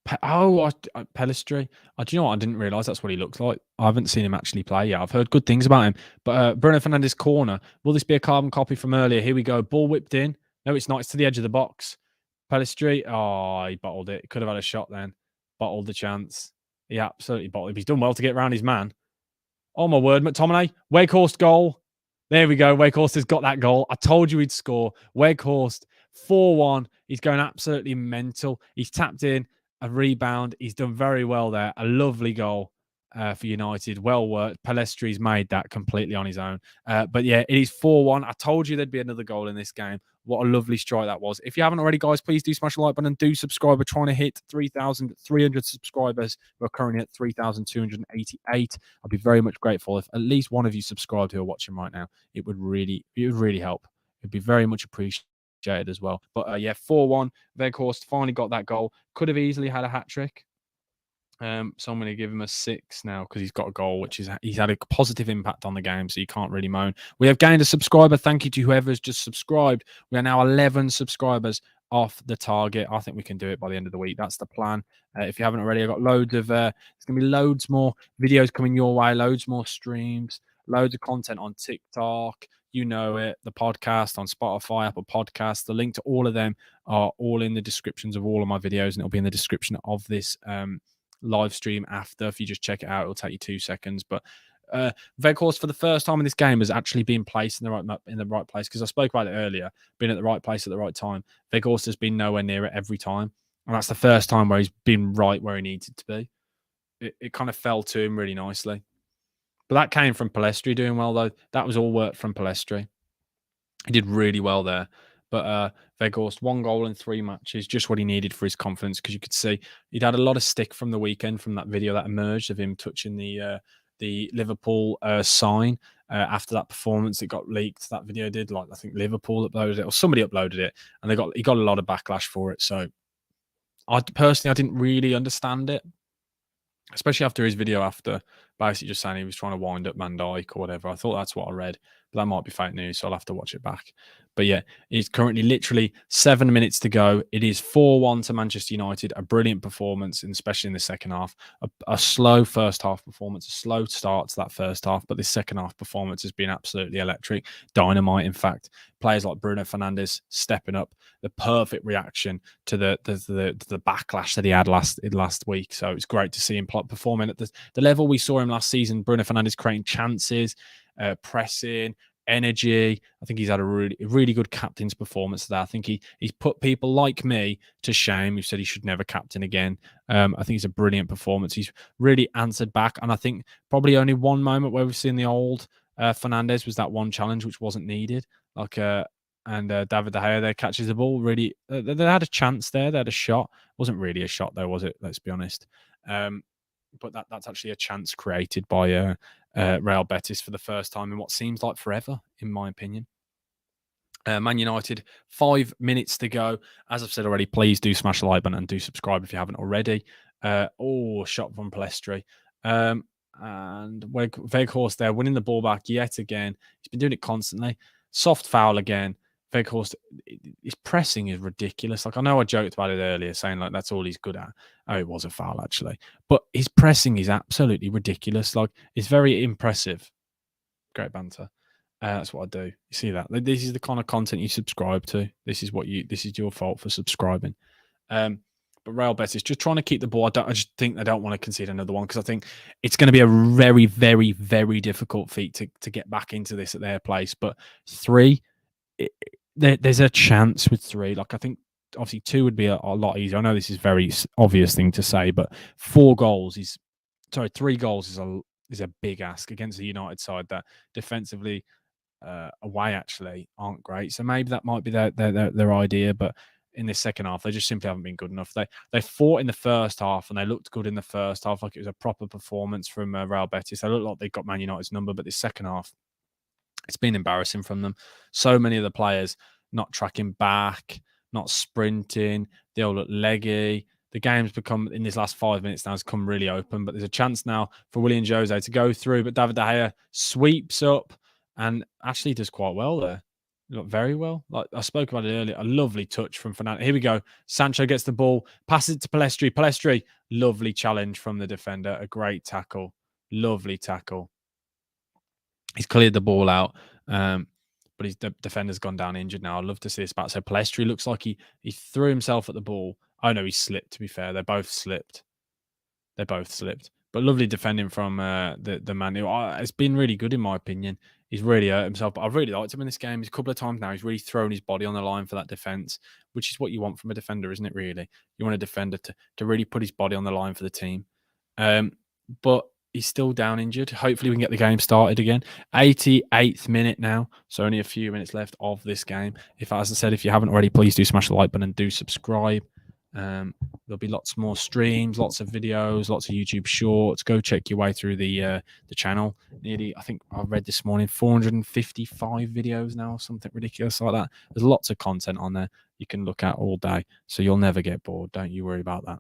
Pellistri. Do you know what? I didn't realise that's what he looks like. I haven't seen him actually play yet. I've heard good things about him. But Bruno Fernandes corner. Will this be a carbon copy from earlier? Here we go. Ball whipped in. No, it's not. It's to the edge of the box. Pellistri. Oh, he bottled it. He could have had a shot then. Bottled the chance. He absolutely bottled it. He's done well to get around his man. Oh, my word. McTominay. Wakehorst goal. There we go. Wakehorst has got that goal. I told you he'd score. Wakehorst, 4-1. He's going absolutely mental. He's tapped in a rebound. He's done very well there. A lovely goal for United. Well worked. Palestri's made that completely on his own. But yeah, it is 4-1. I told you there'd be another goal in this game. What a lovely strike that was. If you haven't already, guys, please do smash the like button and do subscribe. We're trying to hit 3,300 subscribers. We're currently at 3,288. I'd be very much grateful if at least one of you subscribed who are watching right now. It would really help. It'd be very much appreciated as well. But yeah, 4-1. Weghorst finally got that goal. Could have easily had a hat trick. So I'm going to give him a 6 now because he's got a goal, which is he's had a positive impact on the game, so you can't really moan. We have gained a subscriber. Thank you to whoever's just subscribed. We are now 11 subscribers off the target. I think we can do it by the end of the week. That's the plan. If you haven't already, I've got loads of there's going to be loads more videos coming your way, loads more streams, loads of content on TikTok. You know it, the podcast on Spotify, Apple Podcasts. The link to all of them are all in the descriptions of all of my videos, and it'll be in the description of this live stream after. If you just check it out, it'll take you 2 seconds. But Weghorst, for the first time in this game, has actually been placed in the right place, because I spoke about it earlier, being at the right place at the right time. Weghorst has been nowhere near it every time, and that's the first time where he's been right where he needed to be. It kind of fell to him really nicely. But that came from Pellistri doing well, though. That was all work from Pellistri. He did really well there. But Weghorst, 1 goal in 3 matches, just what he needed for his confidence, because you could see he'd had a lot of stick from the weekend from that video that emerged of him touching the Liverpool sign after that performance. It got leaked. That video did, like, I think Liverpool uploaded it or somebody uploaded it, and he got a lot of backlash for it. So I didn't really understand it, especially after his video after basically just saying he was trying to wind up Van Dijk or whatever. I thought that's what I read, but that might be fake news, so I'll have to watch it back. But yeah, it's currently literally 7 minutes to go. It is 4-1 to Manchester United. A brilliant performance, and especially in the second half. A slow first half performance, a slow start to that first half, but this second half performance has been absolutely electric. Dynamite, in fact. Players like Bruno Fernandes stepping up. The perfect reaction to the backlash that he had last week. So it's great to see him performing at the level we saw him last season. Bruno Fernandes creating chances, pressing, energy. I think he's had a really good captain's performance there. I think he's put people like me to shame who said he should never captain again. I think it's a brilliant performance. He's really answered back, and I think probably only one moment where we've seen the old Fernandes was that one challenge which wasn't needed. Like and David De Gea there catches the ball. Really, they had a chance there. They had a shot. It wasn't really a shot though, was it? Let's be honest. But that's actually a chance created by Real Betis for the first time in what seems like forever, in my opinion. Man United, 5 minutes to go. As I've said already, please do smash the like button and do subscribe if you haven't already. Shot from Palestri. And Weghorst there winning the ball back yet again. He's been doing it constantly. Soft foul again. Weghorst, his pressing is ridiculous. Like, I know I joked about it earlier, saying like that's all he's good at. Oh, it was a foul actually, but his pressing is absolutely ridiculous. Like, it's very impressive. Great banter. That's what I do. You see that? This is the kind of content you subscribe to. This is your fault for subscribing. But Real Betis just trying to keep the ball. I just think they don't want to concede another one, because I think it's going to be a very, very, very difficult feat to get back into this at their place. But 3, there's a chance with 3. Like, I think obviously 2 would be a lot easier. I know this is a very obvious thing to say, but 3 goals is a big ask against the United side that defensively away actually aren't great. So maybe that might be their idea, but in this second half, they just simply haven't been good enough. They fought in the first half and they looked good in the first half, like it was a proper performance from Real Betis. They looked like they got Man United's number, but this second half, it's been embarrassing from them. So many of the players not tracking back, not sprinting. They all look leggy. The game's become, in this last 5 minutes now, has come really open. But there's a chance now for Willian Jose to go through. But David De Gea sweeps up and actually does quite well there. Look very well. Like I spoke about it earlier, a lovely touch from Fernando. Here we go. Sancho gets the ball, passes it to Palestri. Palestri, lovely challenge from the defender. A great tackle. Lovely tackle. He's cleared the ball out, but his defender's gone down injured now. I'd love to see this back. So Palestri looks like he threw himself at the ball. Oh, no, he slipped, to be fair. They both slipped. But lovely defending from the man who it's been really good, in my opinion. He's really hurt himself, but I've really liked him in this game. He's a couple of times now, he's really thrown his body on the line for that defense, which is what you want from a defender, isn't it, really? You want a defender to really put his body on the line for the team. But he's still down injured. Hopefully we can get the game started again. 88th minute now, so only a few minutes left of this game. As I said, if you haven't already, please do smash the like button and do subscribe. There'll be lots more streams, lots of videos, lots of YouTube shorts. Go check your way through the channel. Nearly, I think I read this morning, 455 videos now, something ridiculous like that. There's lots of content on there you can look at all day, so you'll never get bored. Don't you worry about that.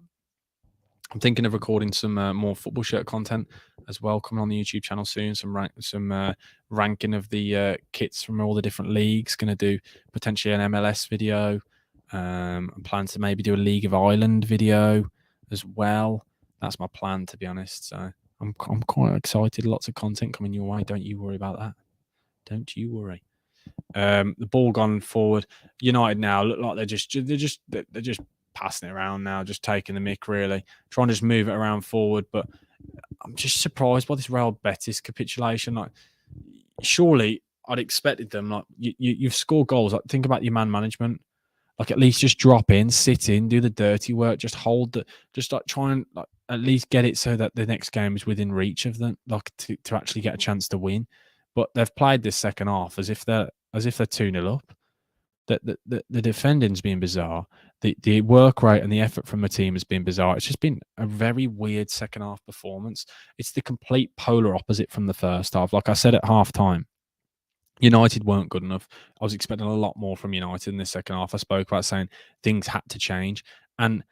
I'm thinking of recording some more football shirt content as well, coming on the YouTube channel soon. Some ranking of the kits from all the different leagues. Going to do potentially an MLS video. I'm planning to maybe do a League of Ireland video as well. That's my plan, to be honest. So I'm quite excited. Lots of content coming your way. Don't you worry about that. Don't you worry. The ball gone forward. United now look like they're just passing it around now, just taking the mick, really trying to just move it around forward. But I'm just surprised by this Real Betis capitulation. Like, surely I'd expected them. Like, you've scored goals. Like, think about your man management. Like, at least just drop in, sit in, do the dirty work, just try and at least get it so that the next game is within reach of them, like to actually get a chance to win. But they've played this second half as if they're 2-0 up. The defending's been bizarre. The work rate and the effort from the team has been bizarre. It's just been a very weird second half performance. It's the complete polar opposite from the first half. Like I said at half time, United weren't good enough. I was expecting a lot more from United in the second half. I spoke about saying things had to change, and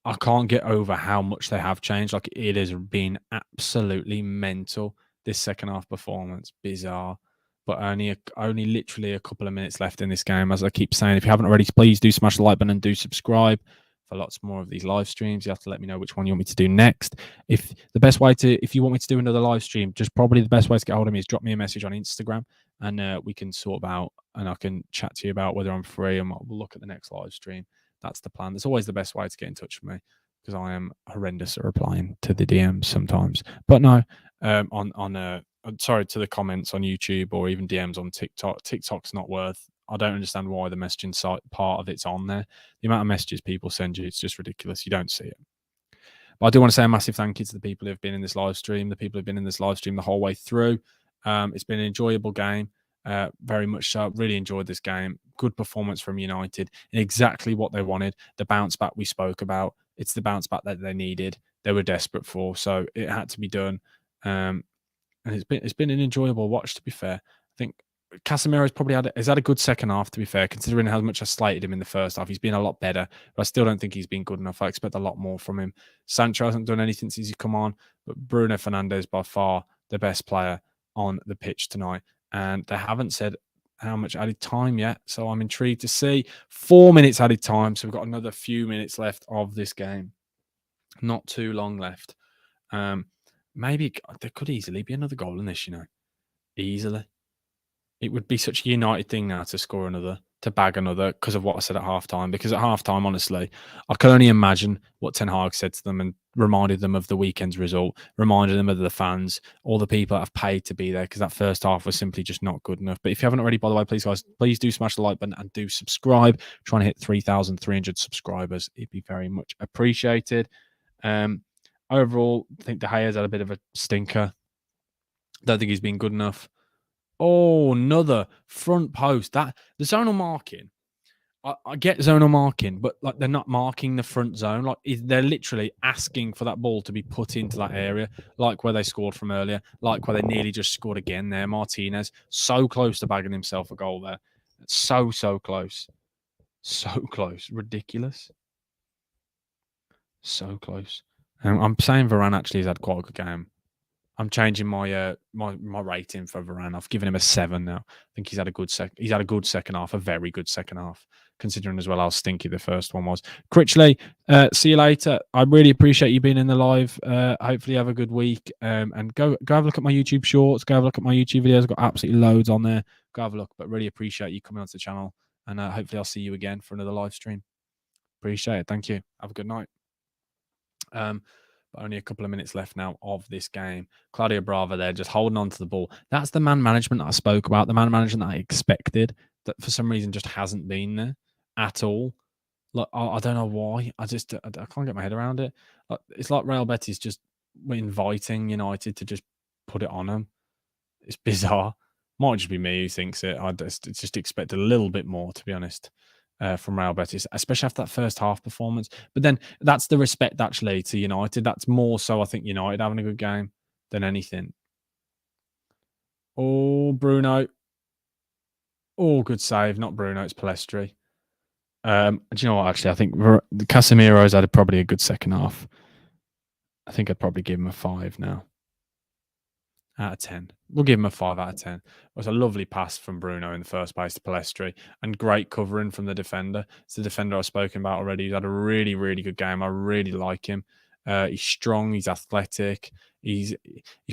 I can't get over how much they have changed. Like, it has been absolutely mental, this second half performance. Bizarre. But only literally a couple of minutes left in this game. As I keep saying, if you haven't already, please do smash the like button and do subscribe for lots more of these live streams. You have to let me know which one you want me to do next. If you want me to do another live stream, just probably the best way to get hold of me is drop me a message on Instagram, and we can sort about, and I can chat to you about whether I'm free, and we'll look at the next live stream. That's the plan. That's always the best way to get in touch with me, because I am horrendous at replying to the DMs sometimes. But no, sorry, to the comments on YouTube or even DMs on TikTok. TikTok's not worth. I don't understand why the messaging site part of it's on there. The amount of messages people send you, it's just ridiculous. You don't see it. But I do want to say a massive thank you to the people who have been in this live stream, the people who have been in this live stream the whole way through. It's been an enjoyable game. Very much so. Really enjoyed this game. Good performance from United, and exactly what they wanted. The bounce back we spoke about. It's the bounce back that they needed. They were desperate for, so it had to be done. And it's been an enjoyable watch, to be fair. I think Casemiro's probably had a good second half, to be fair, considering how much I slated him in the first half. He's been a lot better, but I still don't think he's been good enough. I expect a lot more from him. Sancho hasn't done anything since he's come on, but Bruno Fernandes by far the best player on the pitch tonight. And they haven't said how much added time yet, so I'm intrigued to see. 4 minutes added time, so we've got another few minutes left of this game. Not too long left. Maybe there could easily be another goal in this, easily. It would be such a United thing now to score another, to bag another, because of what I said at halftime. Because at halftime, honestly, I can only imagine what Ten Hag said to them and reminded them of the weekend's result, reminded them of the fans, all the people that have paid to be there, because that first half was simply just not good enough. But if you haven't already, by the way, please, guys, please do smash the like button and do subscribe. Trying to hit 3,300 subscribers. It'd be very much appreciated. Overall, I think De Gea's had a bit of a stinker. Don't think he's been good enough. Oh, another front post. That the zonal marking. I get zonal marking, but like they're not marking the front zone. Like they're literally asking for that ball to be put into that area, like where they scored from earlier, like where they nearly just scored again there. Martinez, so close to bagging himself a goal there. So close. So close. Ridiculous. So close. I'm saying Varane actually has had quite a good game. I'm changing my my rating for Varane. I've given him a 7 now. I think he's had a good second half, a very good second half, considering as well how stinky the first one was. Critchley, see you later. I really appreciate you being in the live. Hopefully you have a good week. And go have a look at my YouTube shorts. Go have a look at my YouTube videos. I've got absolutely loads on there. Go have a look. But really appreciate you coming onto the channel. And hopefully I'll see you again for another live stream. Appreciate it. Thank you. Have a good night. But only a couple of minutes left now of this game. Claudio Bravo there, just holding on to the ball. That's the man management that I spoke about, the man management that I expected, that for some reason just hasn't been there at all. Like, I don't know why. I can't get my head around it. It's like Real Betis just inviting United to just put it on them. It's bizarre. Might just be me who thinks it. I just expect a little bit more, to be honest. From Real Betis, especially after that first half performance. But then that's the respect actually to United. That's more so, I think, United having a good game than anything. Oh, Bruno. Oh, good save. Not Bruno, it's Palestri. Do you know what, actually? I think Casemiro's had probably a good second half. I think I'd probably give him a 5 now. Out of 10. We'll give him a 5 out of 10. It was a lovely pass from Bruno in the first place to Palestri and great covering from the defender. It's the defender I've spoken about already. He's had a really, really good game. I really like him. He's strong. He's athletic. He's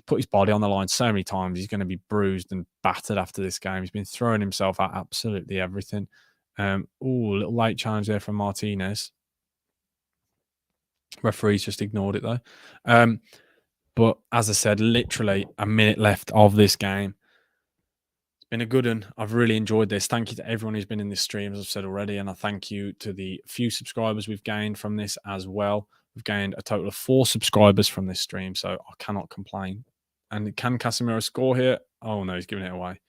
put his body on the line so many times. He's going to be bruised and battered after this game. He's been throwing himself at absolutely everything. Little late challenge there from Martinez. Referee's just ignored it though. But as I said, literally a minute left of this game. It's been a good one. I've really enjoyed this. Thank you to everyone who's been in this stream, as I've said already. And I thank you to the few subscribers we've gained from this as well. We've gained a total of 4 subscribers from this stream, so I cannot complain. And can Casemiro score here? Oh, no, he's giving it away.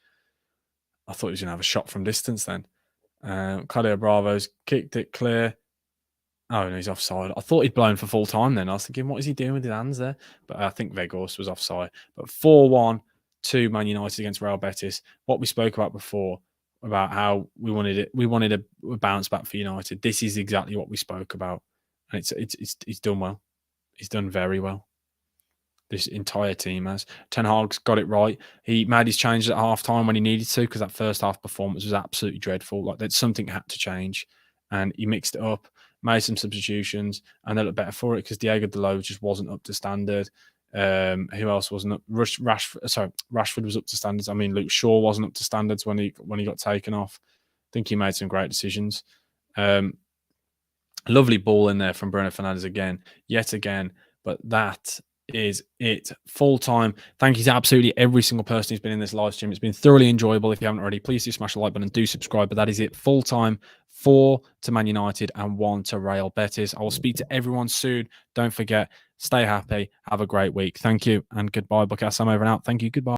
I thought he was going to have a shot from distance then. Claudio Bravo's kicked it clear. Oh, no, he's offside. I thought he'd blown for full time then. I was thinking, what is he doing with his hands there? But I think Weghorst was offside. But 4-1 to Man United against Real Betis. What we spoke about before, about how we wanted a bounce back for United. This is exactly what we spoke about. And it's done well. He's done very well. This entire team has. Ten Hag's got it right. He made his changes at half time when he needed to, because that first half performance was absolutely dreadful. Like, that something had to change. And he mixed it up, made some substitutions, and they looked better for it because Diego Dalot just wasn't up to standard. Who else wasn't up? Rashford was up to standards. I mean, Luke Shaw wasn't up to standards when he got taken off. I think he made some great decisions. Lovely ball in there from Bruno Fernandes yet again. But that is it. Full time. Thank you to absolutely every single person who's been in this live stream. It's been thoroughly enjoyable. If you haven't already, please do smash the like button and do subscribe. But that is it. Full time. 4 to Man United and 1 to Real Betis. I will speak to everyone soon. Don't forget, stay happy. Have a great week. Thank you and goodbye. Bukas, I'm over and out. Thank you. Goodbye.